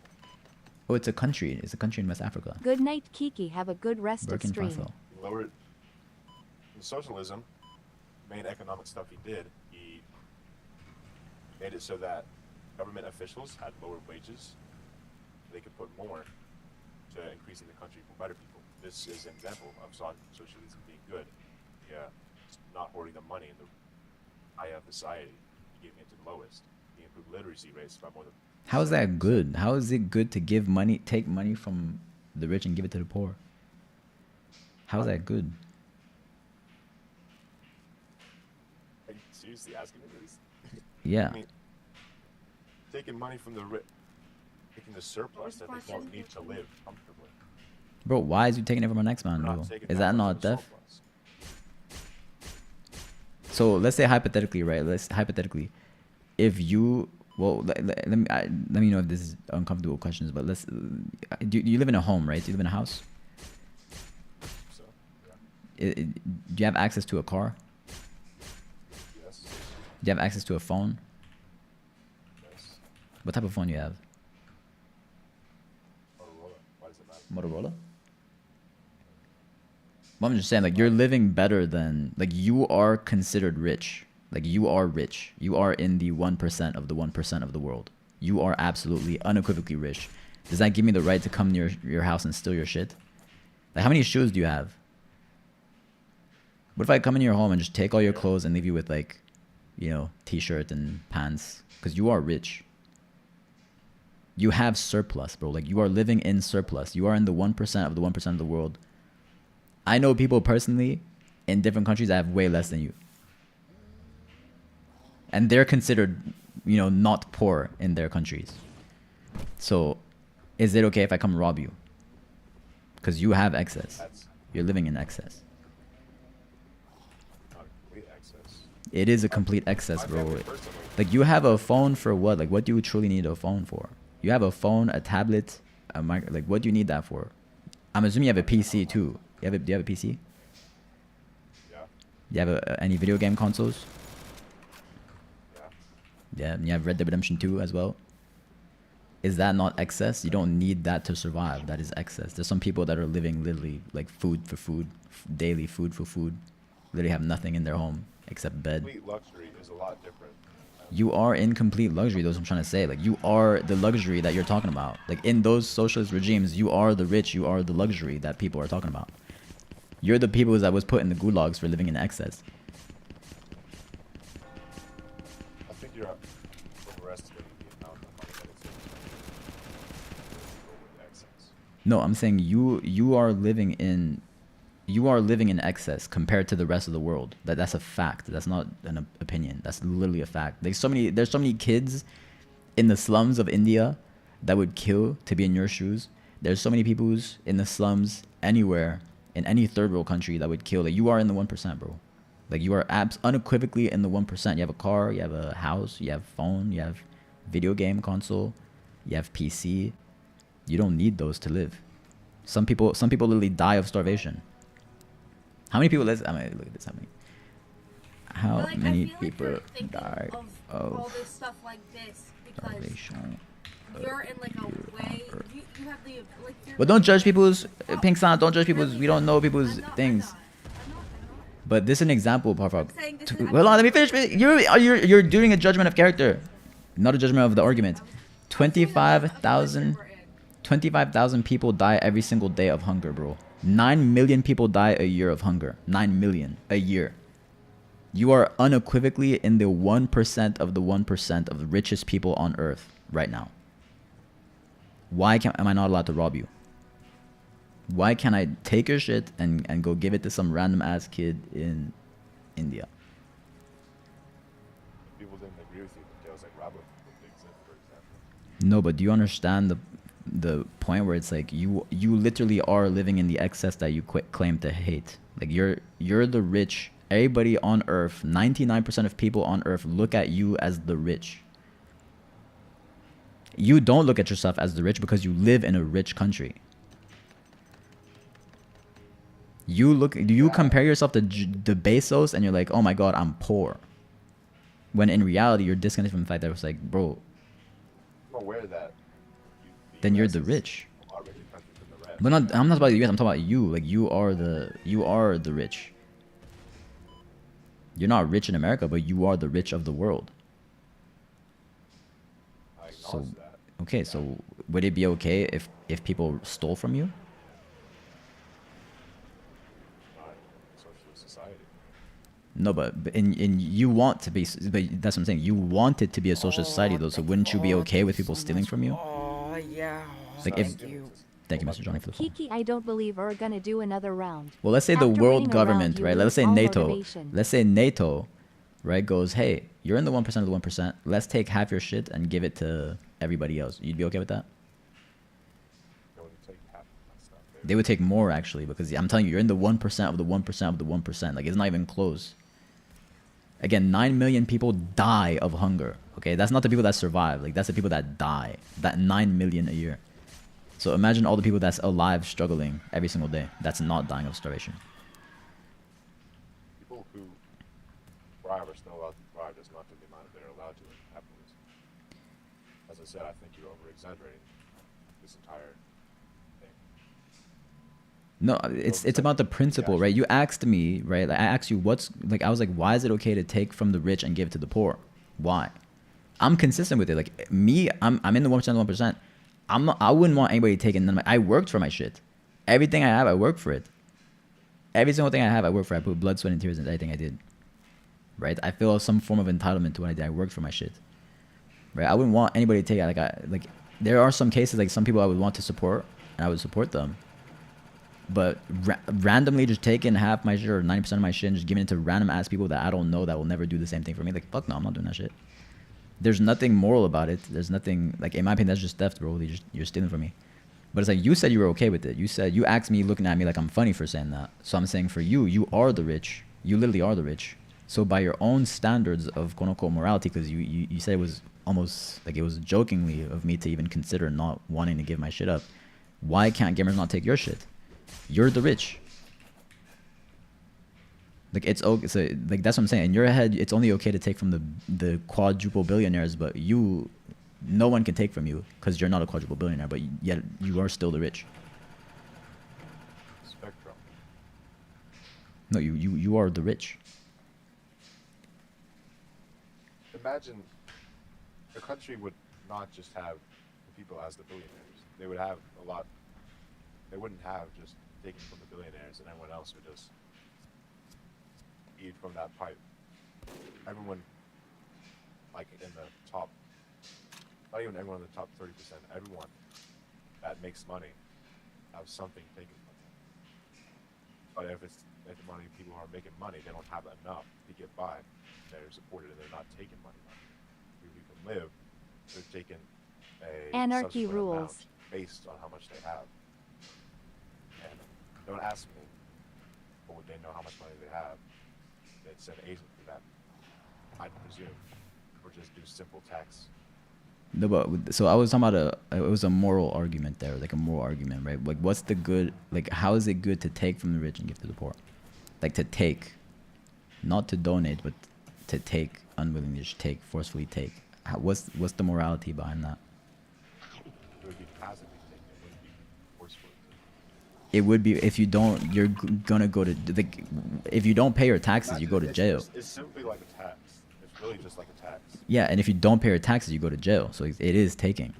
Oh, it's a country. It's a country in West Africa. Good night, Kiki. Have a good rest of Burkina stream. Faso. Lowered in socialism, main economic stuff he did, he made it so that government officials had lower wages. They could put more to increasing the country for better people. This is an example of socialism being good. Yeah, not hoarding the money in the high of society, giving it to the lowest. He improved literacy rates by more than. How is that good? How is it good to give money, take money from the rich and give it to the poor? How is that good? Are you seriously asking me this? Yeah. I mean, taking money from the rich, taking the surplus that they don't need to live comfortably. Bro, why is you taking it from our next man, Not bro? taking Is that much not of the theft? surplus. So let's say hypothetically, right? Hypothetically, if you let me know if this is uncomfortable questions, but do you live in a home, right? Do you live in a house? So, yeah. Do you have access to a car? Yes. Do you have access to a phone? Yes. What type of phone you have? Motorola. Why does it matter? Motorola? Well, I'm just saying, like, you're living better than, like, you are considered rich. Like, you are rich. You are in the 1% of the 1% of the world. You are absolutely, unequivocally rich. Does that give me the right to come near your house and steal your shit? Like, how many shoes do you have? What if I come in your home and just take all your clothes and leave you with, like, you know, t-shirt and pants? Because you are rich. You have surplus, bro. Like, you are living in surplus. You are in the 1% of the 1% of the world. I know people personally in different countries that have way less than you. And they're considered, you know, not poor in their countries. So, is it okay if I come rob you? Because you have excess. That's You're living in excess. not complete access. It is a complete excess, My bro. family personally, Like, you have a phone for what? Like, what do you truly need a phone for? You have a phone, a tablet, a mic. Like, what do you need that for? I'm assuming you have a PC too. Do you have a PC? yeah, Do you have any video game consoles? yeah. Yeah, and you have Red Dead Redemption 2 as well. Is that not excess? You don't need that to survive. That is excess. There's some people that are living literally like food for food, daily food for food. Literally have nothing in their home except bed. Complete luxury is a lot different. You are in complete luxury. That's what I'm trying to say. Like, you are the luxury that you're talking about. Like, in those socialist regimes, you are the rich. You are the luxury that people are talking about. You're the people that was put in the gulags for living in excess. I think you're overestimating the amount of money that it's in with excess. No, I'm saying you are living in excess compared to the rest of the world. That's a fact. That's not an opinion. That's literally a fact. There's so many kids in the slums of India that would kill to be in your shoes. There's so many people in the slums anywhere in any third world country that would kill. Like, you are in the 1%, bro. Like, you are unequivocally in the 1%. You have a car, you have a house, you have phone, you have video game console, you have PC. You don't need those to live. Some people literally die of starvation. How many people live? I mean, look at this. How But, like, many I feel like people you're thinking die of all of this stuff like this because starvation? you're in like a way you have the like. You're But don't judge really- people's Oh, pink sound. Don't judge people's. really We don't know people's I'm not- things. I'm not. But this is an example, Parfak. saying this is Hold on, let me finish. You're doing a judgment of character, not a judgment of the argument. 25,000 people die every single day of hunger, bro. 9 million people die a year of hunger. 9 million a year. You are unequivocally in the 1% of the 1% of the richest people on earth right now. Why am I not allowed to rob you? Why can't I take your shit and go give it to some random ass kid in India? People didn't agree with you, but there was like Robert Dixon, for example. No, but do you understand the point where it's like you literally are living in the excess that you claim to hate? Like, you're the rich. Everybody on earth, 99% of people on earth look at you as the rich. You don't look at yourself as the rich because you live in a rich country. You compare yourself to the Bezos and you're like, oh my god, I'm poor. When in reality, you're disconnected from the fact that it's like, bro, I'm aware that then you're US the is rich. a lot richer country than the rest. But I'm not talking about the US. I'm talking about you. Like, you are the rich. You're not rich in America, but you are the rich of the world. I So, acknowledge that. okay, so would it be okay if people stole from you? Not socialist society. No, but in you want to be, but that's what I'm saying. You want it to be a social society, though. So wouldn't you be okay with people stealing from you? Oh, yeah. Like, if- Thank you. Thank you, Mr. Johnny, for the phone. Kiki, I don't believe are gonna do another round. Well, let's say the After world winning a round, government, you right? lose Let's say all NATO. motivation. Let's say NATO, right, goes, hey, you're in the 1% of the 1%. Let's take half your shit and give it to everybody else. You'd be okay with that? They would take half of my stuff. They would take more, actually, because I'm telling you, you're in the 1% of the 1% of the 1%. Like, it's not even close. Again, 9 million people die of hunger. Okay, that's not the people that survive. Like, that's the people that die. That 9 million a year. So imagine all the people that's alive struggling every single day. That's not dying of starvation. People who thrive are still allowed to thrive, just not to the amount that they're allowed to in capitalism. As I said, I think you're over-exaggerating this entire thing. No, it's about the principle, right? You asked me, right? Like, I asked you I was like, why is it okay to take from the rich and give to the poor? Why? I'm consistent with it. Like, me, I'm in the 1% of the 1%. I wouldn't want anybody taking none of my, I worked for my shit. Everything I have, I worked for it. Every single thing I have, I worked for. I put blood, sweat, and tears into everything I did. Right? I feel some form of entitlement to what I did. I worked for my shit. Right? I wouldn't want anybody to take it. there are some cases like some people I would want to support, and I would support them. But randomly just taking half my shit or 90% of my shit and just giving it to random ass people that I don't know that will never do the same thing for me, like fuck no, I'm not doing that shit. There's nothing moral about it. There's nothing, like, in my opinion, that's just theft, bro. You're stealing from me. But it's like, you said you were okay with it. You asked me, looking at me like I'm funny for saying that. So I'm saying for you, you are the rich. You literally are the rich. So by your own standards of quote unquote morality, because you said it was almost like it was jokingly of me to even consider not wanting to give my shit up. Why can't gamers not take your shit? You're the rich. Like, it's okay. So, like, that's what I'm saying. In your head, it's only okay to take from the quadruple billionaires, but no one can take from you because you're not a quadruple billionaire, but yet you are still the rich. Spectrum. No, you are the rich. Imagine a country would not just have the people as the billionaires. They would have a lot. They wouldn't have just taken from the billionaires and everyone else would just eat from that pipe. Everyone, like in the top, not even everyone in the top 30%, everyone that makes money have something taken from them. But if the money, people who are making money, they don't have enough to get by. They're supported and they're not taking money. People who can live, they're taking a Anarchy subsequent amount rules. based on how much they have. And don't ask me, but would they know how much money they have? They'd send an agent for that, I presume, or just do simple tax. No, but so I was talking about it was a moral argument there, like a moral argument, right? Like, what's the good? Like, how is it good to take from the rich and give to the poor? Like, to take, not to donate, but to take unwillingly, just take, forcefully take. What's the morality behind that? It would be passively taken. It wouldn't be forcefully taken. It would be if you don't, you're gonna go to like, if you don't pay your taxes, you go to jail. It's simply like a tax. It's really just like a tax. Yeah, and if you don't pay your taxes, you go to jail. So it is taking.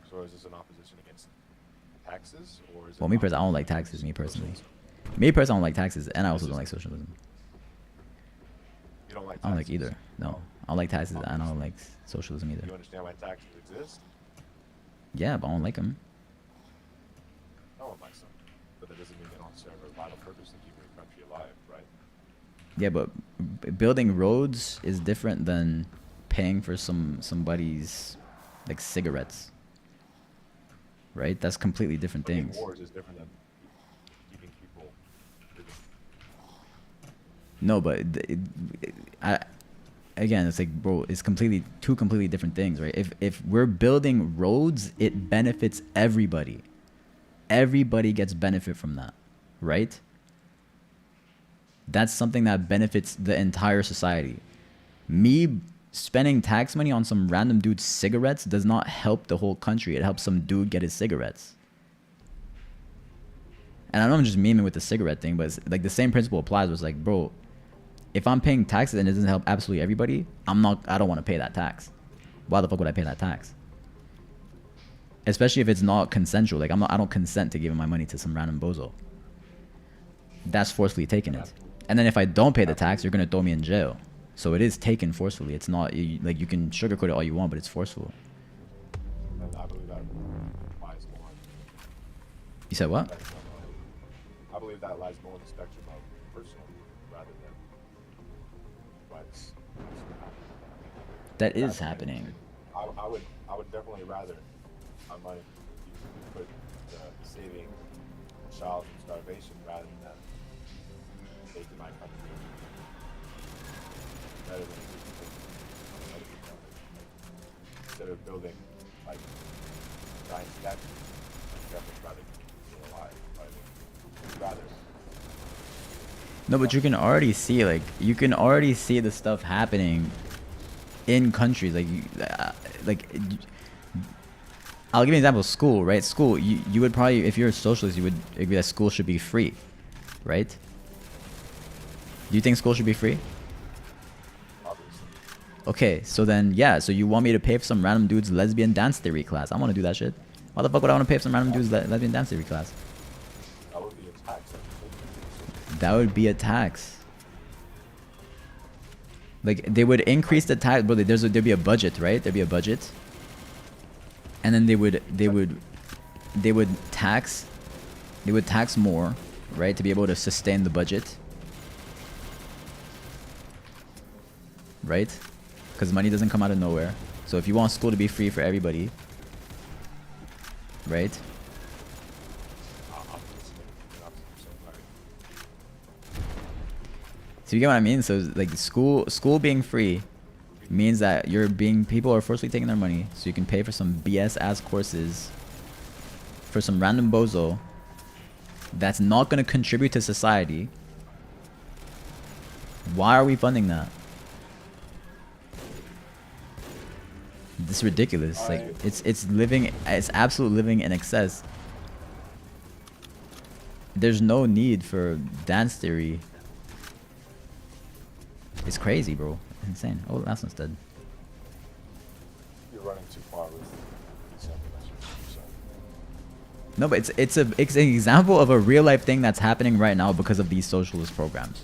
So is this an opposition against taxes, or is it? Well, me personally, I don't like taxes. Me personally, I don't like taxes, and I also don't like socialism. You don't like taxes? I don't like either. No, I don't like taxes, and I don't like socialism either. You understand why taxes exist? Yeah, but I don't like them. No one likes them, but that doesn't mean they don't serve a vital purpose in keeping the country alive, right? Yeah, but building roads is different than paying for somebody's like cigarettes. Right? That's completely different things. Wars is different than keeping people living. No, but again, it's like, bro, it's two completely different things, right? If we're building roads, it benefits everybody. Everybody gets benefit from that, right? That's something that benefits the entire society. Me spending tax money on some random dude's cigarettes does not help the whole country. It helps some dude get his cigarettes. And I know I'm just memeing with the cigarette thing, but it's like the same principle applies. Where it's like, bro, if I'm paying taxes and it doesn't help absolutely everybody, I don't want to pay that tax. Why the fuck would I pay that tax? Especially if it's not consensual. Like, I don't consent to giving my money to some random bozo. That's forcefully taking it. And then if I don't pay the tax, you're gonna throw me in jail. So it is taken forcefully. It's not like you can sugarcoat it all you want, but it's forceful. And I believe that lies more on You said what? spectrum of, I believe that lies more on the spectrum of personal rather than what's happening. That is happening. I would definitely rather my money be put to saving a child from starvation rather than taking my country. Better than other people. Instead of building like giant statues, I'd definitely rather be alive. I'd rather. No, but you can already see the stuff happening in countries I'll give you an example. School, right? School, you would probably, if you're a socialist, you would agree that school should be free, right? Do you think school should be free? Obviously. Okay, so then, yeah, so you want me to pay for some random dude's lesbian dance theory class. I want to do that shit. Why the fuck would I want to pay for some random dude's lesbian dance theory class? That would be a tax. That would be a tax. Like, they would increase the tax, bro. There'd be a budget, right? There'd be a budget. and then they would tax more, right, to be able to sustain the budget, right? Because money doesn't come out of nowhere. So if you want school to be free for everybody, right? So you get what I mean? So like school being free means that people are forcibly taking their money so you can pay for some BS ass courses for some random bozo that's not going to contribute to society. Why are we funding that? This is ridiculous. Like it's absolute living in excess. There's no need for dance theory. It's crazy, bro. It's insane. Oh, last one's dead. You're running too far with example. No, but it's an example of a real life thing that's happening right now because of these socialist programs.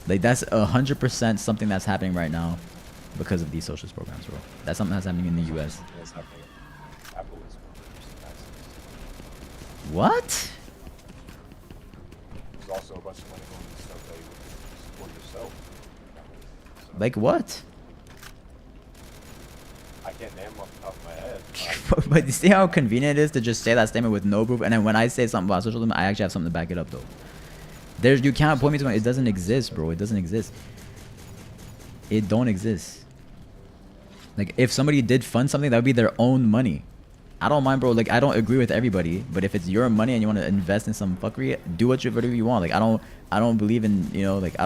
Like that's 100% something that's happening right now because of these socialist programs, bro. That's something that's happening in the U.S. What? There's also a bunch of money going into stuff that you would support yourself. Like what? I can't name off the top of my head. But you see how convenient it is to just say that statement with no proof, and then when I say something about socialism, I actually have something to back it up, though. You can't point me to one. It doesn't exist, bro. It doesn't exist. It don't exist. Like, if somebody did fund something, that would be their own money. I don't mind, bro. Like, I don't agree with everybody, but if it's your money and you want to invest in some fuckery, do whatever you want. Like, I don't believe in, like,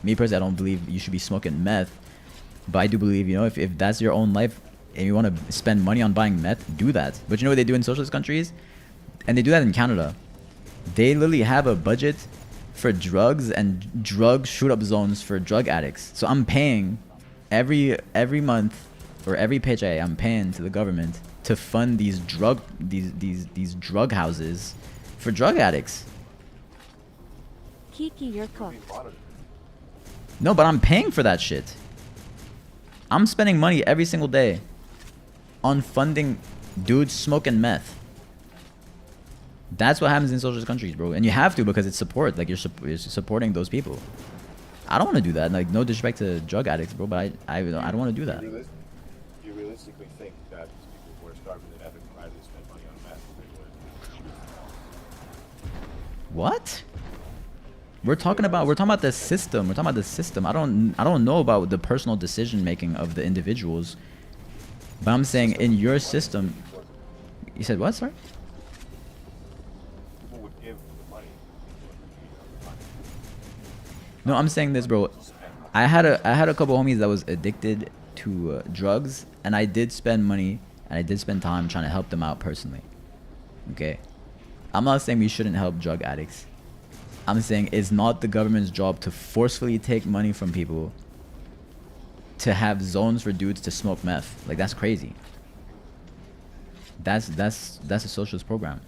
me personally, I don't believe you should be smoking meth, but I do believe, if that's your own life and you want to spend money on buying meth, do that. But you know what they do in socialist countries? And they do that in Canada. They literally have a budget for drugs and drug shoot-up zones for drug addicts. So I'm paying every month or every paycheck, I'm paying to the government to fund these drug houses for drug addicts. Kiki, you're cooked. No, but I'm paying for that shit. I'm spending money every single day on funding dudes smoking meth. That's what happens in socialist countries, bro. And you have to, because it's support. Like, you're supporting those people. I don't want to do that. Like, no disrespect to drug addicts, bro, but I don't want to do that. You realistically think that these people who are starving to death and rather spend money on meth than they would? What? We're talking about the system. We're talking about the system. I don't know about the personal decision making of the individuals. But I'm saying in your system. You said what, sorry? People would give the money. No, I'm saying this, bro. I had a couple homies that was addicted to drugs, and I did spend money and I did spend time trying to help them out personally. Okay? I'm not saying we shouldn't help drug addicts. I'm saying it's not the government's job to forcefully take money from people to have zones for dudes to smoke meth. Like, that's crazy. That's a socialist program.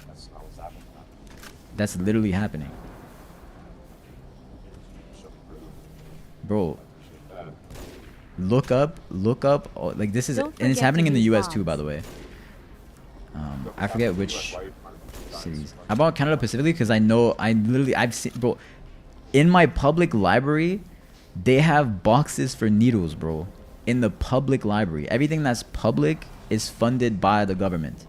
That's not what's happening. That's literally happening. Bro, look up, like, this is, Don't and it's forget happening to in the use US bombs. too, by the way. I forget which cities. About Canada specifically, because I've seen, bro, in my public library, they have boxes for needles, bro. In the public library, everything that's public is funded by the government.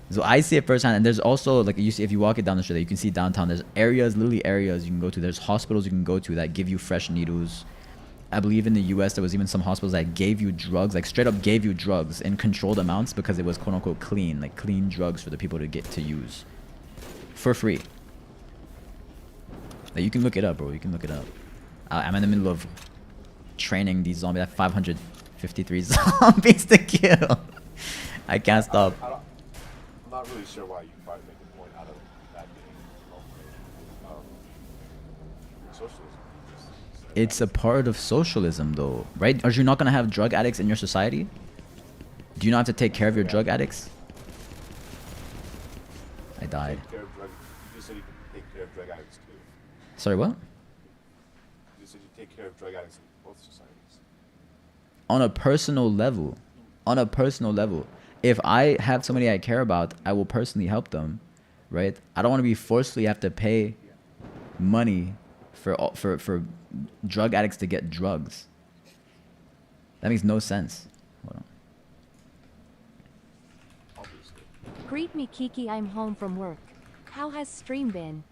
So I see it firsthand, and there's also, like, you see, if you walk it down the street, you can see downtown, there's literally areas you can go to. There's hospitals you can go to that give you fresh needles. I believe in the US there was even some hospitals that gave you drugs, like straight up gave you drugs in controlled amounts because it was quote unquote clean, like clean drugs for the people to get to use for free. Like, you can look it up, bro. You can look it up. I'm in the middle of training these zombies. I have 553 zombies to kill. I can't stop. I'm not really sure why you probably make a point out of that being socialism. It's a part of socialism, though, right? Are you not gonna have drug addicts in your society? Do you not have to take care of your drug addicts? I died. You said you can take care of drug addicts too. Sorry, what? You said you take care of drug addicts in both societies. on a personal level. On a personal level. If I have somebody I care about, I will personally help them, right? I don't want to be forcefully have to pay money for drug addicts to get drugs. That makes no sense. Hold on. Obviously. Greet me Kiki, I'm home from work. How has stream been?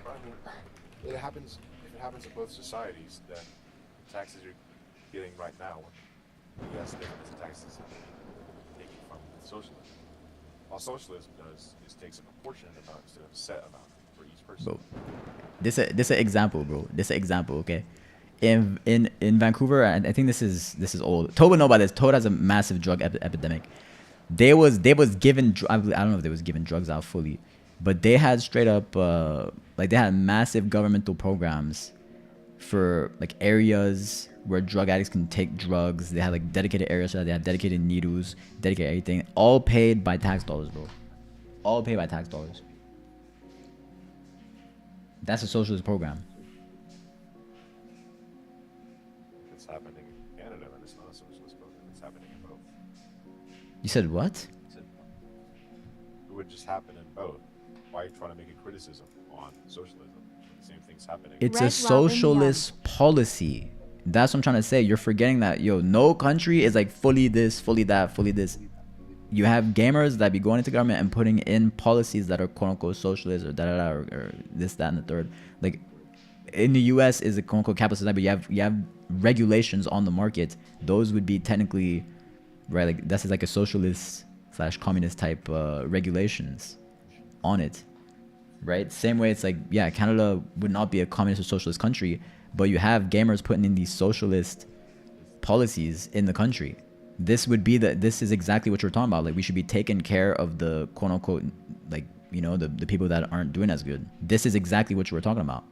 I mean, it happens. If it happens in both societies, then the taxes you're getting right now, yes, different as the taxes taken from socialism. All socialism does is takes a proportionate amount instead of a set amount for each person. Bro, this an example, bro. This an example, okay? In Vancouver, and I think this is old. Toad would know about this. Toad has a massive drug epidemic. They was given I don't know if they was given drugs out fully, but they had straight up like they had massive governmental programs for like areas where drug addicts can take drugs. They had like dedicated areas for that. They had dedicated needles, dedicated everything, all paid by tax dollars, bro. All paid by tax dollars. That's a socialist program. It's happening in Canada, and it's not a socialist program. It's happening in both. You said what? It would just happen in both. Why are you trying to make a criticism on socialism? The same thing's happening. It's Red a socialist policy. That's what I'm trying to say. You're forgetting that, yo, no country is like fully this, fully that, fully this. You have gamers that be going into government and putting in policies that are quote unquote socialist or or this, that, and the third. Like in the US is a quote unquote capitalist society, but you have regulations on the market. Those would be technically, right, like that's like a socialist / communist type regulations on it. Right? Same way it's like, yeah, Canada would not be a communist or socialist country, but you have gamers putting in these socialist policies in the country. This is exactly what you're talking about. Like we should be taking care of the quote unquote, like, you know, the people that aren't doing as good. This is exactly what you were talking about.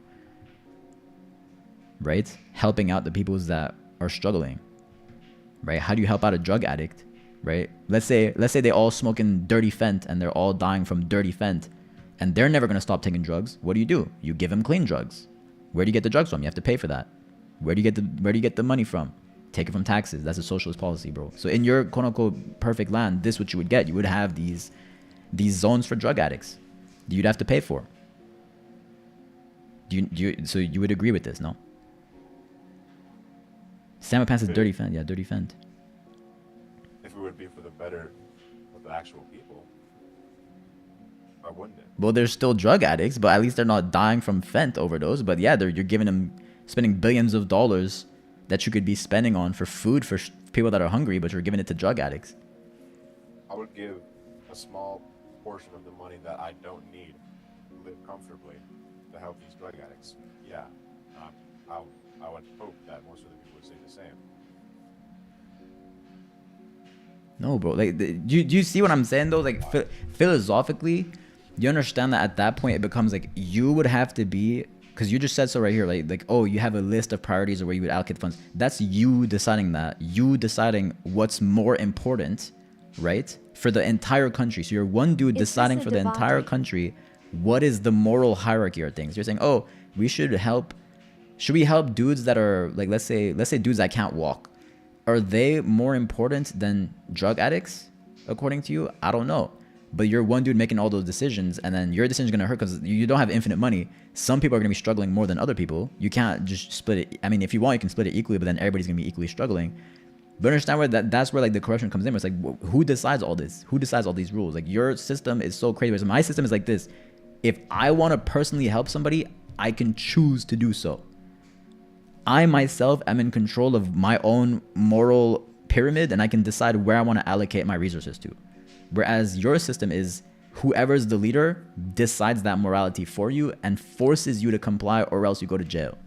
Right? Helping out the people that are struggling. Right? How do you help out a drug addict? Right? Let's say they all smoking dirty fent and they're all dying from dirty fent and they're never going to stop taking drugs. What do? You give them clean drugs. Where do you get the drugs from? You have to pay for that. Where do you get the money from? Take it from taxes. That's a socialist policy, bro. So in your quote unquote perfect land, this is what you would get. You would have these zones for drug addicts that you'd have to pay for. So you would agree with this, no? Sam Pants is dirty fent. Yeah, dirty fent. If it would be for the better of the actual people, why wouldn't it? Well, they're still drug addicts, but at least they're not dying from fent overdose. But yeah, you're giving them, spending billions of dollars that you could be spending on for food for people that are hungry, but you're giving it to drug addicts. I would give a small portion of the money that I don't need to live comfortably to help these drug addicts. Yeah, I would hope that most of the people would say the same. No, bro. Like, do you see what I'm saying though? Like, philosophically, you understand that at that point it becomes like you would have to be, because you just said so right here, like oh, you have a list of priorities or where you would allocate funds. That's you deciding that. You deciding what's more important, right, for the entire country. So you're one dude deciding for the entire country what is the moral hierarchy or things. You're saying, oh, should we help dudes that are like, let's say dudes that can't walk? Are they more important than drug addicts, according to you? I don't know. But you're one dude making all those decisions, and then your decision is going to hurt because you don't have infinite money. Some people are going to be struggling more than other people. You can't just split it. I mean, if you want, you can split it equally, but then everybody's going to be equally struggling. But understand where that's where like the corruption comes in. It's like, who decides all this? Who decides all these rules? Like your system is so crazy. So my system is like this. If I want to personally help somebody, I can choose to do so. I myself am in control of my own moral pyramid, and I can decide where I want to allocate my resources to. Whereas your system is whoever's the leader decides that morality for you and forces you to comply, or else you go to jail.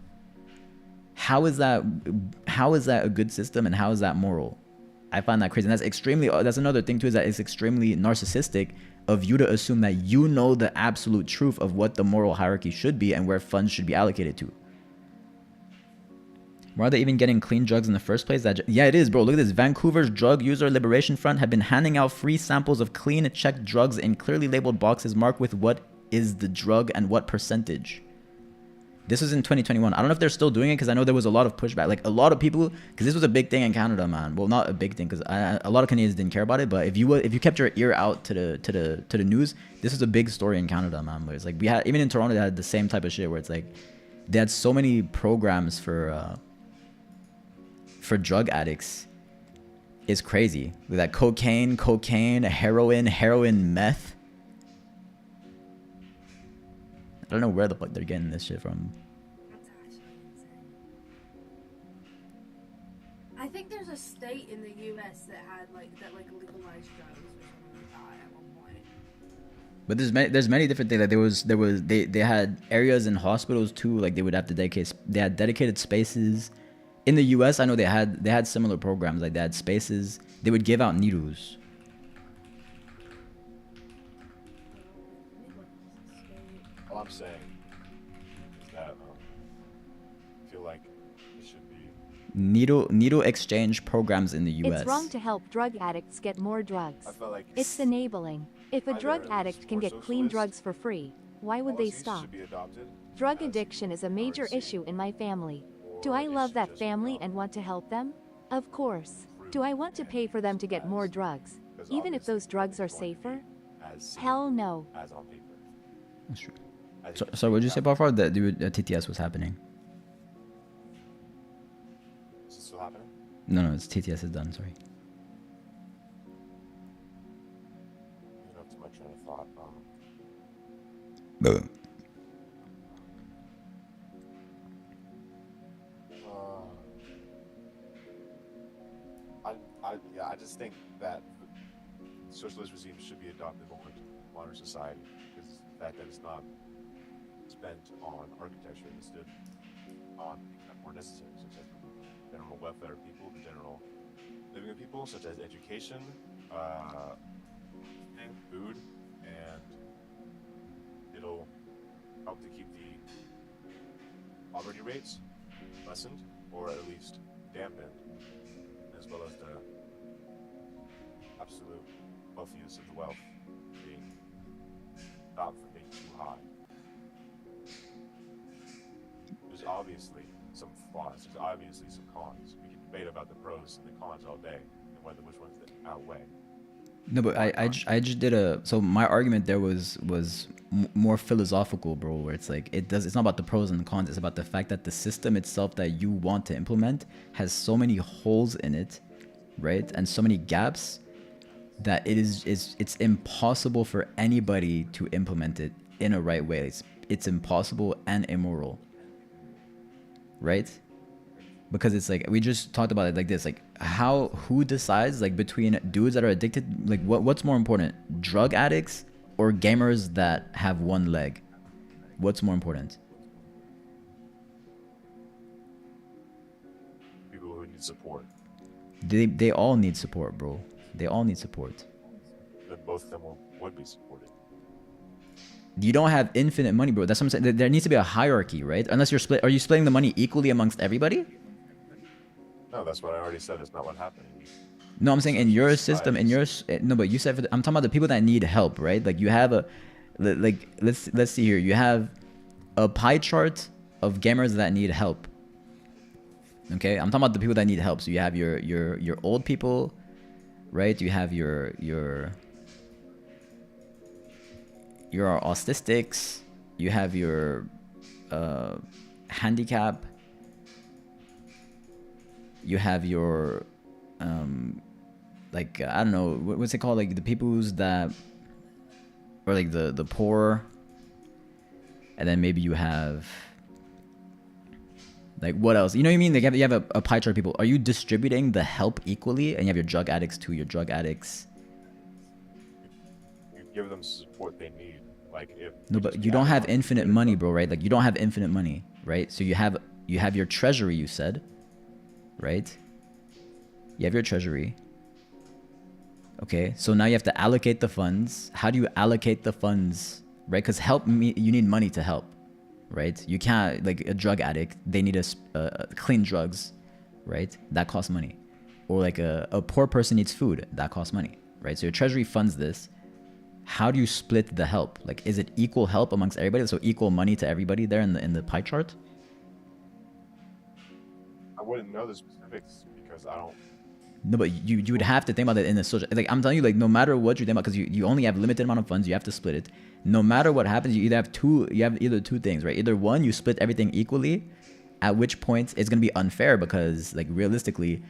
How is that a good system, and how is that moral? I find that crazy. And that's another thing too, is that it's extremely narcissistic of you to assume that you know the absolute truth of what the moral hierarchy should be and where funds should be allocated to. Why are they even getting clean drugs in the first place? Yeah, it is, bro. Look at this. Vancouver's Drug User Liberation Front have been handing out free samples of clean, checked drugs in clearly labeled boxes marked with what is the drug and what percentage. This was in 2021. I don't know if they're still doing it because I know there was a lot of pushback. Like a lot of people, because this was a big thing in Canada, man. Well, not a big thing because a lot of Canadians didn't care about it. But if you kept your ear out to the news, this was a big story in Canada, man. Where it's like we had, even in Toronto, they had the same type of shit where it's like they had so many programs for drug addicts. It's crazy. With that cocaine, heroin, meth. I don't know where the fuck they're getting this shit from. That's actually insane. I think there's a state in the U.S. that legalized drugs or something like that at one point. But there's many different things. Like they had areas in hospitals too. Like they would have to they had dedicated spaces. In the U.S., I know they had similar programs. Like they had spaces. They would give out needles. All I'm saying is that I feel like it should be Needle exchange programs in the U.S. It's wrong to help drug addicts get more drugs. I felt like It's enabling. If a Either drug it's addict can more get clean socialist, drugs for free, why would they policies stop? should be adopted Drug as addiction is a major currency, issue in my family. Do or I it love should that just family become and want to help them? Of course. fruit Do I want to and pay for them to get as- more drugs, because even if obviously those drugs are it's going to be safer? as safe Hell no. as on paper. That's true. I think So, it's what did you say, happening. Barfar? That TTS was happening? Is it still happening? No, it's TTS is done. Sorry. You know, to my train of thought. I just think that socialist regimes should be adopted in modern society because the fact that it's not spent on architecture, instead on things that are more necessary, such as the general welfare of people, the general living of people, such as education, and food, and it'll help to keep the poverty rates lessened or at least dampened, as well as the absolute wealthiest of the wealth being stopped from being too high. There's obviously some flaws, there's obviously some cons. We can debate about the pros and the cons all day and which ones that outweigh. No, but I just did so my argument there was more philosophical, bro, where it's like it's not about the pros and the cons, it's about the fact that the system itself that you want to implement has so many holes in it, right? And so many gaps that it's impossible for anybody to implement it in a right way. It's impossible and immoral, right? Because it's like we just talked about it like this, like who decides like between dudes that are addicted, like what's more important, drug addicts or gamers that have one leg? What's more important? People who need support. They all need support, bro. They all need support. Then both of them would be supported. You don't have infinite money, bro. That's what I'm saying. There needs to be a hierarchy, right? Unless are you splitting the money equally amongst everybody? No, that's what I already said. It's not what happened. No, I'm saying in your system, no, but you said I'm talking about the people that need help, right? Like you have let's see here. You have a pie chart of gamers that need help. Okay, I'm talking about the people that need help. So you have your old people, right? You have your autistics. You have your handicap. You have your like I don't know what's it called, like the people's that, or like the poor, and then maybe you have like what else? You know what I mean? Like you have a pie chart of people. Are you distributing the help equally? And you have your drug addicts too. Your drug addicts. You give them support they need. Like if No, but you don't have infinite money, bro, right? Like you don't have infinite money, right? So you have your treasury, you said, right? You have your treasury. Okay, so now you have to allocate the funds. How do you allocate the funds, right? Because you need money to help, right? You can't, like a drug addict, they need clean drugs, right? That costs money. Or like a poor person needs food, that costs money, right? So your treasury funds this. how do you split the help? Like, is it equal help amongst everybody? So equal money to everybody there in the pie chart? I wouldn't know the specifics because I don't. No, but you would have to think about it in the social. Like, I'm telling you, like, no matter what you think about, because you only have limited amount of funds, you have to split it. No matter what happens, you have either two things, right? Either one, you split everything equally, at which point it's gonna be unfair because, like, realistically,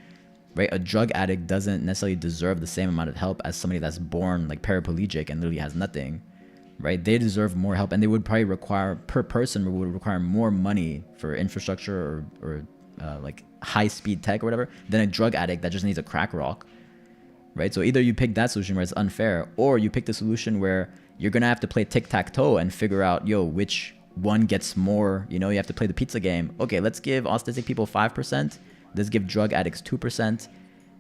right, a drug addict doesn't necessarily deserve the same amount of help as somebody that's born like paraplegic and literally has nothing, right? They deserve more help, and they would probably require per person would require more money for infrastructure or like high speed tech or whatever than a drug addict that just needs a crack rock, right? So either you pick that solution where it's unfair, or you pick the solution where you're gonna have to play tic-tac-toe and figure out, yo, which one gets more. You know, you have to play the pizza game. Okay, let's give autistic people 5%. Let's give drug addicts 2%.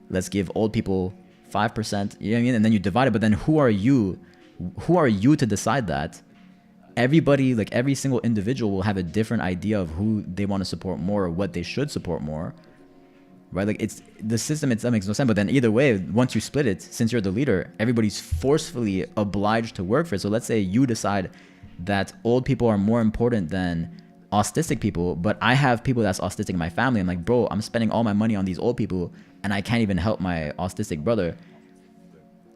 Let's give old people 5%. You know what I mean? And then you divide it. But then who are you? Who are you to decide that? Everybody, like every single individual, will have a different idea of who they want to support more or what they should support more, right? Like, it's the system itself makes no sense. But then either way, once you split it, since you're the leader, everybody's forcefully obliged to work for it. So let's say you decide that old people are more important than autistic people, but I have people that's autistic in my family. I'm like, bro, I'm spending all my money on these old people and I can't even help my autistic brother.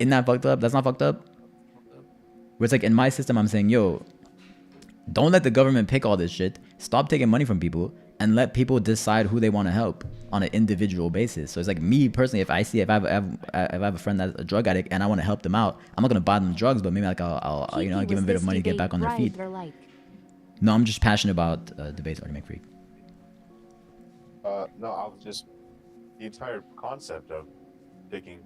Isn't that fucked up? That's not fucked up. Where it's like, in my system, I'm saying, yo, don't let the government pick all this shit. Stop taking money from people and let people decide who they want to help on an individual basis. So it's like, me personally, if I have a friend that's a drug addict and I want to help them out, I'm not gonna buy them drugs, but maybe like I'll you know, give them a bit of money to get back on their feet. No, I'm just passionate about debates. Argument freak. No, I was just the entire concept of taking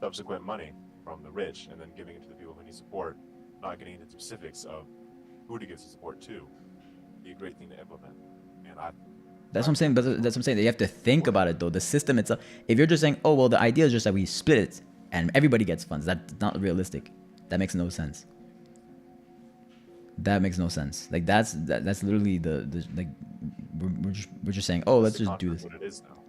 subsequent money from the rich and then giving it to the people who need support, not getting into specifics of who to give support to, be a great thing to implement. And that's what I'm saying. But that's what I'm saying. You have to think about it though. The system itself. If you're just saying, oh well, the idea is just that we split it and everybody gets funds, that's not realistic. That makes no sense. That makes no sense. Like that's literally the like we're just saying, oh, let's just do this. What it is now.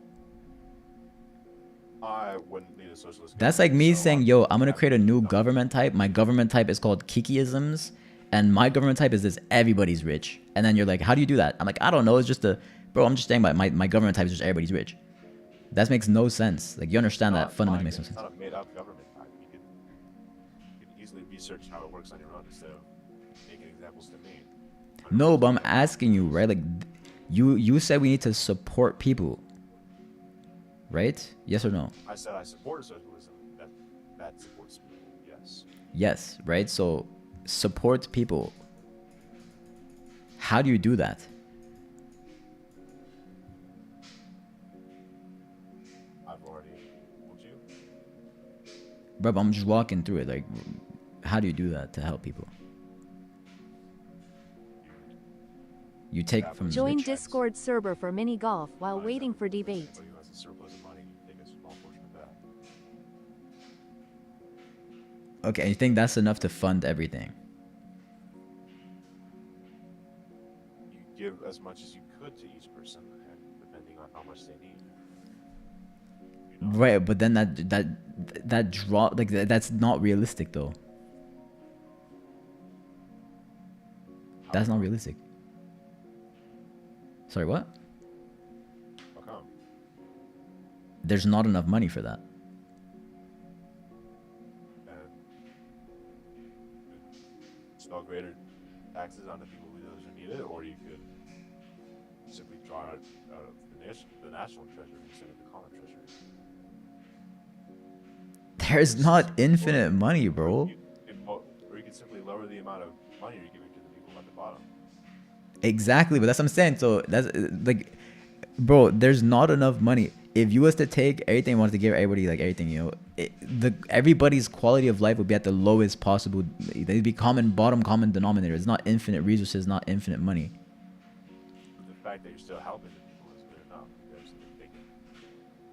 I wouldn't lead a socialist. That's like me saying, yo, I'm gonna create a new government type. My government type is called Kikiisms, and my government type is this: everybody's rich. And then you're like, how do you do that? I'm like, I don't know. It's just bro. I'm just saying, my government type is just everybody's rich. That makes no sense. Like, you understand that fundamentally makes no sense. It's not a made-up government type. You can easily research how it works on your own instead of making examples to me. No, but I'm asking you, right? Like, you said we need to support people, right? Yes or no? I said I support socialism. That supports me. Yes. Yes, right? So support people. How do you do that? I've already told you. Bro, I'm just walking through it. Like, how do you do that to help people? You take from Join rich. Discord server for mini golf while waiting for debate. Anybody who has a surplus of money, you take a small portion of that. Okay, you think that's enough to fund everything? You give as much as you could to each person, and depending on how much they need. You know? Right, but then that draw, like, that's not realistic though. That's not realistic. Sorry, what? How come? There's not enough money for that. And install greater taxes on the people who need it, or you could simply draw it out of the national treasury instead of the common treasury. There's not infinite money, bro. Or you could simply lower the amount of money you're giving to the people at the bottom. Exactly, but that's what I'm saying. So that's like, bro, there's not enough money. If you was to take everything, wanted to give everybody like everything, you know, everybody's quality of life would be at the lowest possible. They'd be bottom common denominator. It's not infinite resources, not infinite money. But the fact that you're still helping the people is good enough because they can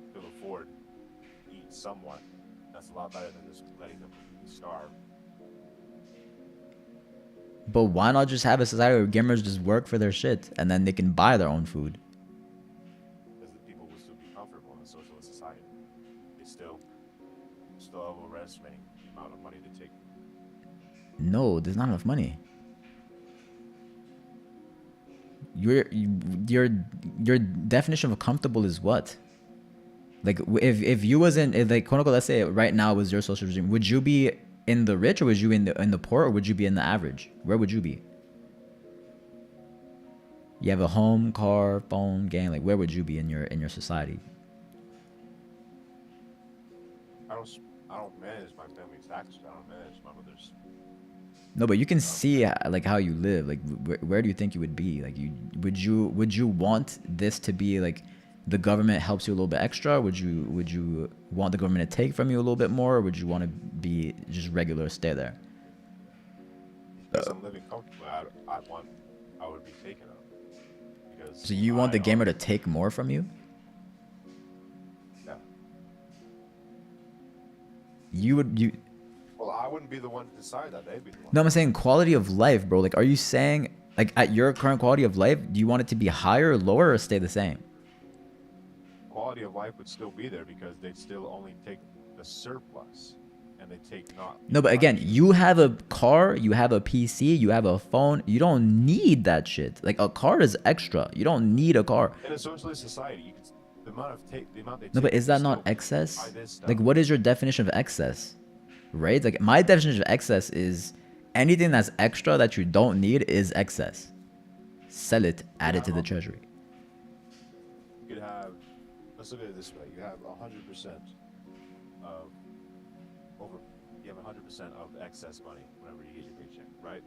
still afford to eat somewhat. That's a lot better than just letting them starve. But why not just have a society where gamers just work for their shit and then they can buy their own food? Because the people will still be comfortable in a socialist society. They still overestimating the amount of money to take No, there's not enough money. Your definition of comfortable is what? Like if you wasn't like quote unquote, let's say right now was your social regime, would you be in the rich or would you in the poor or would you be in the average? Where would you be? You have a home, car, phone, gang. Like where would you be in your society? I don't manage my family's taxes. I don't manage my mother's. No, but you can see like how you live. Like where do you think you would be? Like would you want this to be like the government helps you a little bit extra? Would you want the government to take from you a little bit more, or would you want to be just regular, stay there? Because I'm living comfortably, I would be taken up. Because So you want the gamer to take more from you? Yeah. Well, I wouldn't be the one to decide that. They'd be the one. No, I'm saying quality of life, bro. Like, are you saying like at your current quality of life, do you want it to be higher, lower, or stay the same? Quality of life would still be there because they'd still only take the surplus, and they take not. No, but again, you have a car, you have a PC, you have a phone. You don't need that shit. Like a car is extra. You don't need a car. In a socialist society, you could, the amount they take. No, but is that not excess? Like, what is your definition of excess? Right? Like my definition of excess is anything that's extra that you don't need is excess. Sell it, add it to the treasury. You could have. Let's look at it this way: you have 100% of over. You have 100% of excess money whenever you get your paycheck, right?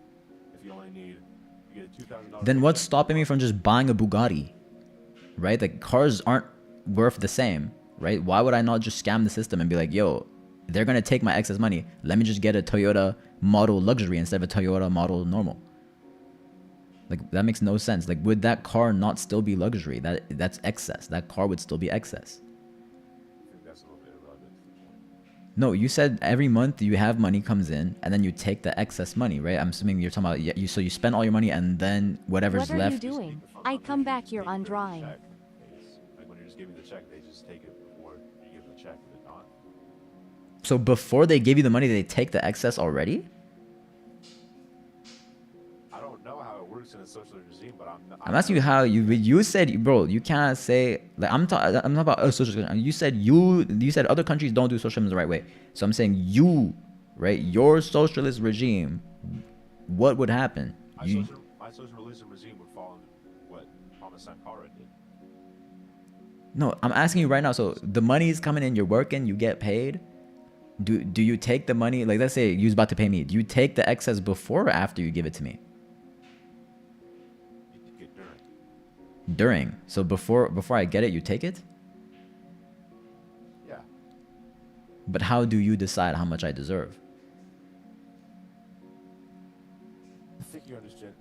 If you only need, you get a $2,000. Then what's stopping me from just buying a Bugatti? Right? Like cars aren't worth the same, right? Why would I not just scam the system and be like, yo, they're gonna take my excess money. Let me just get a Toyota model luxury instead of a Toyota model normal. Like that makes no sense. Like would that car not still be luxury? That's excess. That car would still be excess. I think that's a little bit irrelevant. No, you said every month you have money comes in and then you take the excess money, right? I'm assuming you're talking about so you spend all your money and then whatever's What are left. you doing? I come back here on drawing. Like when you're just giving the check, they just take it before you give them the check. They're not. So before they give you the money, they take the excess already? I don't know how it works in a socialist regime, but I'm asking you how you said, bro, you can't say like I'm talking about a socialist. You said other countries don't do socialism the right way. So I'm saying you, right? Your socialist regime, what would happen? My socialism regime would fall into what Thomas Sankara did. No, I'm asking you right now. So the money is coming in, you're working, you get paid. Do you take the money? Like let's say you're about to pay me. Do you take the excess before or after you give it to me? You get During. So before I get it, you take it? Yeah. But how do you decide how much I deserve? I think you understand.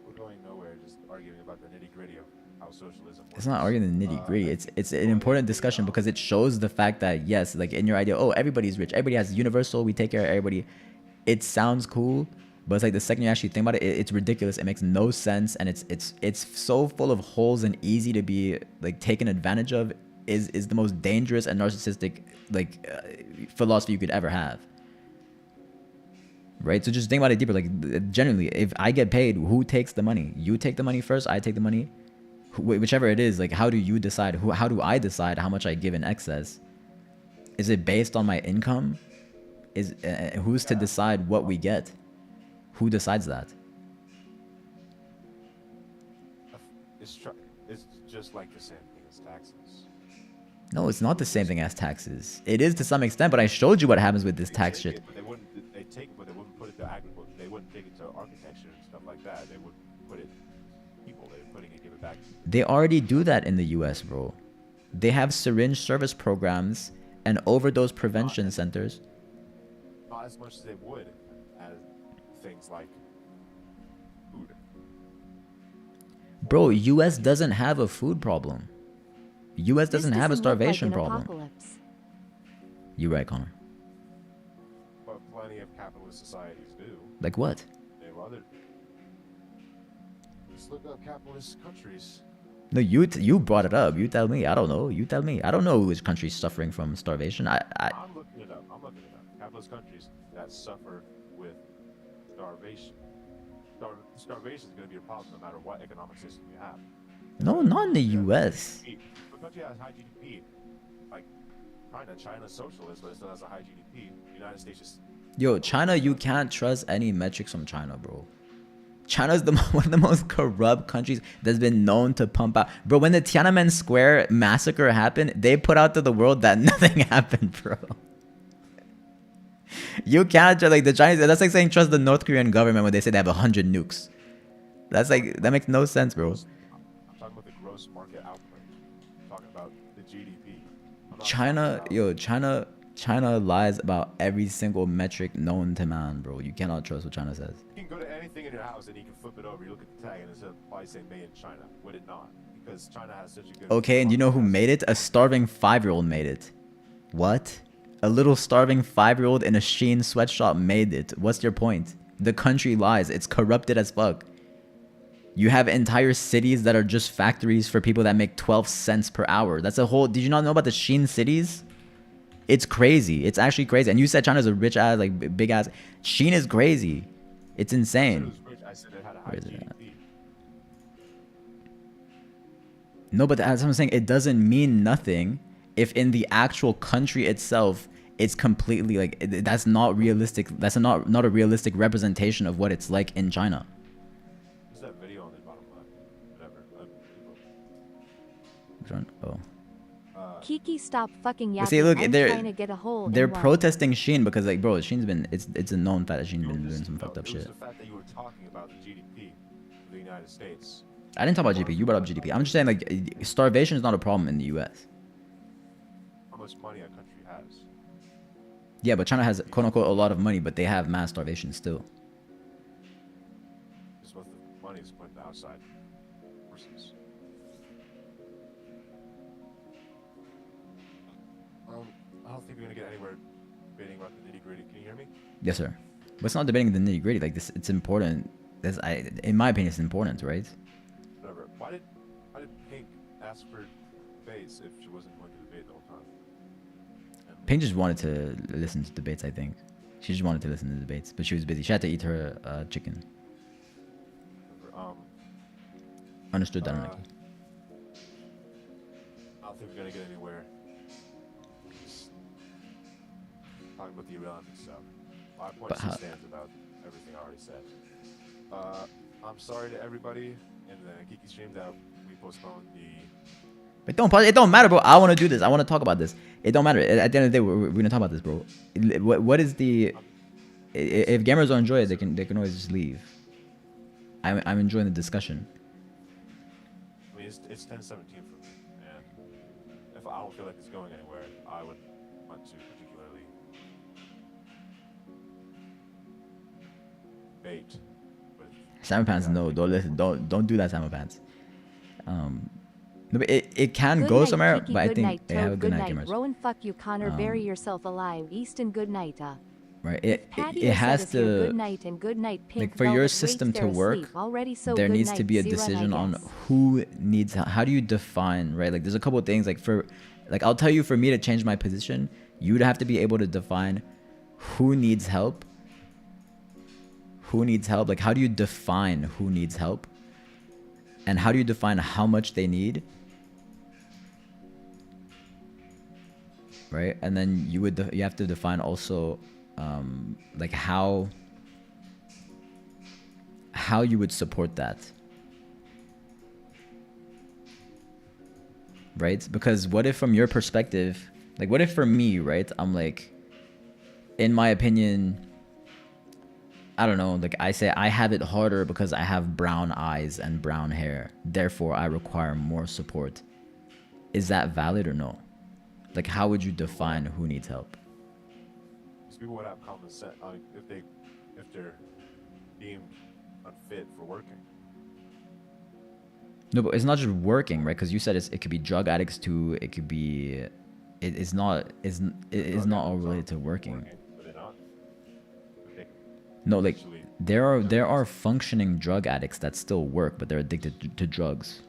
We're going nowhere. Just arguing about the nitty gritty of how socialism works. It's not arguing the nitty gritty. It's an important discussion because it shows the fact that yes, like in your idea, oh, everybody's rich, everybody has universal, we take care of everybody. It sounds cool, but it's like the second you actually think about it, it's ridiculous. It makes no sense, and it's so full of holes and easy to be like taken advantage of. Is the most dangerous and narcissistic philosophy you could ever have. Right? So just think about it deeper. Like generally, if I get paid, who takes the money? You take the money first. I take the money. Whichever it is, like how do you decide? How do I decide how much I give in excess? Is it based on my income? Is who's to decide what we get? Who decides that? It's just like the same thing as taxes. No, it's not the same thing as taxes. It is to some extent, but I showed you what happens with this tax shit. But they take it, but they wouldn't put it to agriculture. They wouldn't take it to architecture and stuff like that. They would put it people. They're putting it, give it back. They already do that in the U.S., bro. They have syringe service programs and overdose prevention centers. Not as much as they would as things like food. Bro, U.S. doesn't have a food problem. U.S. doesn't have a starvation problem. Apocalypse. You're right, Connor. But plenty of capitalist societies do. Like what? They have other. Just look up capitalist countries. No, you brought it up. You tell me. I don't know. You tell me. I don't know which country's suffering from starvation. I'm looking it up. Capitalist countries that suffer starvation. Starvation is going to be a problem no matter what economic system you have. No, not in the U.S. If a country has high GDP, like China's socialist, but it still has a high GDP. The United States just Yo, China, you can't trust any metrics from China, bro. China's one of the most corrupt countries that's been known to pump out. Bro, when the Tiananmen Square massacre happened, they put out to the world that nothing happened, bro. You can't trust, like, the Chinese. That's like saying trust the North Korean government when they say they have 100 nukes. That's like, that makes no sense, bro. I'm talking about the gross market output. I'm talking about the GDP. China lies about every single metric known to man, bro. You cannot trust what China says. You can go to anything in your house and you can flip it over. You look at the tag and it's probably say made in China. Would it not? Because China has such a good. Okay, and you know who made it? A starving 5-year-old made it. What? A little starving 5-year-old in a Shein sweatshop made it. What's your point? The country lies. It's corrupted as fuck. You have entire cities that are just factories for people that make 12 cents per hour. That's a whole... Did you not know about the Shein cities? It's crazy. It's actually crazy. And you said China's a rich ass, like, big ass... Shein is crazy. It's insane. I said it had a high Where is it at? GDP. No, but as I'm saying, it doesn't mean nothing if in the actual country itself, it's completely like that's not realistic. That's not a realistic representation of what it's like in China. There's that video on the bottom left. Whatever. Which one? Oh. Kiki, stop fucking But yapping. see, look, I'm they're trying to get a hole they're in one. protesting Shein because, like, bro, Shein's been it's a known fact that Shein's been doing some fucked up It was shit. the fact that you were talking about the GDP of the United States. I didn't talk about GDP. You brought up GDP. I'm just saying, like, starvation is not a problem in the U.S. How much money a country has. Yeah, but China has quote unquote a lot of money, but they have mass starvation still. Just what the money is put outside versus. I don't think we're gonna get anywhere debating about the nitty gritty. Can you hear me? Yes, sir. But it's not debating the nitty gritty. Like this, it's important. In my opinion, it's important, right? Whatever. Why did Pink ask for debates if she wasn't going to debate the whole time? Pink just wanted to listen to debates. I think she just wanted to listen to debates, but she was busy. She had to eat her chicken. Understood that. I don't think we're gonna get anywhere. Just talking about the irrelevant stuff. My point But still how- stands about everything I already said. I'm sorry to everybody in the Geeky stream that we postponed the. It don't matter, bro. I want to do this. I want to talk about this. It don't matter. At the end of the day, we're gonna talk about this, bro. What is the? If gamers don't enjoy it, they can always just leave. I'm enjoying the discussion. I mean, it's 10:17 for me, and if I don't feel like it's going anywhere, I would want to particularly debate with. Salmon Pants, no, don't listen. Don't do that, Salmon Pants. No, but it can Good go night, somewhere, Kiki, but I good think night, they have a Toad, good good night, night. gamers. Rowan, fuck you, Connor. Bury yourself alive. Easton, good night. Right? Patty It has said it's your good to. night and good night. Pink Like, for your velvet system drapes to there work, asleep already, so There good needs to night, be a see run, I decision on guess. who needs. How do you define, right? Like, there's a couple of things. Like I'll tell you, for me to change my position, you'd have to be able to define who needs help. Who needs help? Like, how do you define who needs help? And how do you define how much they need? Right? And then you have to define also, like how you would support that. Right? Because what if from your perspective, like what if for me, right, I'm like, in my opinion, I don't know, like I say I have it harder because I have brown eyes and brown hair, therefore I require more support. Is that valid or no? Like, how would you define who needs help? Because people would have common sense if they're deemed unfit for working. No, but it's not just working, right? Because you said it could be drug addicts too. It could be, it's not all related to working. But they're not. They No, like actually- there are functioning drug addicts that still work, but they're addicted to drugs.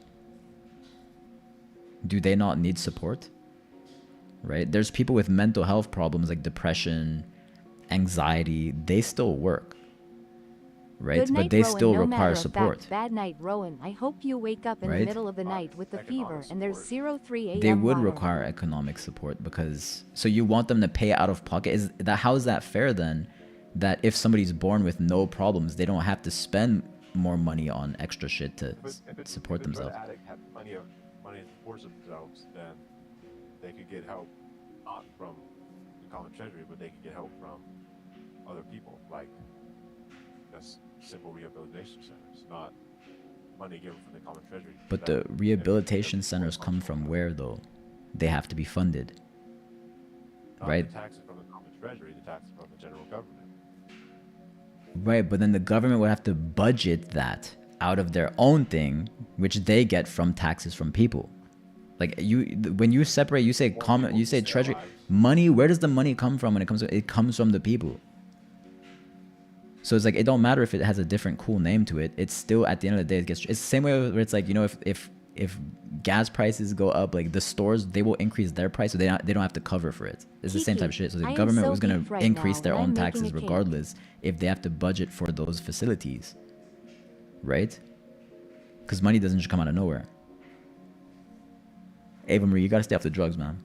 Do they not need support? Right? There's people with mental health problems like depression, anxiety. They still work. right? Good But night, they Rowan. still No require matter of support. fact, bad night, Rowan. I hope you wake up in the Right? middle of the night with the fever Economic and there's support. 03 a.m. They would water. require economic support because so you want them to pay out of pocket. Is that how is that fair then? That if somebody's born with no problems, they don't have to spend more money on extra shit to support If a drug themselves. addict had plenty of money to support themselves, then they could get help not from the common treasury, but they could get help from other people, like just simple rehabilitation centers, not money given from the common treasury. But the rehabilitation centers come from where though? They have to be funded. Not Right? the taxes from the common treasury, the taxes from the general government. Right, but then the government would have to budget that out of their own thing, which they get from taxes from people. Like when you separate, you say common, you say treasury, money. Where does the money come from? When it comes, it comes from the people. So it's like it don't matter if it has a different cool name to it. It's still at the end of the day, it's the same way where it's like, you know, if gas prices go up, like the stores, they will increase their price, so they don't have to cover for it. It's the same type of shit. So the I am government so was gonna deep right increase now, their and own I'm making taxes a cake. regardless if they have to budget for those facilities, right? Because money doesn't just come out of nowhere. Ava Marie, you gotta stay off the drugs, man.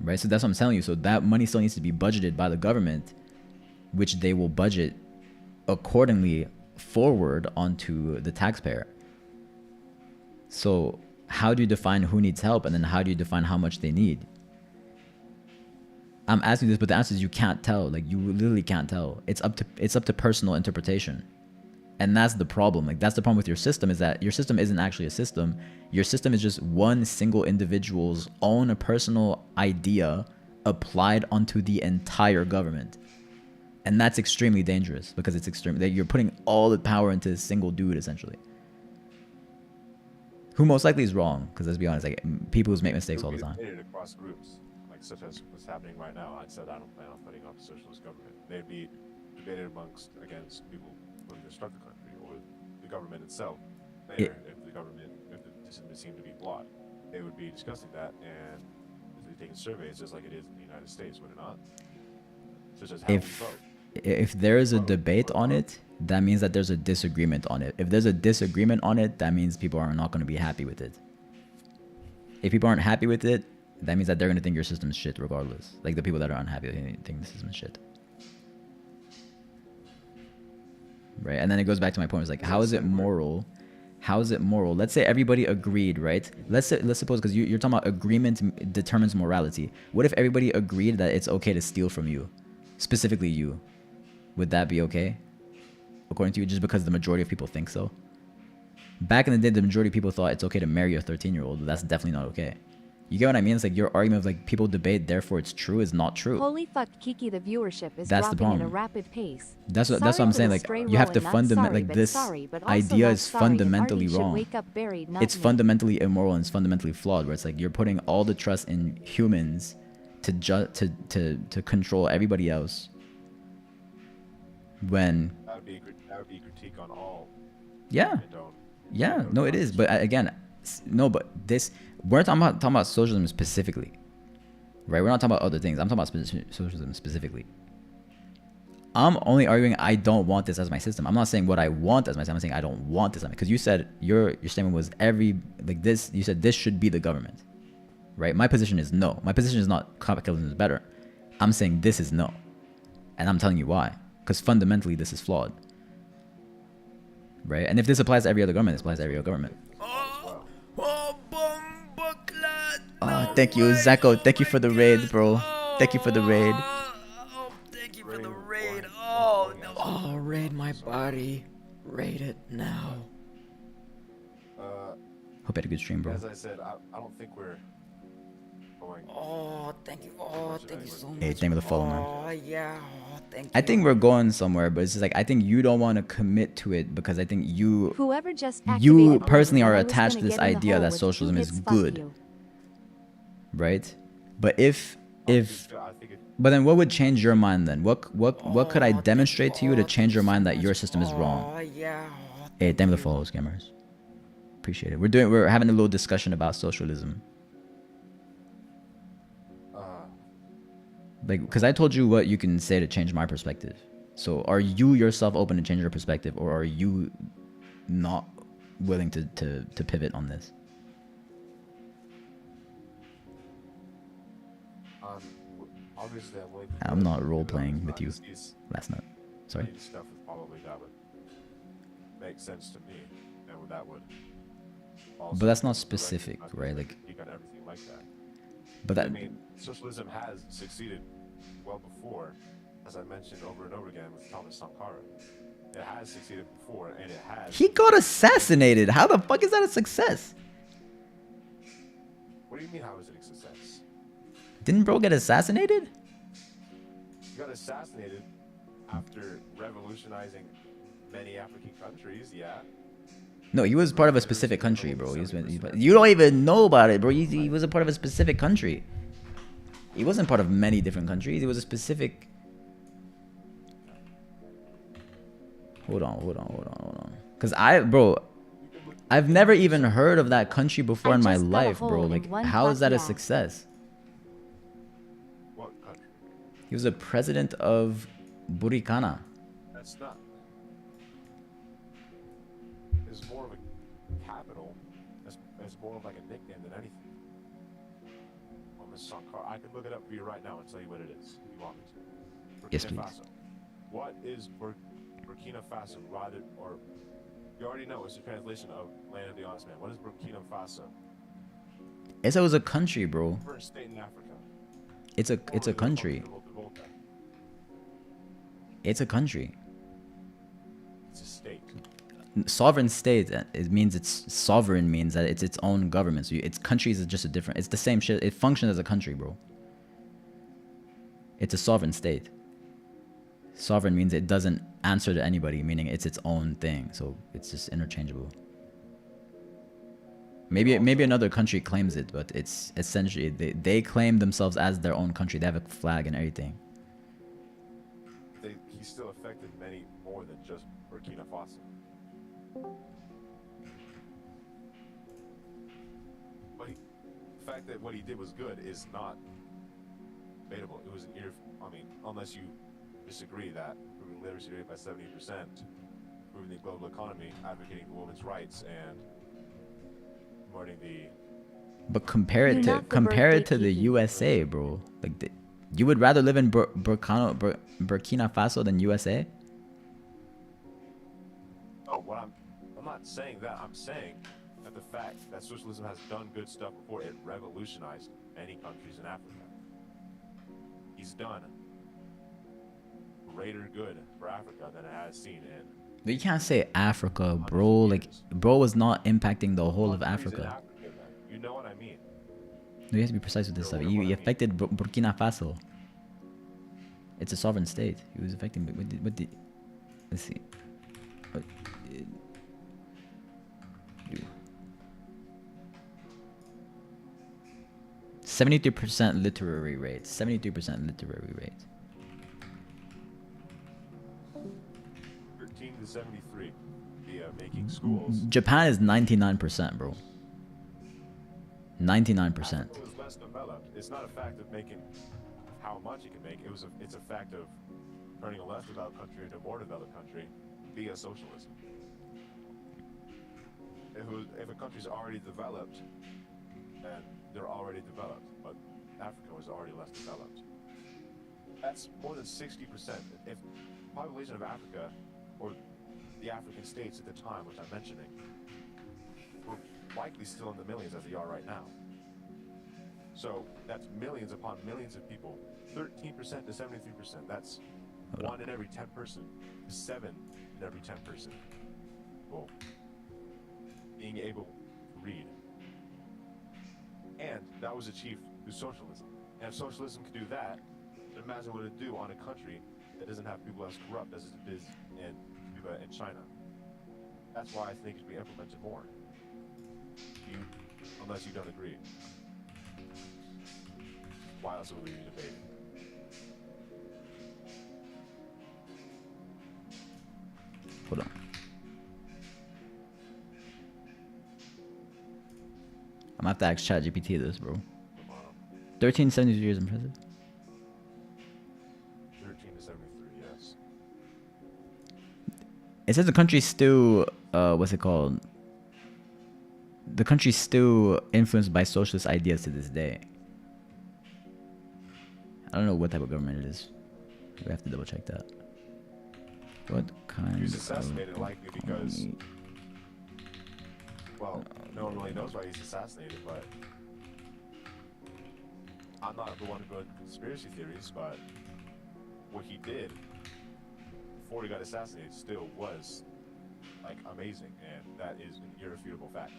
Right? So that's what I'm telling you. So that money still needs to be budgeted by the government, which they will budget accordingly forward onto the taxpayer. So how do you define who needs help, and then how do you define how much they need? I'm asking this, but the answer is you can't tell. Like you literally can't tell. It's up to personal interpretation. And that's the problem. Like that's the problem with your system, is that your system isn't actually a system. Your system is just one single individual's own personal idea applied onto the entire government. And that's extremely dangerous because it's extreme. That you're putting all the power into a single dude essentially, who most likely is wrong. Because let's be honest, like people who make mistakes all the time. Debated across groups, like such as what's happening right now. I said I don't plan on putting up a socialist government. They'd be debated against people who construct the country or the government itself. Later, if the system seemed to be flawed, they would be discussing that and they're taking surveys just like it is in the United States, would it not? Such as how we vote. If there is a debate on it, that means that there's a disagreement on it. If there's a disagreement on it, that means people are not going to be happy with it. If people aren't happy with it, that means that they're going to think your system's shit regardless. Like the people that are unhappy, they think the system's shit. Right? And then it goes back to my point. It's like, how is it moral? How is it moral? Let's say everybody agreed, right? Let's suppose, because you're talking about agreement determines morality. What if everybody agreed that it's okay to steal from you? Specifically you. Would that be okay? According to you, just because the majority of people think so? Back in the day, the majority of people thought it's okay to marry a 13-year-old, but that's definitely not okay. You get what I mean? It's like your argument of like people debate, therefore it's true, is not true. Holy fuck, Kiki, the viewership is That's the dropping at a problem. rapid pace. That's what I'm saying. Like you have to fundamentally, like this idea is fundamentally wrong. It's fundamentally immoral and it's fundamentally flawed. Where it's like you're putting all the trust in humans to control everybody else. When That would be a critique on all. yeah, no, it is. But again, no, but this we're talking about socialism specifically, right? We're not talking about other things. I'm talking about socialism specifically. I'm only arguing I don't want this as my system. I'm not saying what I want as my system. I'm saying I don't want this. Because you said your statement was this. You said this should be the government, right? My position is no. My position is not capitalism is better. I'm saying this is no, and I'm telling you why. Because fundamentally this is flawed, right? And if this applies to every other government, this applies to every other government. Thank you, Zako. Thank you for the raid, bro. Thank you for the raid. Thank you for the raid. Oh, no. Oh, raid my body. Raid it now. Hope you had a good stream, bro. As I said, I don't think we're going. Oh, thank you. Oh, thank you so much. Hey, thank you for the follow, man. Oh, yeah. Oh, thank you. I think we're going somewhere, but it's just like I think you don't want to commit to it because I think you personally are attached to this idea that socialism is good, right? But but then what would change your mind then? What could I demonstrate to you to change your mind that your system is wrong? Oh, yeah. Hey, thank you for the follows, gamers. Appreciate it. We're having a little discussion about socialism. Like, because I told you what you can say to change my perspective. So are you yourself open to change your perspective, or are you not willing to pivot on this? Obviously, I'm willing to I'm do not it. role playing with you This last night. Sorry. stuff is probably that would make sense to me, and that would. Also But that's not direct specific, us right? to Like, speak on everything like that. but that I mean, socialism has succeeded well before, as I mentioned over and over again with Thomas Sankara. It has succeeded before, and it has. he got assassinated. How the fuck is that a success? What do you mean? How is it a success? Didn't bro get assassinated? He got assassinated after revolutionizing many African countries. Yeah. No, he was part of a specific country, bro. You don't even know about it, bro. He was a part of a specific country. He wasn't part of many different countries. He was a specific. Hold on. Cause I've never even heard of that country before in my just got a life, bro. hole in Like, one how is that a puppy ass. success? What country? He was a president of Burkina. That's not. It's more of a capital. It's more of like a nickname than anything. Sankara. I can look it up for you right now and tell you what it is. If you want me to. Burkina Yes, please. Faso. What is Burkina Faso? Rather, or you already know it's a translation of Land of the Honest Man. What is Burkina Faso? It was a country, bro. First state in Africa. It's a country. It's a country. It's a state. Sovereign state. It means it's sovereign. Means that it's its own government. So its countries is just a different. It's the same shit. It functions as a country, bro. It's a sovereign state. Sovereign means it doesn't answer to anybody, meaning it's its own thing. So it's just interchangeable. Maybe another country claims it, but it's essentially they claim themselves as their own country. They have a flag and everything. He still affected many more than just Burkina Faso. But the fact that what he did was good is not debatable. It was an unless you disagree that improving literacy rate by 70%, improving the global economy, advocating for women's rights, and promoting the. But compare it to the USA, bro. Like you would rather live in Burkina Faso than USA? Oh, I'm not saying that. I'm saying that the fact that socialism has done good stuff before, it revolutionized many countries in Africa. He's done greater good for Africa than it has seen in. But you can't say Africa, bro. Like, bro was not impacting the whole of Africa. You know what I mean? No, you have to be precise with this stuff. He affected Burkina Faso. It's a sovereign state. He was affecting. Let's see. 73% literary rate. 73% literary rate. 13 to 73. The making schools. Japan is 99%, bro. 99%. Africa was less developed. It's not a fact of making how much it can make. It's a fact of turning a less developed country into a more developed country via socialism. If a country's already developed, then they're already developed. But Africa was already less developed. That's more than 60%. If the population of Africa, or the African states at the time, which I'm mentioning, were likely still in the millions as they are right now. So that's millions upon millions of people. 13% to 73%. That's 1 in every 10 person. 7 in every 10 person. Well, being able to read. And that was achieved through socialism. And if socialism could do that, then imagine what it'd do on a country that doesn't have people as corrupt as it is in Cuba and China. That's why I think it should be implemented more. Unless you don't agree. Why else would we be debating? Hold on. I'm gonna have to ask ChatGPT this, bro. 13 to 73 years impressive. 13 to 73, yes. It says the country's still what's it called? The country's still influenced by socialist ideas to this day. I don't know what type of government it is. We have to double check that. What kind He was of assassinated likely because, economy? well, no one really knows why he's assassinated, but I'm not the one to go into conspiracy theories, but what he did before he got assassinated still was like amazing, and that is an irrefutable fact.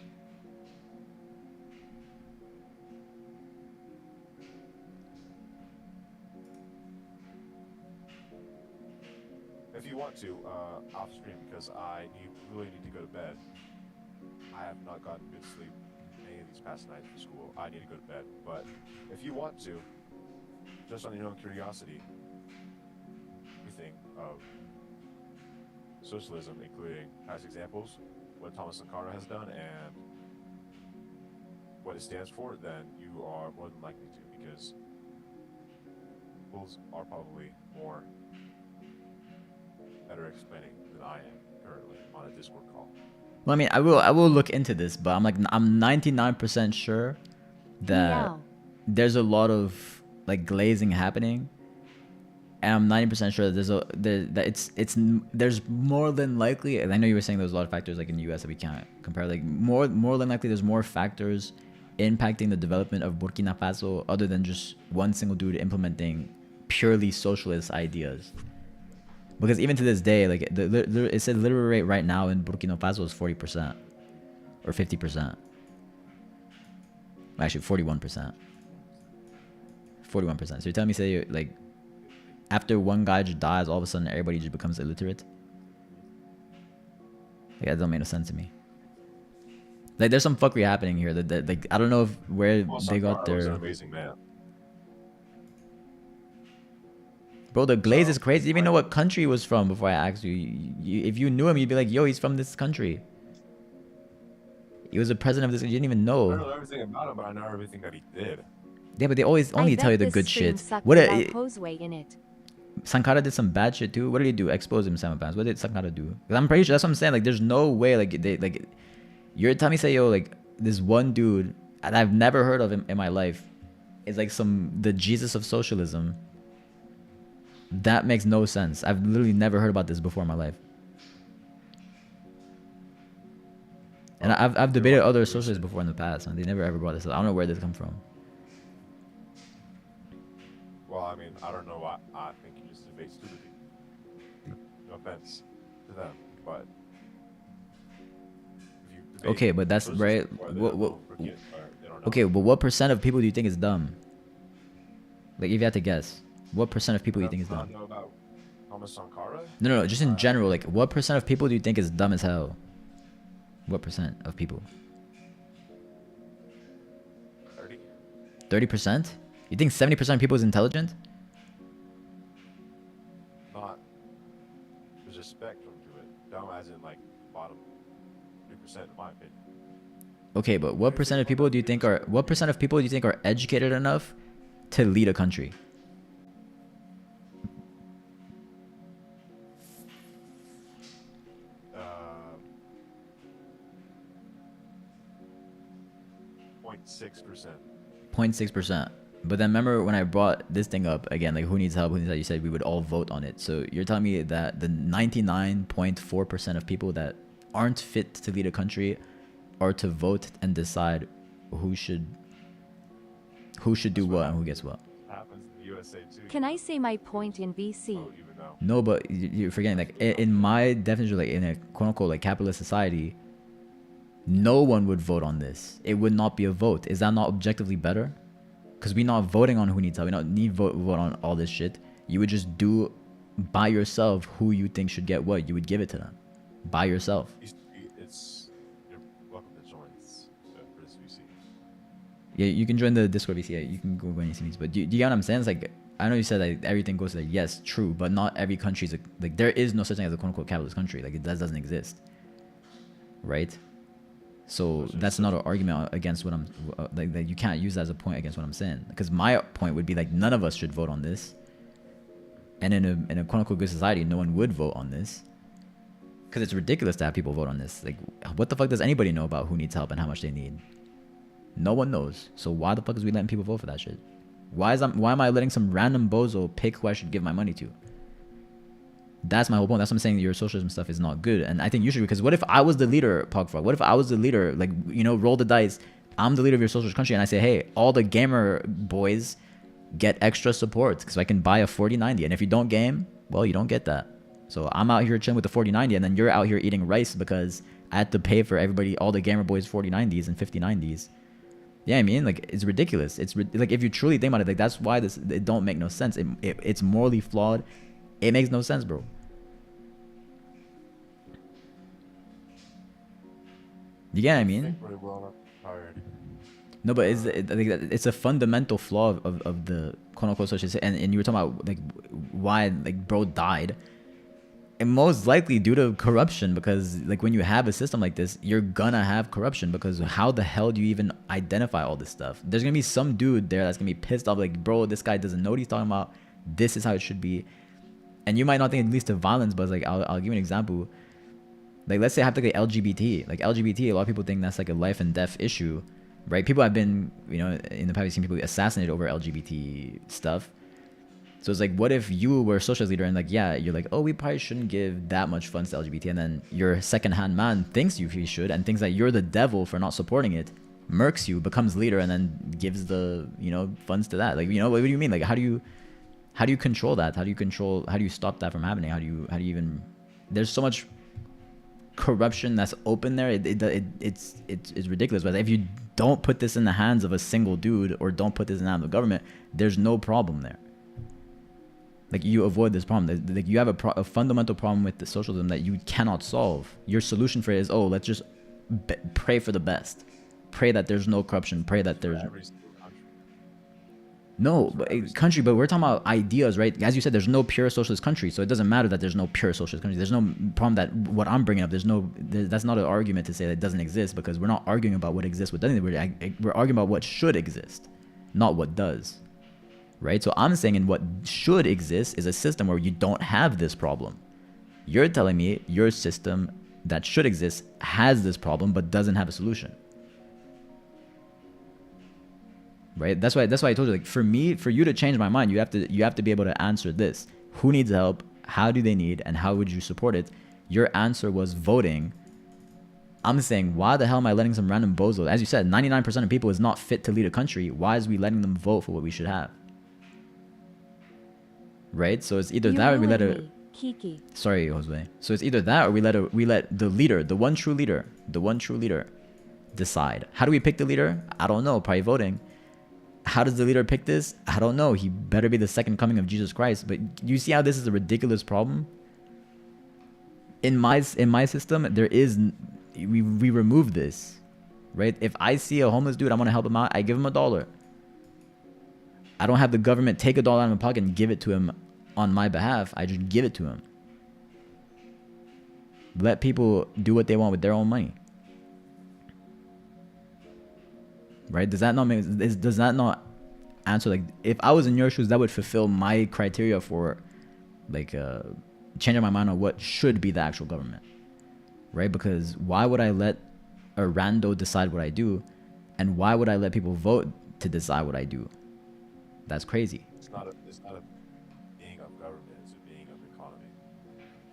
If you want to, off stream, because I really need to go to bed. I have not gotten good sleep any of these past nights for school. I need to go to bed. But if you want to, just on your own curiosity, you think of socialism, including past examples, what Thomas Sankara has done, and what it stands for, then you are more than likely to, because schools are probably more better explaining than I am currently on a Discord call. Well, I mean, I will look into this, but I'm 99% sure that Meow. there's a lot of like glazing happening, and I'm 90% sure that there's more than likely. And I know you were saying there's a lot of factors like in the U.S. that we can't compare. Like more than likely, there's more factors impacting the development of Burkina Faso other than just one single dude implementing purely socialist ideas. Because even to this day, like it said literary rate right now in Burkina Faso is 40% or 50%. Actually, 41%. 41%. So you're telling me, say, like, after one guy just dies, all of a sudden everybody just becomes illiterate? Like, that don't make no sense to me. Like, there's some fuckery happening here. That like, I don't know where they got Sankara was an their... amazing man. Bro, the glaze is crazy. You didn't even know what country he was from before I asked you. If you knew him, you'd be like, yo, he's from this country. He was a president of this. You didn't even I don't know. know everything about him, but I know everything that he did. Yeah, but they always I only bet tell you the this good stream shit. sucked What without Josue in it. Sankara did some bad shit too. What did he do? Expose him 7 pounds. What did Sankara do? 'Cause I'm pretty sure that's what I'm saying. Like, there's no way. Like, you're telling me, say, yo, like this one dude, and I've never heard of him in my life, is like the Jesus of socialism. That makes no sense. I've literally never heard about this before in my life. And I've debated other socialists before in the past, and they never ever brought this up. I don't know where this come from. Well, I mean, I don't know why. I think you just debate stupidity. No offense to them, but if you debate Okay, but that's socialism right. or they What, don't what, know, or they don't know. okay, but what percent of people do you think is dumb? Like, if you had to guess, what percent of people do you think is Not dumb? know about Thomas Sankara? No, just in general. Like, what percent of people do you think is dumb as hell? What percent of people? 30? 30%? You think 70% of people is intelligent? Not. There's a spectrum to it. Dumb as in like bottom 3% in my opinion. Okay, but what percent of people do you think are educated enough to lead a country? Uh, 0.6%. 0.6%. But then remember when I brought this thing up again, like who needs help, you said we would all vote on it. So you're telling me that the 99.4% of people that aren't fit to lead a country are to vote and decide who should do what and who gets what. Happens in the USA too. Can I say my point in VC? Oh, even though. No, but you're forgetting, like in my definition, like in a quote unquote like capitalist society, no one would vote on this. It would not be a vote. Is that not objectively better? Because we're not voting on who needs help. We don't need vote on all this shit. You would just do by yourself who you think should get what. You would give it to them by yourself. You're welcome to join for this VC. Yeah, you can join the Discord VC. Yeah, you can go when you see these. But do you get what I'm saying? It's like, I know you said like everything goes to like, yes, true, but not every country is like there is no such thing as a quote unquote capitalist country. Like that doesn't exist, right? So that's not an argument against what I'm like. You can't use that as a point against what I'm saying. Because my point would be like none of us should vote on this. And in a quote unquote good society, no one would vote on this. Because it's ridiculous to have people vote on this. Like, what the fuck does anybody know about who needs help and how much they need? No one knows. So why the fuck is we letting people vote for that shit? Why am I letting some random bozo pick who I should give my money to? That's my whole point. That's what I'm saying. Your socialism stuff is not good. And I think you should, because what if I was the leader, Pogfrog? What if I was the leader, like, you know, roll the dice. I'm the leader of your socialist country, and I say, hey, all the gamer boys get extra support because I can buy a 4090. And if you don't game, well, you don't get that. So I'm out here chilling with the 4090, and then you're out here eating rice because I had to pay for everybody, all the gamer boys 4090s and 5090s. Yeah, I mean, like, it's ridiculous. It's like, if you truly think about it, like, that's why it don't make no sense. It's morally flawed. It makes no sense, bro. You get what I mean? No, but it's a fundamental flaw of the quote-unquote socialist. And you were talking about, like, why, like, bro died. And most likely due to corruption, because, like, when you have a system like this, you're gonna have corruption, because how the hell do you even identify all this stuff? There's gonna be some dude there that's gonna be pissed off, like, bro, this guy doesn't know what he's talking about. This is how it should be. And you might not think it leads to violence, but it's like, I'll give you an example. Like, let's say hypothetically LGBT. Like, LGBT, a lot of people think that's like a life and death issue, right? People have been, you know, in the past, you've seen people assassinated over LGBT stuff. So it's like, what if you were a socialist leader and, like, yeah, you're like, oh, we probably shouldn't give that much funds to LGBT, and then your second-hand man thinks you should and thinks that you're the devil for not supporting it, murks you, becomes leader, and then gives the, you know, funds to that. Like, you know, what do you mean? Like, how do you control that? How do you stop that from happening? How do you even, there's so much corruption that's open there. It's ridiculous. But if you don't put this in the hands of a single dude, or don't put this in the hands of the government, there's no problem there. Like, you avoid this problem. Like, you have a fundamental problem with the socialism that you cannot solve. Your solution for it is, oh, let's just pray for the best. Pray that there's no corruption. Pray that there's no country, but we're talking about ideas, right? As you said, there's no pure socialist country, so it doesn't matter that there's no pure socialist country. There's no problem that what I'm bringing up, that's not an argument to say that it doesn't exist, because we're not arguing about what exists, what doesn't. We're arguing about what should exist, not what does, right? So I'm saying, in what should exist is a system where you don't have this problem. You're telling me your system that should exist has this problem but doesn't have a solution. Right? That's why I told you, like, for you to change my mind, you have to be able to answer this. Who needs help? How do they need? And how would you support it? Your answer was voting. I'm saying, why the hell am I letting some random bozo? As you said, 99% of people is not fit to lead a country. Why is we letting them vote for what we should have? Right? So it's either that, or we let a Kiki. Sorry, Jose. So it's either that, or we let the leader, the one true leader decide. How do we pick the leader? I don't know. Probably voting. How does the leader pick this? I don't know. He better be the second coming of Jesus Christ. But you see how this is a ridiculous problem? In my system, we remove this, right? If I see a homeless dude, I want to help him out, I give him $1. I don't have the government take $1 out of my pocket and give it to him on my behalf. I just give it to him. Let people do what they want with their own money. Right? Does that not answer, like, if I was in your shoes, that would fulfill my criteria for, like, changing my mind on what should be the actual government, right? Because why would I let a rando decide what I do, and why would I let people vote to decide what I do? That's crazy. It's not a being of government, it's a being of economy.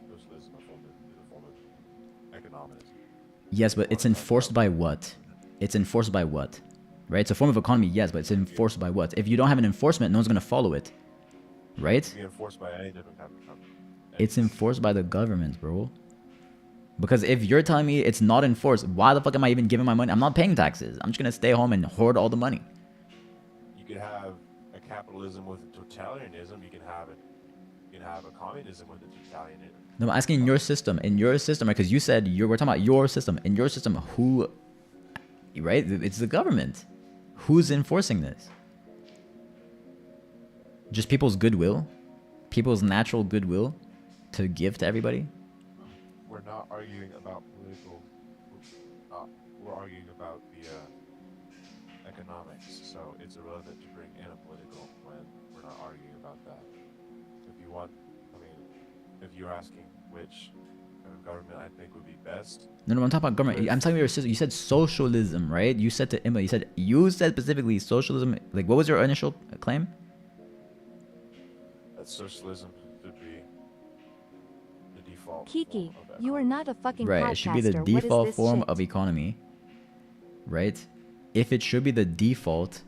Socialism is a form of economics. Yes, but it's enforced by what? It's enforced by what? Right? It's a form of economy, yes, but it's enforced by what? If you don't have an enforcement, no one's going to follow it. Right? It's enforced by any different type of company. It's enforced by the government, bro. Because if you're telling me it's not enforced, why the fuck am I even giving my money? I'm not paying taxes. I'm just going to stay home and hoard all the money. You could have a capitalism with a totalitarianism. You can have a communism with a totalitarianism. No, I'm asking in your system, right? Because you said we're talking about your system. In your system, who, right? It's the government. Who's enforcing this? Just people's goodwill? People's natural goodwill to give to everybody? We're not arguing about political. We're arguing about the economics. So it's irrelevant to bring in a political when we're not arguing about that. If you want, if you're asking which type of government I think would be best. No, I'm talking about government. I'm talking about your system. You said socialism, right? You said to Emma, you said specifically socialism. Like, what was your initial claim? That socialism should be the default. Kiki, form of you are not a fucking Right, podcaster. it should be the What is default this form shit? of economy, right? If it should be the default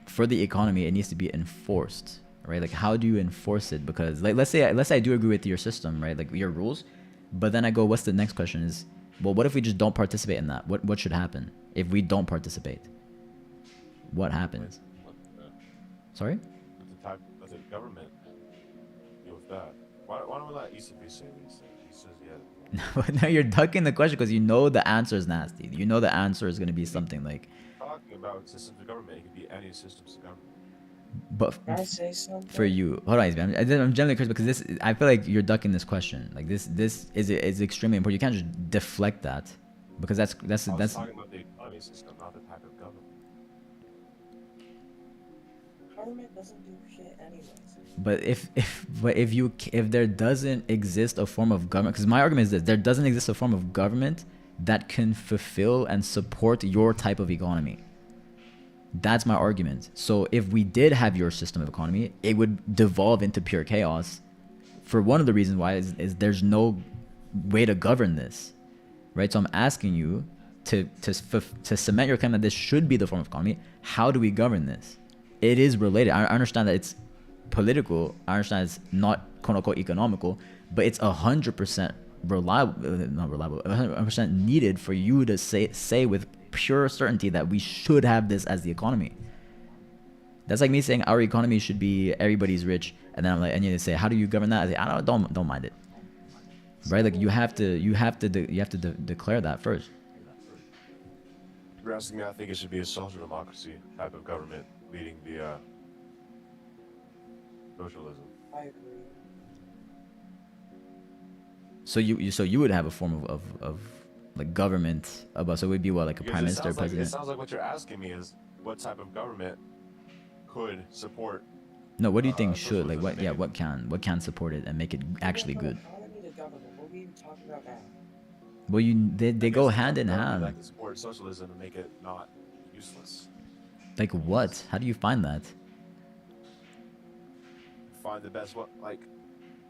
for the economy, it needs to be enforced, right? Like, how do you enforce it? Because, like, let's say I do agree with your system, right? Like your rules, but then I go, what's the next question? Is, well, what if we just don't participate in that? What should happen if we don't participate? What happens? Sorry? Let the type of the government deal with that. Why don't we let Issa be saying these things? He says, yeah. No, you're ducking the question because you know the answer is nasty. You know the answer is going to be something like, Talking about systems of government, it could be any systems of government. but Can I say something? for you, hold on, man. I'm generally curious because this, I feel like you're ducking this question. Like this is extremely important. You can't just deflect that because that's I was talking about the economy system, not the type of government. Government doesn't do shit anyways. But if there doesn't exist a form of government, because my argument is this: there doesn't exist a form of government that can fulfill and support your type of economy. That's my argument. So if we did have your system of economy, it would devolve into pure chaos. For one of the reasons why is there's no way to govern this, right? So I'm asking you to cement your claim that this should be the form of economy. How do we govern this? It is related. I understand that it's political. I understand it's not quote unquote economical, but it's 100% reliable, not reliable, 100% needed for you to say with pure certainty that we should have this as the economy. That's like me saying our economy should be everybody's rich, and then I'm like, and you say, how do you govern that? I say, I don't mind it, right? Like you have to declare that first. If you're asking me, I think it should be a social democracy type of government leading the socialism. I agree. So you would have a form of like government about, so it would be what, like a Because prime minister, president? It sounds like what you're asking me is what type of government could support. No, what do you think should, like, socialism, what can support it and make it actually From good? economy to government, what are we even talking about now? Well, they go hand in Government hand. that can support socialism and make it not useless. Like what? How do you find that? Find the best what like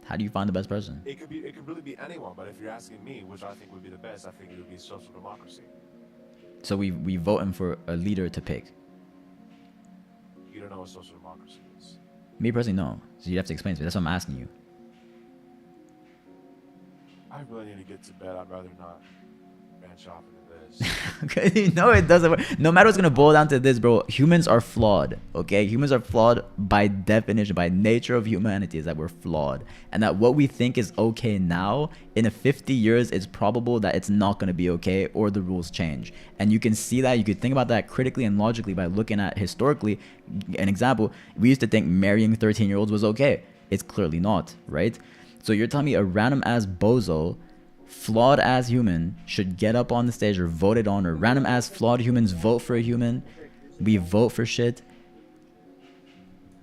How do you find the best person? it could really be anyone, but if you're asking me, which I think would be the best, I think it would be social democracy. So we voting for a leader to pick. You don't know what social democracy is. Me personally, no. So you have to explain to me. That's what I'm asking you. I really need to get to bed. I'd rather not branch off into this. Okay, no, it doesn't work. No matter what's gonna boil down to this, bro. Humans are flawed. Okay, humans are flawed by definition, by nature of humanity, is that we're flawed, and that what we think is okay now, in 50 years, it's probable that it's not gonna be okay, or the rules change. And you can see that. You could think about that critically and logically by looking at historically. An example: we used to think marrying 13-year-olds was okay. It's clearly not, right? So you're telling me a random ass bozo, flawed ass human should get up on the stage or voted on, or random ass flawed humans vote for a human? We vote for shit,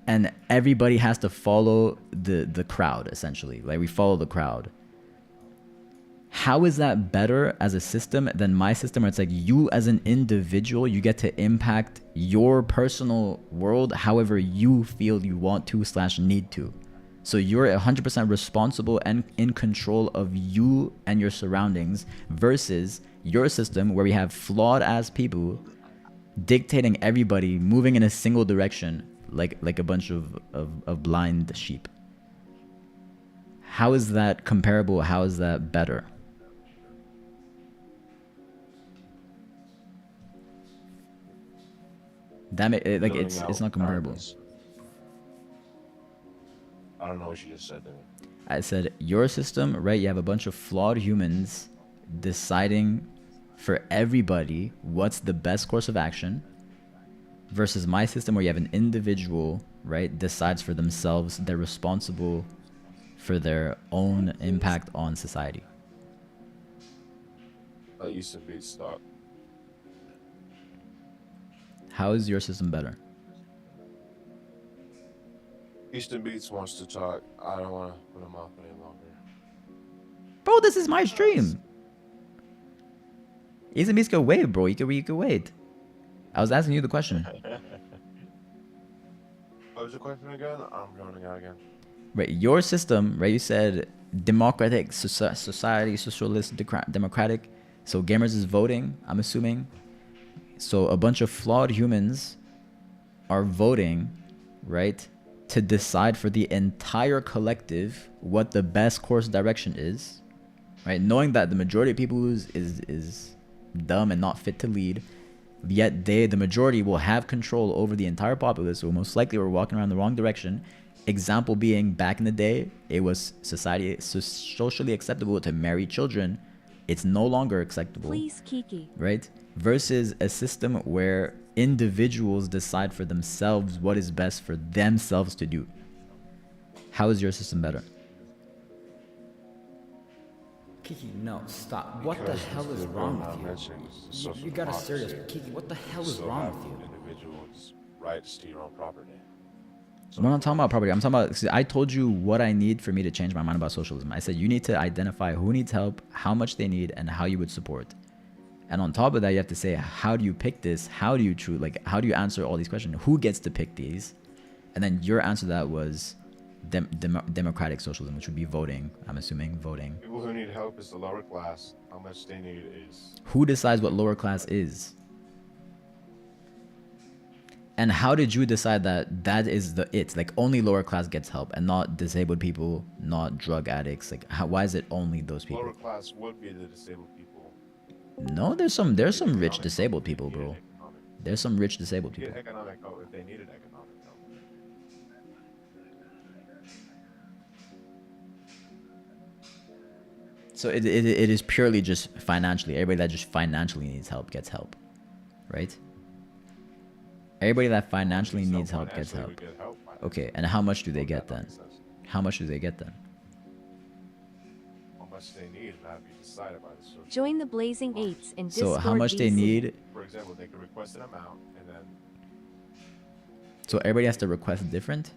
and everybody has to follow the crowd, essentially. Like we follow the crowd. How is that better as a system than my system, where it's like you as an individual, you get to impact your personal world however you feel you want to / need to? So you're 100% responsible and in control of you and your surroundings, versus your system where we have flawed ass people dictating everybody, moving in a single direction like a bunch of blind sheep. How is that comparable? How is that better? It's not comparable. I don't know what you just said there. I said your system, right? You have a bunch of flawed humans deciding for everybody what's the best course of action, versus my system where you have an individual, right, decides for themselves. They're responsible for their own impact on society. That used to be stock. How is your system better? Easton Beats wants to talk. I don't want to put him off any longer. Bro, this is my stream. Easy Beats could wait, bro. You could wait. I was asking you the question. What was the question again? I'm joining out again. Right, your system, right? You said democratic society, socialist, democratic. So gamers is voting, I'm assuming. So a bunch of flawed humans are voting, right, to decide for the entire collective what the best course direction is, right? Knowing that the majority of people is dumb and not fit to lead, yet the majority will have control over the entire populace. So most likely we're walking around the wrong direction. Example being, back in the day, it was socially acceptable to marry children. It's no longer acceptable. Please, Kiki. Right? Versus a system where individuals decide for themselves what is best for themselves to do. How is your system better? Kiki, no, stop. What the hell is wrong with you? You gotta serious. Kiki, what the hell is wrong with you? Individuals' rights to your own property. I'm not talking about property. I'm talking about, see, I told you what I need for me to change my mind about socialism. I said you need to identify who needs help, how much they need, and how you would support. And on top of that, you have to say, how do you pick this? How do you how do you answer all these questions? Who gets to pick these? And then your answer to that was democratic socialism, which would be voting. I'm assuming voting. People who need help is the lower class. How much they need is... Who decides what lower class is? And how did you decide that that is like only lower class gets help and not disabled people, not drug addicts? Like why is it only those people? Lower class would be the disabled people. No, there's some rich disabled people, bro. There's some rich disabled people. Get economic help if they needed economic help. So it is purely just financially. Everybody that just financially needs help gets help, right? Everybody that financially needs help gets help. Okay, and how much do they get then? How much do they get then? How much they need not be decided by the social. Join the Blazing Eights in Discord. So how much they VC. need? For example, they could request an amount and then... So everybody has to request different?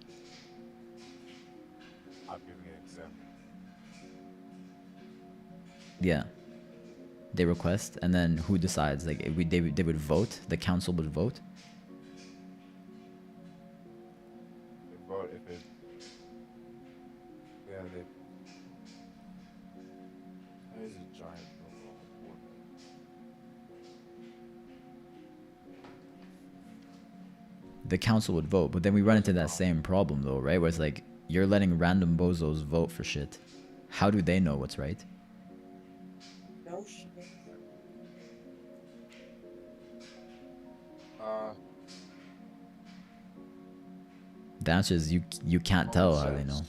I'm giving an example. Yeah. They request, and then who decides? Like they would vote. The council would vote. They vote if it... Yeah, they... That is a giant... The council would vote, but then we run into that same problem though, right? Where it's like you're letting random bozos vote for shit. How do they know what's right? No shit. The answer is you can't tell how they know.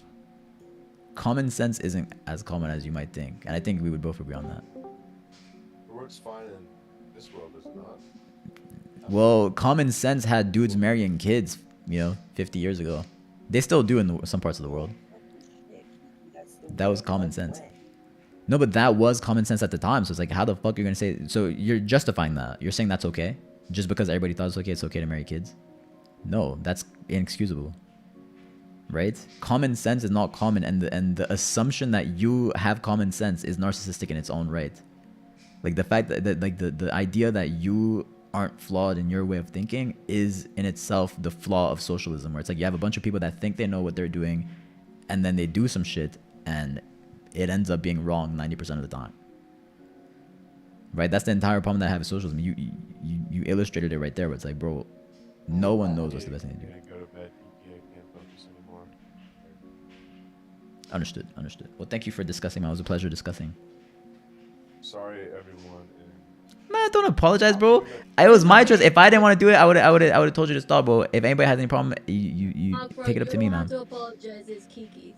Common sense isn't as common as you might think, and I think we would both agree on that. It works fine in this world, does it not? Well, common sense had dudes marrying kids, 50 years ago. They still do in some parts of the world. That was common sense. No, but that was common sense at the time. So it's like, how the fuck are you gonna say? So you're justifying that. You're saying that's okay, just because everybody thought it's okay to marry kids. No, that's inexcusable. Right? Common sense is not common, and the assumption that you have common sense is narcissistic in its own right. Like the fact that like the idea that you aren't flawed in your way of thinking is in itself the flaw of socialism, where it's like you have a bunch of people that think they know what they're doing, and then they do some shit, and it ends up being wrong 90% of the time. Right? That's the entire problem that I have with socialism. You illustrated it right there, where it's like, bro, no one knows what's the best thing to do. Go to bed, you can't focus anymore. Understood. Well, thank you for discussing, man. It was a pleasure discussing. Sorry, everyone. Man, don't apologize, bro. It was my choice. If I didn't want to do it, I would have told you to stop, bro. If anybody has any problem, you take it up to me, man. To apologize is Kiki,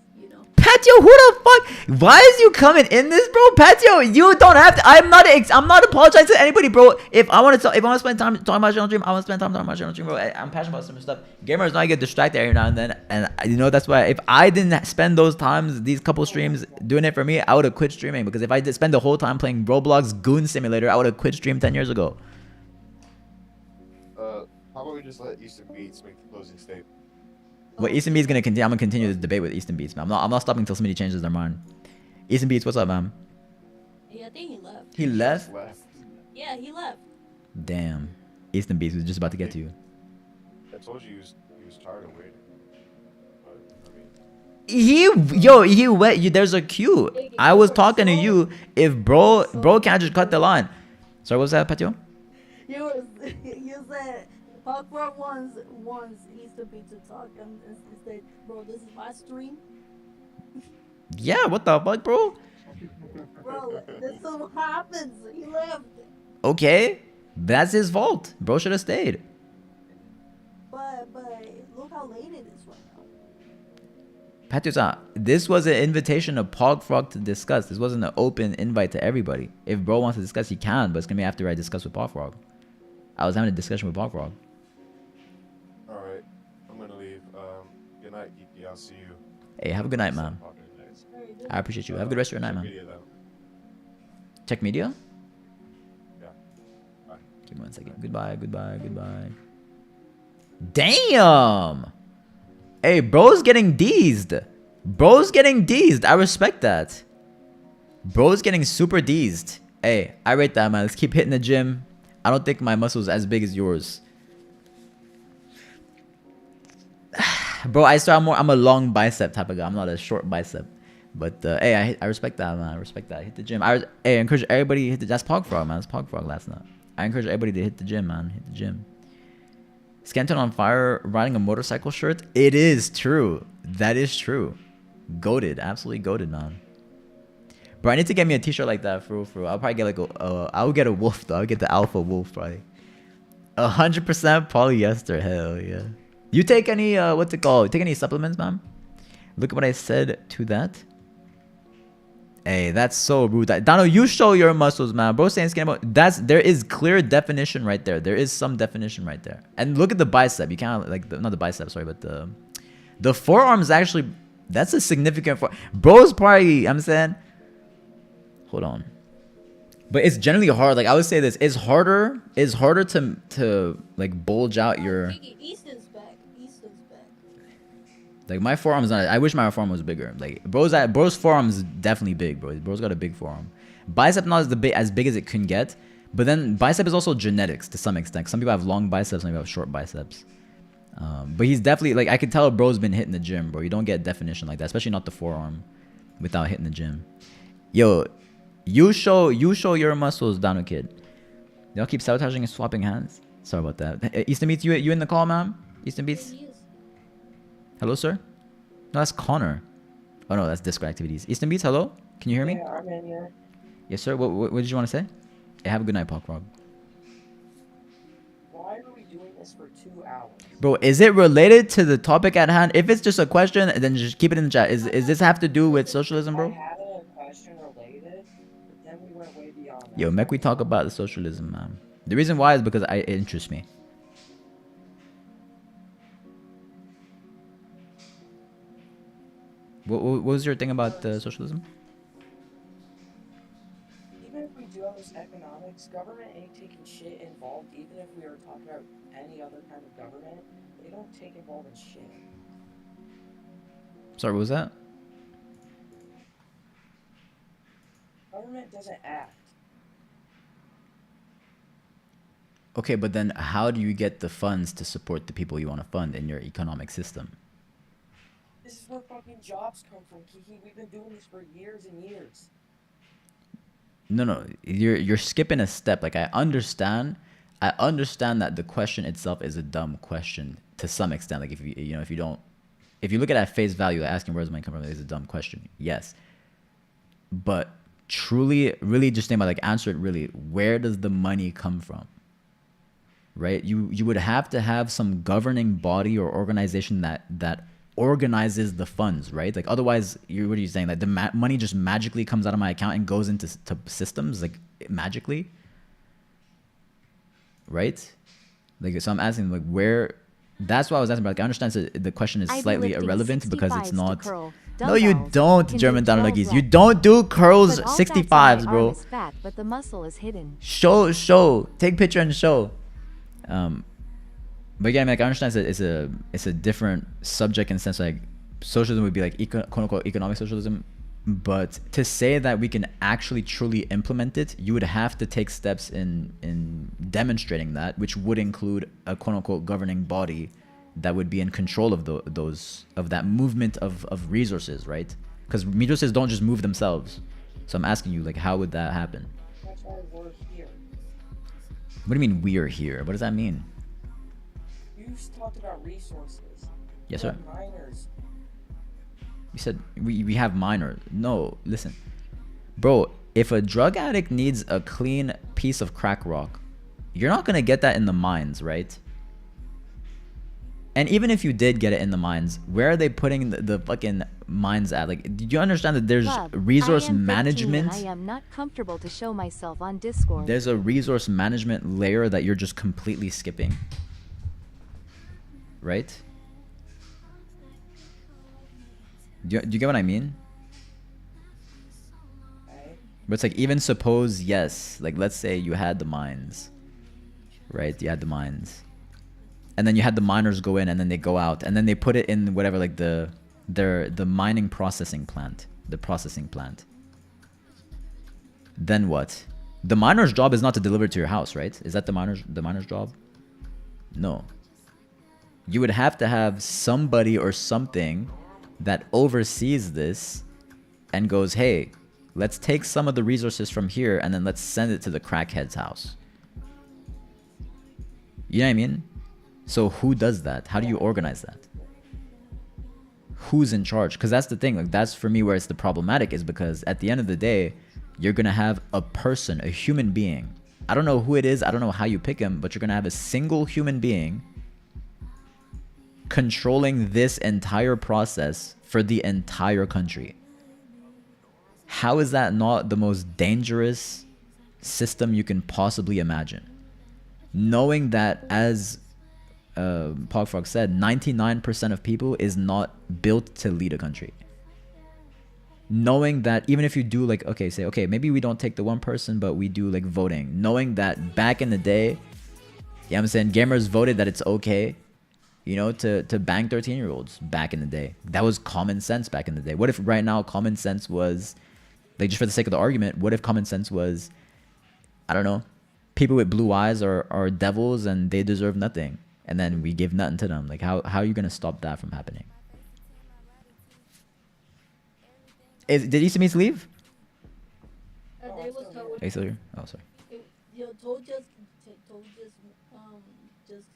Patio, who the fuck? Why is you coming in this, bro? Patio, you don't have to. I'm not apologizing to anybody, bro. If I want to spend time talking about channel stream, I want to spend time talking about channel stream, bro. I'm passionate about some stuff. Gamers know I get distracted every now and then, and that's why if I didn't spend those times, these couple streams doing it for me, I would have quit streaming. Because if I did spend the whole time playing Roblox Goon Simulator, I would have quit stream 10 years ago. How about we just let Eastern Beats make the closing statement? Well, Easton Beats gonna continue. I'm gonna continue this debate with Easton Beats, man. I'm not stopping until somebody changes their mind. Easton Beats, what's up, man? I think he left. He left? Left. Yeah, he left. Damn. Easton Beast was just about to get to you. I told you he was tired of waiting. But I mean, He wet you. There's a queue. I was talking to you. If bro can't just cut the line. Sorry, what was that, Patio? You said Parkrock wants Easter Beat to talk and said, bro, this is my stream. Yeah, what the fuck, bro? Bro, this is what happens. He left. Okay, that's his fault. Bro should have stayed. But look how late it is right now. Patio, this was an invitation to Pogfrog to discuss. This wasn't an open invite to everybody. If bro wants to discuss, he can, but it's gonna be after I discuss with Pogfrog. I was having a discussion with Pogfrog. alright. I'm gonna leave. Good night, Kiki. I'll see you. Hey, have a good night, man. I appreciate you. Have a good rest of your night, man. Media, though. Check media? Yeah. Bye. Give me 1 second. Goodbye. Damn! Hey, bro's getting deezed. I respect that. Bro's getting super deezed. Hey, I rate that, man. Let's keep hitting the gym. I don't think my muscle's as big as yours. Bro, I'm a long bicep type of guy. I'm not a short bicep. But hey, I respect that, man. I respect that. Hit the gym. I encourage everybody to hit the. That's Pogfrog, man. That's Pogfrog last night. I encourage everybody to hit the gym, man. Hit the gym. Scanton on fire riding a motorcycle shirt. It is true. That is true. Goated. Absolutely goated, man. Bro, I need to get me a t-shirt like that for real. I'll probably get like I'll get a wolf though. I'll get the alpha wolf probably. 100% polyester. Hell yeah. You take any what's it called? You take any supplements, man? Look at what I said to that. Hey, that's so rude. Donald, you show your muscles, man. Bro saying skin about there is clear definition right there. There is some definition right there. And look at the bicep. You can't like not the bicep, sorry, but the forearm is actually that's a significant bro's probably I'm saying. Hold on. But it's generally hard. Like I would say this, it's harder to like bulge out your Easton's back. like my forearm's not. I wish my forearm was bigger. Like bro's forearm is definitely big, bro. Bro's got a big forearm. Bicep not as big as it can get, but then bicep is also genetics to some extent. Some people have long biceps, some people have short biceps. But he's definitely like I can tell bro's been hitting the gym, bro. You don't get definition like that, especially not the forearm, without hitting the gym. Yo, you show your muscles, Dano Kid. Y'all keep sabotaging and swapping hands. Sorry about that. Easton Beats, you in the call, ma'am? Easton Beats. Hello, sir? No, that's Connor. Oh, no, that's Discord activities. Easton Beats, hello? Can you hear me? Yeah, I'm in here. Yes, sir. What did you want to say? Hey, have a good night, Pogfrog. Why are we doing this for 2 hours? Bro, is it related to the topic at hand? If it's just a question, then just keep it in the chat. Is this have to do with socialism, bro? I had a question related, but then we went way beyond that. Yo, make we talk about the socialism, man. The reason why is because it interests me. What was your thing about socialism? Even if we do have this economics, government ain't taking shit involved. Even if we are talking about any other kind of government, they don't take involved in shit. Sorry, what was that? Government doesn't act. Okay, but then how do you get the funds to support the people you want to fund in your economic system? This is where fucking jobs come from, Kiki. We've been doing this for years and years. No, you're skipping a step. Like I understand that the question itself is a dumb question to some extent. Like if you look at it at face value, like asking where's money come from is a dumb question. Yes, but truly, really, just think about like answer it really. Where does the money come from? Right? You would have to have some governing body or organization that organizes the funds, right? Like otherwise, what are you saying? Like the money just magically comes out of my account and goes into systems, like magically, right? Like so, I'm asking like where. That's why I was asking about. Like, I understand the question is slightly irrelevant because it's not. No, you don't, German Donaluggies. You don't do curls 65s, bro. Fat, but the muscle is hidden. Show. Take picture and show. But again, like I understand it's a different subject in the sense like socialism would be like quote unquote economic socialism, But to say that we can actually truly implement it, you would have to take steps in demonstrating that, which would include a quote unquote governing body that would be in control of that movement of resources, right? Because resources don't just move themselves. So I'm asking you, like, how would that happen? That's why we're here. What do you mean we're here? What does that mean? You talked about resources. Yes, You sir. have miners. You said we have minor. No, listen. Bro, if a drug addict needs a clean piece of crack rock, you're not going to get that in the mines, right? And even if you did get it in the mines, where are they putting the fucking mines at? Like, do you understand that there's Club, resource I am 13 management? and I am not comfortable to show myself on Discord. There's a resource management layer that you're just completely skipping. Right? Do you get what I mean? Right? But it's like, even suppose, yes, like let's say you had the mines, right? You had the mines. And then you had the miners go in and then they go out and then they put it in whatever, like the mining processing plant, the processing plant. Then what? The miner's job is not to deliver to your house, right? Is that the miner's job? No. You would have to have somebody or something that oversees this and goes, hey, let's take some of the resources from here and then let's send it to the crackhead's house. You know what I mean? So who does that? How do you organize that? Who's in charge? Because that's the thing. Like, that's for me where it's the problematic, is because at the end of the day, you're going to have a person, a human being. I don't know who it is. I don't know how you pick him, but you're going to have a single human being controlling this entire process for the entire country. How is that not the most dangerous system you can possibly imagine? Knowing that, as Pogfrog said, 99% of people is not built to lead a country. Knowing that even if you do, like, okay, say, okay, maybe we don't take the one person, but we do like voting. Knowing that back in the day, you know what I'm saying, gamers voted that it's okay, you know, to bang 13-year-olds back in the day. That was common sense back in the day. What if right now common sense was, like, just for the sake of the argument, what if common sense was, I don't know, people with blue eyes are devils and they deserve nothing, and then we give nothing to them? Like, how are you gonna stop that from happening? Did Isamis leave? They was told. Are you still here? Oh, sorry. Told just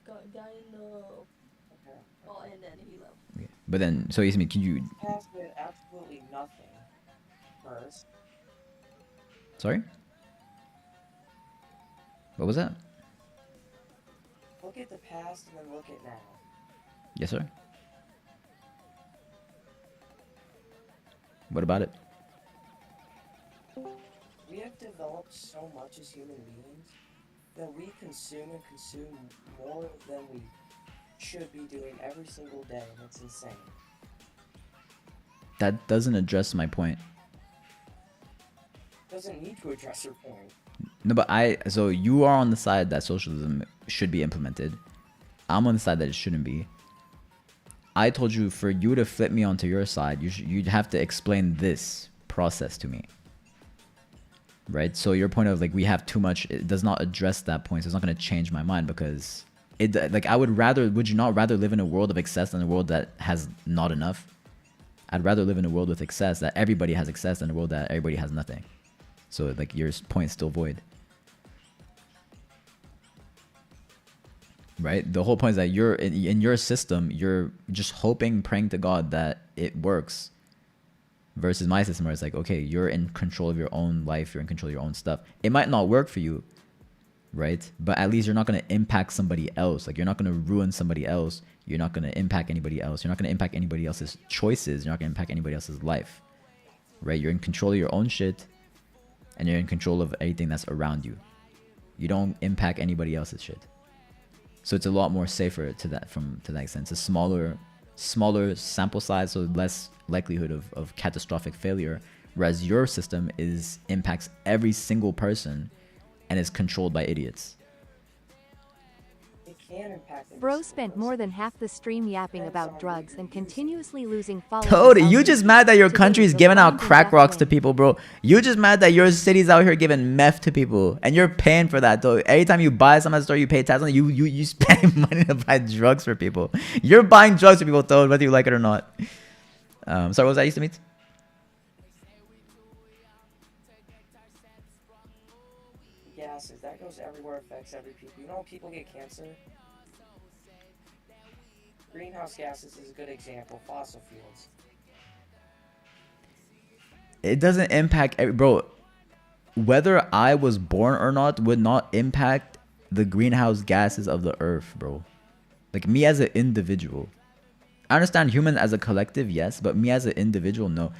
got in the. Oh, and then he left. Okay. But then, so Isami, can you? Past did absolutely nothing first. Sorry. What was that? Look at the past and then look at now. Yes, sir. What about it? We have developed so much as human beings that we consume more than we should be doing every single day, and it's insane. That doesn't address my point. Doesn't need to address your point. No, but so you are on the side that socialism should be implemented. I'm on the side that it shouldn't be. I told you, for you to flip me onto your side, you'd have to explain this process to me. Right? So your point of, like, we have too much, it does not address that point. So it's not going to change my mind, because it, like, would you not rather live in a world of excess than a world that has not enough? I'd rather live in a world with excess, that everybody has excess, than a world that everybody has nothing. So, like, your point's still void. Right? The whole point is that you're in your system, you're just hoping, praying to God that it works. Versus my system, where it's like, okay, you're in control of your own life, you're in control of your own stuff. It might not work for you, right? But at least you're not going to impact somebody else. Like, you're not going to ruin somebody else. You're not going to impact anybody else. You're not going to impact anybody else's choices. You're not going to impact anybody else's life, right? You're in control of your own shit, and you're in control of everything that's around you. You don't impact anybody else's shit. So it's a lot more safer to that extent. It's a smaller sample size, so less likelihood of catastrophic failure. Whereas your system impacts every single person and is controlled by idiots. It can impact every Bro single spent person. more than half the stream yapping about drugs and continuously losing followers. Cody, you out just here. mad that your Today, country is the giving out blind and crack deaf rocks to win. people, bro. You just mad that your city's out here giving meth to people, and you're paying for that, though. Every time you buy something at the store, you pay tax on it. You spend money to buy drugs for people. You're buying drugs for people, though, whether you like it or not. Sorry, what was that used to meet? Gases, that goes everywhere, affects every people. You know when people get cancer? Greenhouse gases is a good example. Fossil fuels. It doesn't impact bro. Whether I was born or not would not impact the greenhouse gases of the earth, bro. Like me as an individual. I understand human as a collective, yes, but me as an individual, no.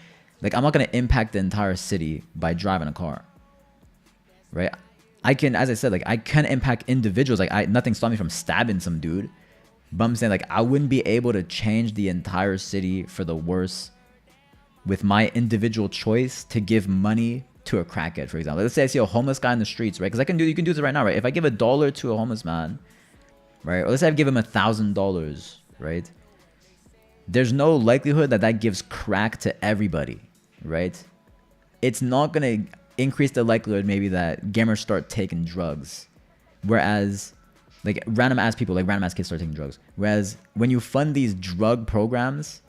Like I'm not gonna impact the entire city by driving a car. Right? I can, as I said, like I can impact individuals. Like nothing stopped me from stabbing some dude. But I'm saying like I wouldn't be able to change the entire city for the worse with my individual choice to give money to a crackhead, for example. Let's say I see a homeless guy in the streets, right? Because you can do this right now, right? If I give $1 to a homeless man, right? Or let's say I give him $1,000, right? There's no likelihood that that gives crack to everybody, right? It's not gonna increase the likelihood maybe that gamers start taking drugs, whereas like random ass people, like random ass kids start taking drugs. Whereas when you fund these drug programs,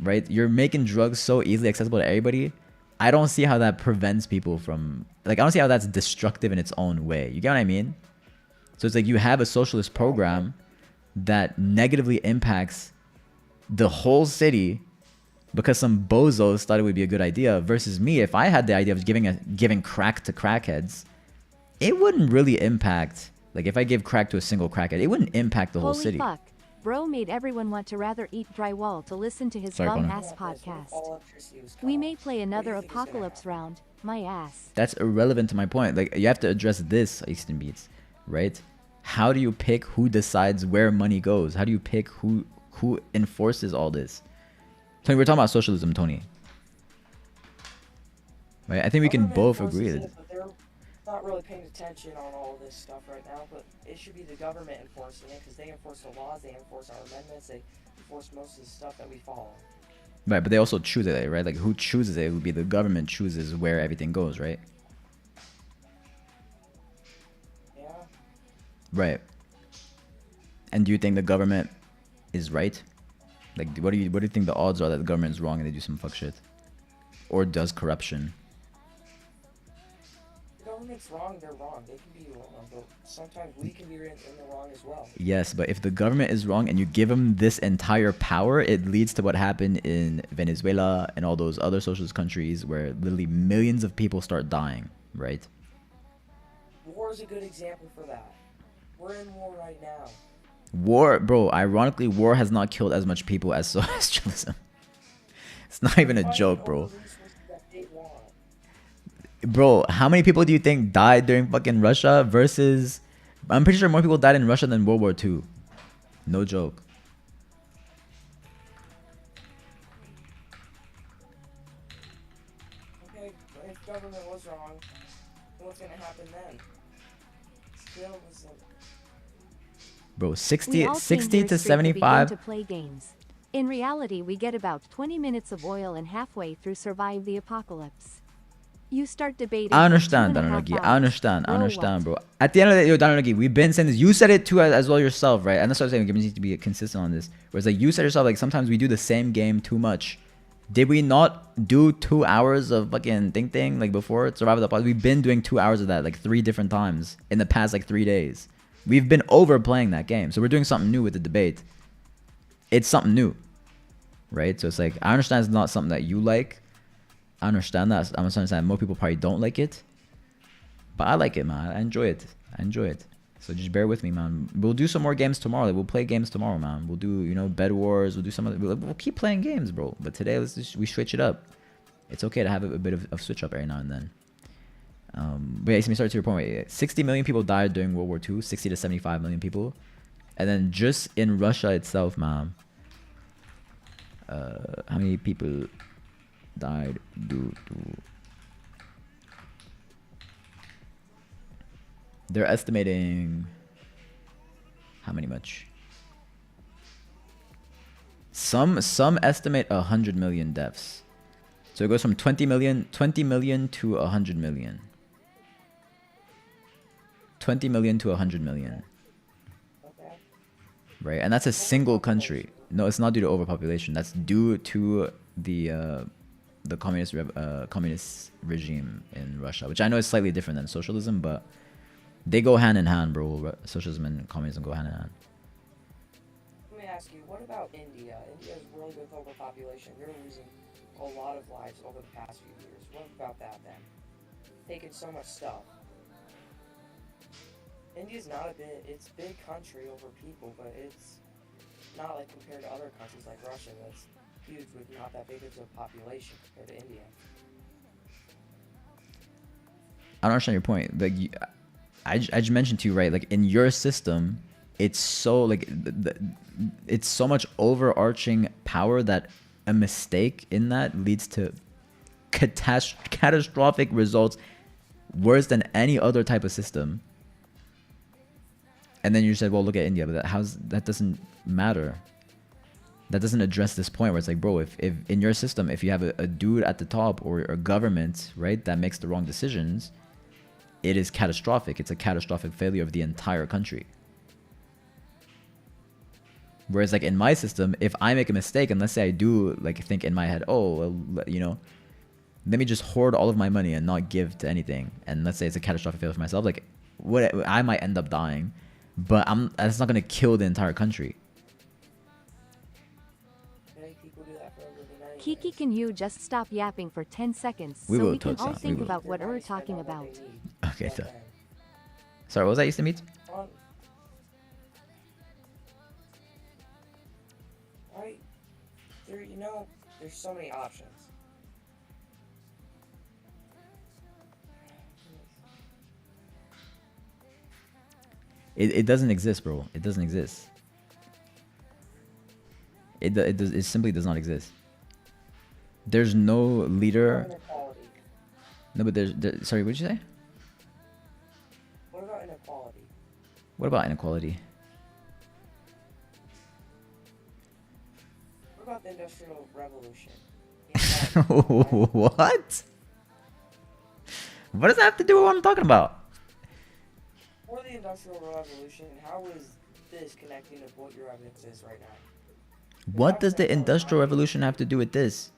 right, you're making drugs so easily accessible to everybody. I don't see how that prevents people from, like, I don't see how that's destructive in its own way. You get what I mean? So it's like you have a socialist program that negatively impacts the whole city because some bozos thought it would be a good idea, versus me, if I had the idea of giving crack to crackheads, it wouldn't really impact. Like if I give crack to a single crackhead, it wouldn't impact the whole Holy city. fuck. Bro made everyone want to rather eat drywall to listen to his Sorry, bum Connor. ass podcast. Electricity was cut We off. may play What do another you think is gonna apocalypse happen? round. My ass. That's irrelevant to my point. Like you have to address this, Eastern Beats, right? How do you pick who decides where money goes? How do you pick who enforces all this? Tony, we're talking about socialism, Tony. Right? I think we can Government both enforces agree. it, but they're not really paying attention on all this stuff right now. But it should be the government enforcing it, because they enforce the laws, they enforce our amendments, they enforce most of the stuff that we follow. Right, but they also choose it, right? Like who chooses it? It would be the government chooses where everything goes, right? Yeah. Right. And do you think the government is right? Like, what do you think the odds are that the government is wrong and they do some fuck shit, or does corruption? The government's wrong, they're wrong. They can be wrong, but sometimes we can be in the wrong as well. Yes, but if the government is wrong and you give them this entire power, it leads to what happened in Venezuela and all those other socialist countries where literally millions of people start dying, right? War is a good example for that. We're in war right now. War, bro, ironically, war has not killed as much people as socialism. It's not even a Fighting joke, over bro. resources that they want. Bro, how many people do you think died during fucking Russia versus... I'm pretty sure more people died in Russia than World War II. No joke. Okay, but if government was wrong, what's gonna happen then? Still, listen. Bro, We 60 all came 60 here to straight begin 75... to play games. In reality, we get about 20 minutes of oil and halfway through survive the apocalypse. You start debating. I for understand, 2.5 Danonagi. hours. I understand, What? bro. At the end of the day, yo, Danonagi, we've been saying this. You said it too as well yourself, right? And that's what I'm saying. We need to be consistent on this. Whereas, like, you said yourself, like, sometimes we do the same game too much. Did we not do 2 hours of fucking thing, like, before Survival of the Apocalypse? We've been doing 2 hours of that, like, 3 different times in the past, like, 3 days. We've been overplaying that game. So we're doing something new with the debate. It's something new, right? So it's like, I understand it's not something that you like. I understand that. I understand that more people probably don't like it. But I like it, man. I enjoy it. So just bear with me, man. We'll do some more games tomorrow. Like, we'll play games tomorrow, man. We'll do, you know, Bed Wars. We'll do some other... We'll keep playing games, bro. But today, we switch it up. It's okay to have a bit of switch up every now and then. But yeah, let me start to your point. Wait, 60 million people died during World War II. 60 to 75 million people. And then just in Russia itself, man. How many people died due to... They're estimating How many much? Some estimate 100 million deaths. So it goes from 20 million to 100 million. 20 million to 100 million. Okay. Right? And that's a single country. No, it's not due to overpopulation. That's due to the communist regime in Russia, which I know is slightly different than socialism, but they go hand in hand, bro. Socialism and communism go hand in hand. Let me ask you, what about India? India's really with overpopulation. They're losing a lot of lives over the past few years. What about that then? Taking so much stuff. India's not it's a big country over people, but it's not like compared to other countries like Russia that's huge with not that big of a population compared to India. I don't understand your point. Like, I just mentioned to you, right? Like in your system, it's so like it's so much overarching power that a mistake in that leads to catastrophic results worse than any other type of system. And then you said, well, look at India, but that doesn't matter. That doesn't address this point where it's like, bro, if in your system, if you have a dude at the top or a government, right, that makes the wrong decisions, it is catastrophic. It's a catastrophic failure of the entire country. Whereas like in my system, if I make a mistake, and let's say I do like think in my head, oh, well, you know, let me just hoard all of my money and not give to anything. And let's say it's a catastrophic failure for myself, like I might end up dying, but that's not going to kill the entire country. Kiki, can you just stop yapping for 10 seconds We so will, we can all Toad-san, we think will. about what we're talking about? Okay, so. Sorry, what was that, used to meet? Right? There's so many options. It doesn't exist, bro. It doesn't exist. It simply does not exist. There's no leader. No, but sorry, what did you say? What about inequality? What about inequality? What about the Industrial Revolution? What? What does that have to do with what I'm talking about? For the Industrial Revolution, how is this connecting to what your evidence is right now? What does the Industrial Revolution have to do with this?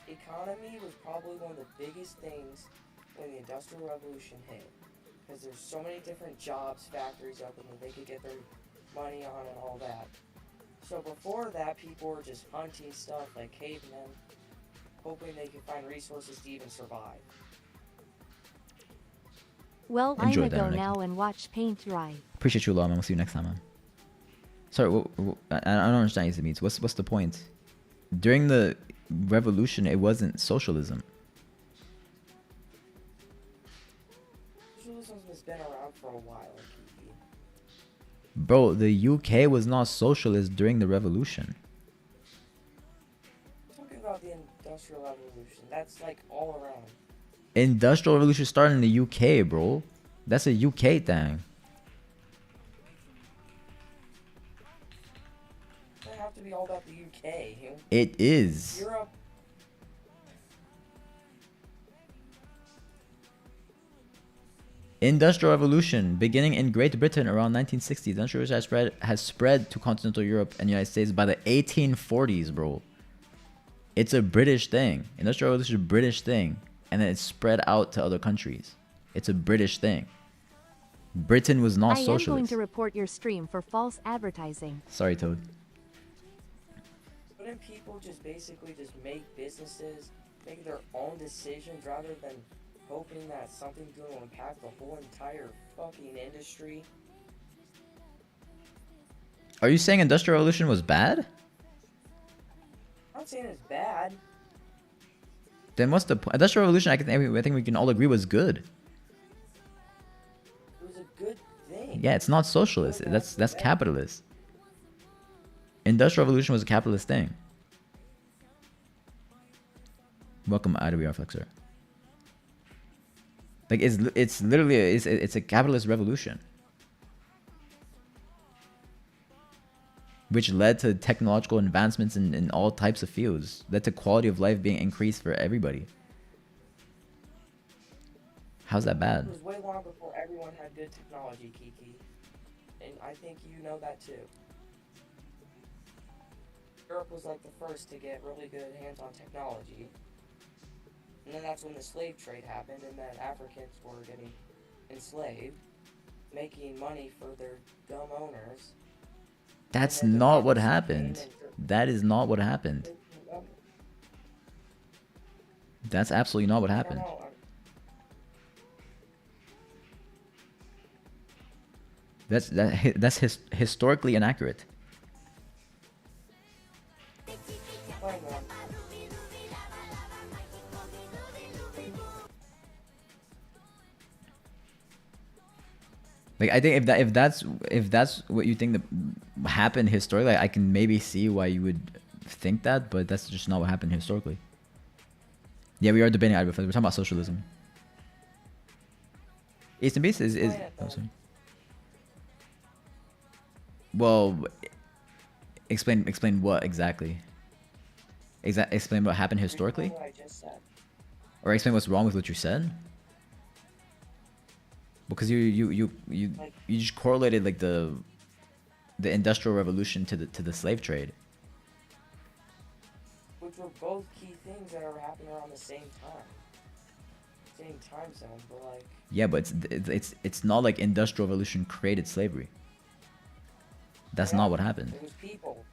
Economy was probably one of the biggest things when the Industrial Revolution hit. Because there's so many different jobs, factories open that they could get their money on and all that. So before that, people were just hunting stuff like cavemen, hoping they could find resources to even survive. Well, Enjoy I'm that, gonna go Nick. now and watch paint dry. Appreciate you, Law, man. We'll see you next time, man. Sorry, I don't understand what it means. What's the point? During the revolution, it wasn't socialism. Socialism has been around for a while, Kiki. Bro, the UK was not socialist during the revolution. Talking about the Industrial Revolution, that's like all around. Industrial revolution started in the UK, bro. That's a UK thing. Doesn't have to be all about the UK. It is. Europe. Industrial revolution beginning in Great Britain around 1960. The industrial revolution has spread to continental Europe and United States by the 1840s, bro. It's a British thing. Industrial revolution is a British thing. And then it's spread out to other countries. It's a British thing. Britain was not I am socialist. going to report your stream for false advertising. Sorry, Toad. Wouldn't people just basically just make businesses, make their own decisions rather than hoping that something's going to impact the whole entire fucking industry? Are you saying industrial revolution was bad? I'm not saying it's bad. Then what's the point? Industrial revolution, I think we can all agree was good. It was a good thing. Yeah, it's not socialist. That's capitalist. Industrial revolution was a capitalist thing. Welcome, IWR Flexor. Like it's literally it's a capitalist revolution. which led to technological advancements in all types of fields, led to quality of life being increased for everybody. How's that bad? It was way long before everyone had good technology, Kiki. And I think you know that too. Europe was like the first to get really good hands-on technology. And then that's when the slave trade happened, and then Africans were getting enslaved, making money for their dumb owners. That's not what happened. That is not what happened. That's absolutely not what happened. That's historically inaccurate. Like, I think if that's what you think that happened historically, I can maybe see why you would think that, but that's just not what happened historically. Yeah, we are debating it. We're talking about socialism. Eastern Beast is oh, sorry. Well, explain what exactly. Explain what happened historically, or explain what's wrong with what you said. Because you just correlated like the Industrial Revolution to the slave trade, which were both key things that are happening around the same time zone. But like, yeah, but it's not like Industrial Revolution created slavery. That's not what happened. It was people.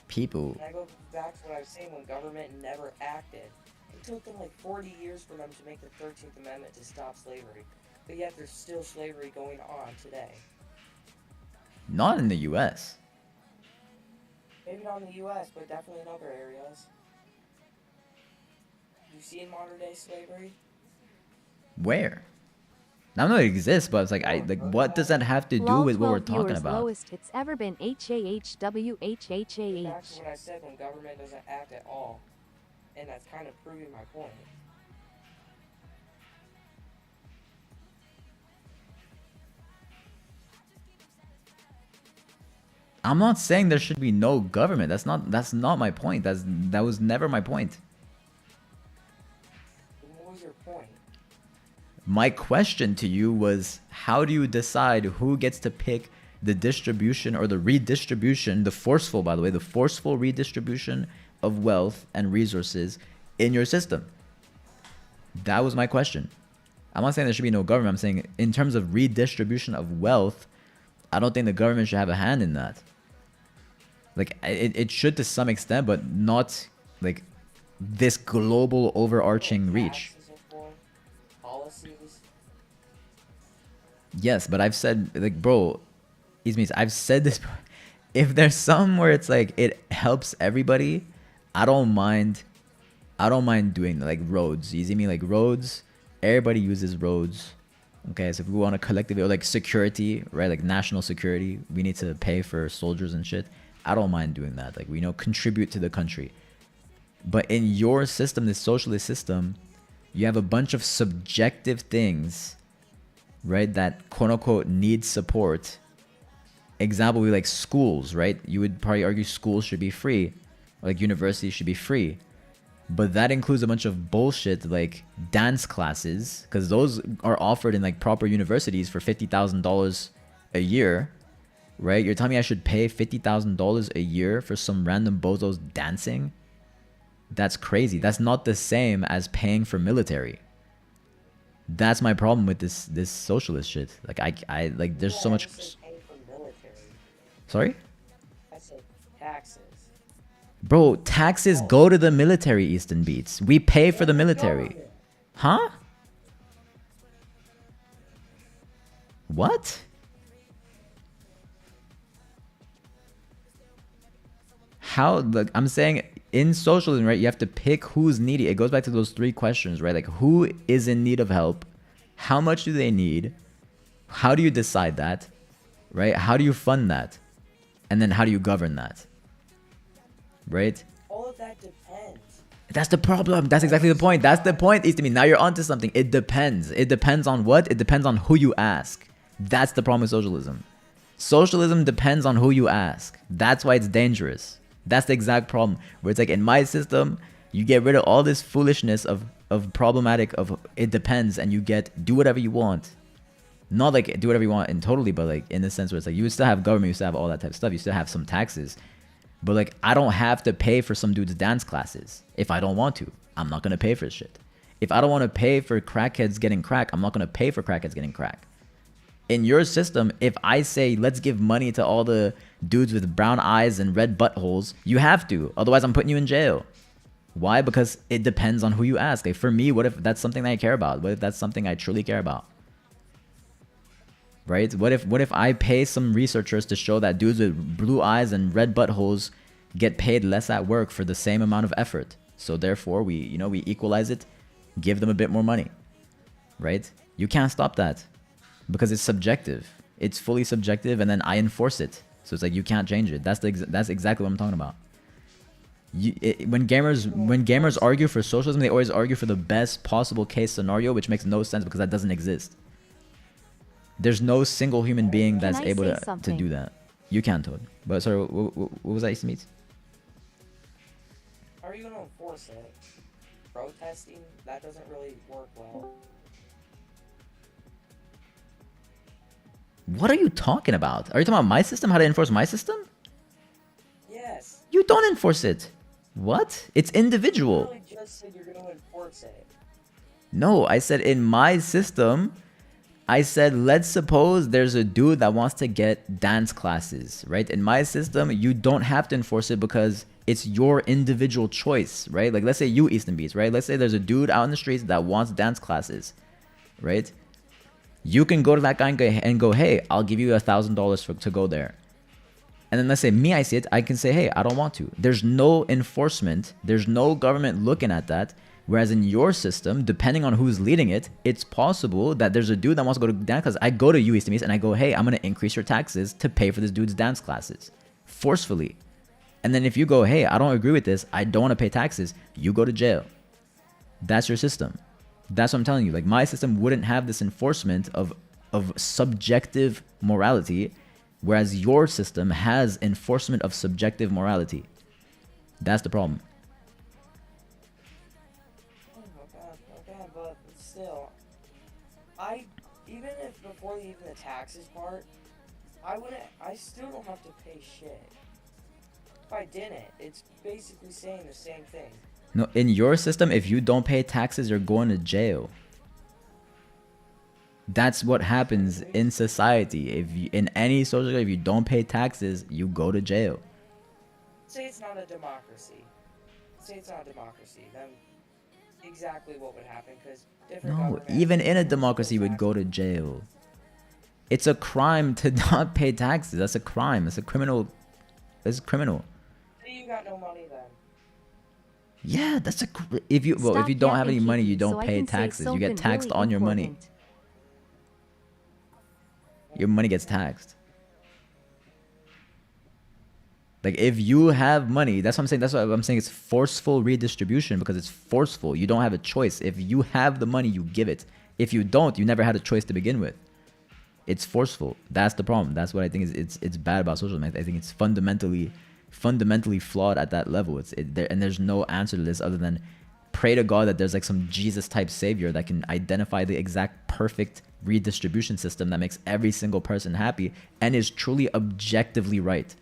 People. And I go back to what I was saying, when government never acted. It took them like 40 years for them to make the 13th Amendment to stop slavery. But yet there's still slavery going on today. Not in the U.S. Maybe not in the U.S., but definitely in other areas. You see in modern day slavery? Where? I know it exists, but it's like what does that have to do with what we're talking about? Lowest it's ever been. HAHWHHAH. That's what I said, when government doesn't act at all. And that's kind of proving my point. I'm not saying there should be no government. That's not my point. That was never my point. What was your point? My question to you was, how do you decide who gets to pick the distribution or the redistribution, the forceful, by the way, the forceful redistribution of wealth and resources in your system? That was my question. I'm not saying there should be no government. I'm saying in terms of redistribution of wealth, I don't think the government should have a hand in that. Like, it should to some extent, but not like this global overarching reach. Yes, but I've said, like, bro, I've said this. If there's some where it's like it helps everybody, I don't mind doing like roads. You see me, like roads. Everybody uses roads. Okay, so if we want to collectively, or like security, right? Like national security, we need to pay for soldiers and shit. I don't mind doing that. Like, we contribute to the country. But in your system, this socialist system, you have a bunch of subjective things, right? That quote unquote need support. Example, we like schools, right? You would probably argue schools should be free, or like universities should be free. But that includes a bunch of bullshit like dance classes, because those are offered in like proper universities for $50,000 a year, right? You're telling me I should pay $50,000 a year for some random bozos dancing? That's crazy. That's not the same as paying for military. That's my problem with this socialist shit. Like I like there's so much. Sorry? I said taxes. Bro, taxes go to the military, Easton Beats. We pay for the military. Huh? What? How? Like, I'm saying in socialism, right, you have to pick who's needy. It goes back to those three questions, right? Like, who is in need of help? How much do they need? How do you decide that? Right? How do you fund that? And then how do you govern that? Right? All of that depends. That's the problem. That's exactly the point. That's the point, Easton. Now you're onto something. It depends. It depends on what? It depends on who you ask. That's the problem with socialism. Socialism depends on who you ask. That's why it's dangerous. That's the exact problem. Where it's like in my system, you get rid of all this foolishness of problematic of it depends, and you get do whatever you want. Not like do whatever you want in totally, but like in the sense where it's like you would still have government, you still have all that type of stuff, you still have some taxes. But like I don't have to pay for some dude's dance classes if I don't want to. I'm not gonna pay for this shit. If I don't want to pay for crackheads getting crack, I'm not gonna pay for crackheads getting crack. In your system, if I say let's give money to all the dudes with brown eyes and red buttholes, you have to. Otherwise, I'm putting you in jail. Why? Because it depends on who you ask. Like for me, what if that's something that I care about? What if that's something I truly care about? Right? What if I pay some researchers to show that dudes with blue eyes and red buttholes get paid less at work for the same amount of effort? So therefore, we equalize it, give them a bit more money. Right? You can't stop that because it's subjective. It's fully subjective, and then I enforce it. So it's like you can't change it. That's exactly what I'm talking about. When gamers argue for socialism, they always argue for the best possible case scenario, which makes no sense because that doesn't exist. There's no single human being that's able to do that. You can, Toad. But sorry, what was that, Meats? How are you going to enforce it? Protesting? That doesn't really work well. What are you talking about? Are you talking about my system? How to enforce my system? Yes. You don't enforce it. What? It's individual. You really just said you're going to enforce it. No, I said in my system, I said, let's suppose there's a dude that wants to get dance classes, right? In my system, you don't have to enforce it because it's your individual choice, right? Like, let's say you, Easton Beats, right? Let's say there's a dude out in the streets that wants dance classes, right? You can go to that guy and go, hey, I'll give you $1,000 to go there. And then let's say me, I see it, I can say, hey, I don't want to. There's no enforcement. There's no government looking at that. Whereas in your system, depending on who's leading it, it's possible that there's a dude that wants to go to dance classes. I go to you, Easton Beats, and I go, hey, I'm going to increase your taxes to pay for this dude's dance classes. Forcefully. And then if you go, hey, I don't agree with this, I don't want to pay taxes, you go to jail. That's your system. That's what I'm telling you. Like, my system wouldn't have this enforcement of subjective morality, whereas your system has enforcement of subjective morality. That's the problem. Okay, but still, even if before even the taxes part, I still don't have to pay shit. If I didn't, it's basically saying the same thing. No, in your system, if you don't pay taxes, you're going to jail. That's what happens in society. In any social, if you don't pay taxes, you go to jail. Say it's not a democracy. Then exactly what would happen, because No, even in a democracy, you would go to jail. It's a crime to not pay taxes. That's a crime. It's a criminal. It's criminal. Say you got no money then. Yeah, that's if you don't have any money, you don't pay taxes. You get taxed on your money. Your money gets taxed. Like, if you have money, that's what I'm saying. That's what I'm saying. It's forceful redistribution because it's forceful. You don't have a choice. If you have the money, you give it. If you don't, you never had a choice to begin with. It's forceful. That's the problem. That's what I think is it's bad about socialism. I think it's fundamentally flawed at that level. And there's no answer to this other than pray to God that there's like some Jesus type savior that can identify the exact perfect redistribution system that makes every single person happy and is truly objectively right,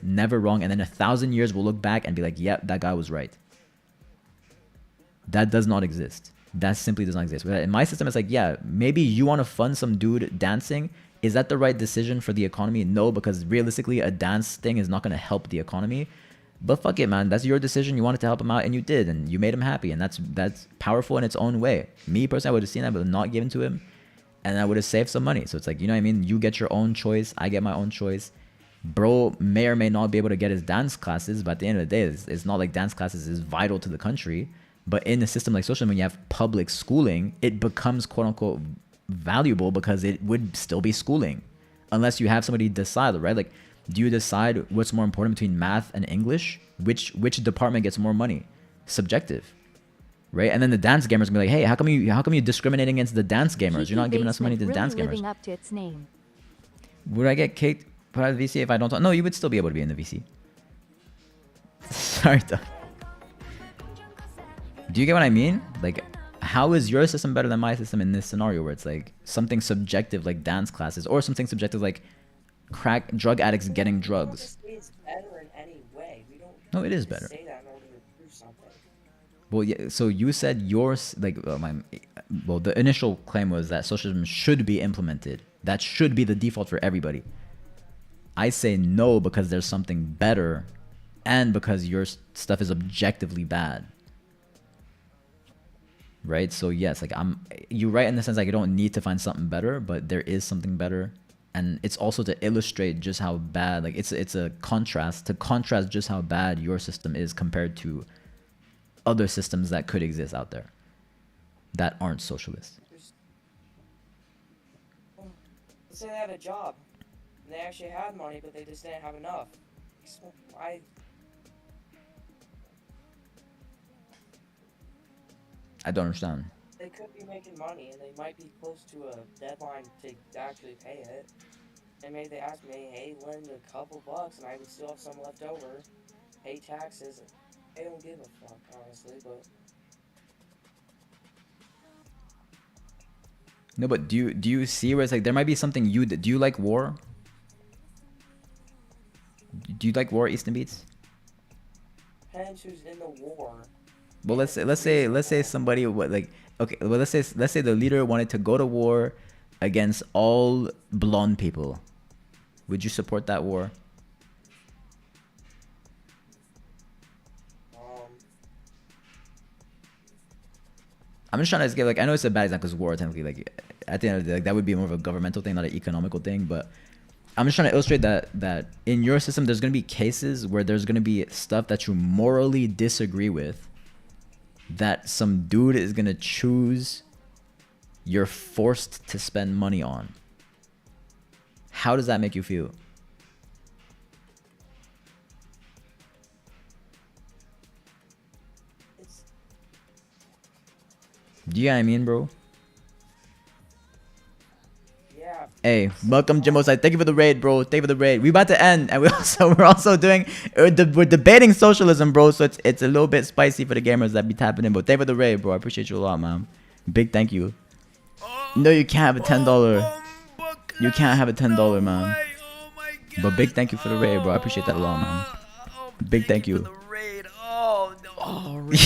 never wrong. And then 1,000 years we'll look back and be like, yep, that guy was right. That does not exist. That simply does not exist. In my system, it's like, yeah, maybe you want to fund some dude dancing. Is that the right decision for the economy? No, because realistically, a dance thing is not going to help the economy. But fuck it, man. That's your decision. You wanted to help him out, and you did, and you made him happy, and that's powerful in its own way. Me personally, I would have seen that, but not given to him, and I would have saved some money. So it's like, you know what I mean? You get your own choice. I get my own choice. Bro may or may not be able to get his dance classes, but at the end of the day, it's not like dance classes is vital to the country. But in a system like socialism, when you have public schooling, it becomes quote unquote valuable because it would still be schooling, unless you have somebody decide, right? Like, do you decide what's more important between math and English? Which department gets more money? Subjective, right? And then the dance gamers gonna be like, hey, how come you discriminating against the dance gamers? You're not giving us money to the dance gamers. Living up to its name. Would I get kicked out of the VC if I don't talk? No, you would still be able to be in the VC. Sorry, though. Do you get what I mean? Like, how is your system better than my system in this scenario where it's like something subjective like dance classes or something subjective like drug addicts getting drugs? It's better in any way. We don't No, it is better. say that in order to prove something. Well, yeah, so you said yours, like, well, the initial claim was that socialism should be implemented. That should be the default for everybody. I say no because there's something better and because your stuff is objectively bad. Right? So yes, like you're right in the sense like you don't need to find something better, but there is something better. And it's also to illustrate just how bad, like it's a contrast, to contrast just how bad your system is compared to other systems that could exist out there that aren't socialist. Let's say they had a job. And they actually had money, but they just didn't have enough. I don't understand. They could be making money, and they might be close to a deadline to actually pay it. And maybe they ask me, hey, lend a couple bucks, and I would still have some left over. Pay taxes. They don't give a fuck, honestly, but... No, but do you see where it's like there might be something you do you like war? Do you like war, Easton Beats? Depends who's in the war. Well, let's say somebody like okay, well let's say the leader wanted to go to war against all blonde people. Would you support that war? I'm just trying to get like I know it's a bad example because war technically like at the end of the day like, that would be more of a governmental thing, not an economical thing. But I'm just trying to illustrate that in your system there's gonna be cases where there's gonna be stuff that you morally disagree with, that some dude is gonna choose, you're forced to spend money on. How does that make you feel? Do you know what I mean, bro? Yeah. Hey, welcome Jimbo side. Thank you for the raid, bro. Thank you for the raid. We about to end, and we're also doing we're debating socialism, bro. So it's a little bit spicy for the gamers that be tapping in. But thank you for the raid, bro. I appreciate you a lot, man. Big thank you. No, you can't have a $10. You can't have a $10, man. But big thank you for the raid, bro. I appreciate that a lot, man. Big thank you.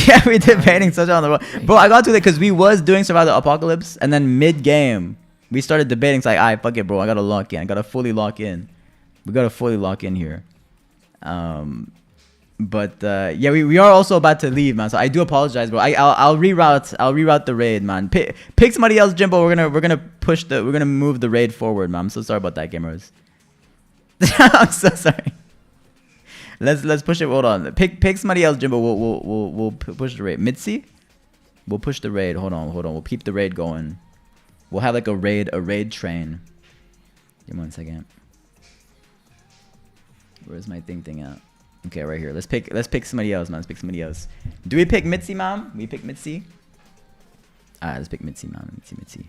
Yeah, we debating such on the road. Bro, I got to that because we was doing Survive the Apocalypse, and then mid-game, we started debating. It's like, alright, fuck it, bro. I gotta lock in. I gotta fully lock in. We gotta fully lock in here. But yeah, we are also about to leave, man. So I do apologize, bro. I'll reroute the raid, man. Pick somebody else, Jimbo. We're gonna move the raid forward, man. I'm so sorry about that, gamers. I'm so sorry. Let's push it. Hold on. Pick somebody else, Jimbo. We'll push the raid. Mitzi? We'll push the raid. Hold on. We'll keep the raid going. We'll have like a raid train. Give me 1 second. Where's my thing at? Okay, right here. Let's pick somebody else, man. Let's pick somebody else. Do we pick Mitzi, mom? We pick Mitzi? Alright, let's pick Mitzi, mom. Mitzi.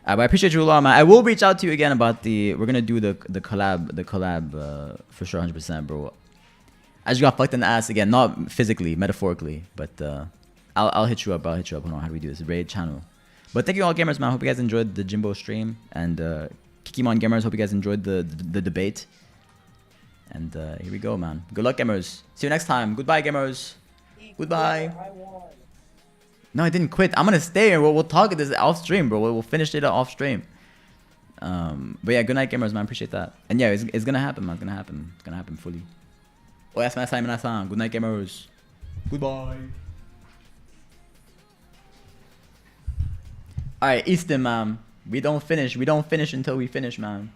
But I appreciate you a lot, man. I will reach out to you again about we're gonna do the collab for sure, 100%, bro. I just got fucked in the ass again, not physically, metaphorically, but I'll hit you up. Hold on, how do we do this? Raid channel. But thank you all, gamers, man. Hope you guys enjoyed the Jimbo stream, and Kikimon gamers. Hope you guys enjoyed the debate. And here we go, man. Good luck, gamers. See you next time. Goodbye, gamers. Goodbye. No, I didn't quit. I'm gonna stay here. We'll talk this off stream, bro. We'll finish it off stream. But yeah, good night, gamers, man. Appreciate that. And yeah, it's gonna happen, man. It's gonna happen. It's gonna happen fully. Oh, yes, man. Good night, gamers. Goodbye. Alright, Easton, man. We don't finish until we finish, man.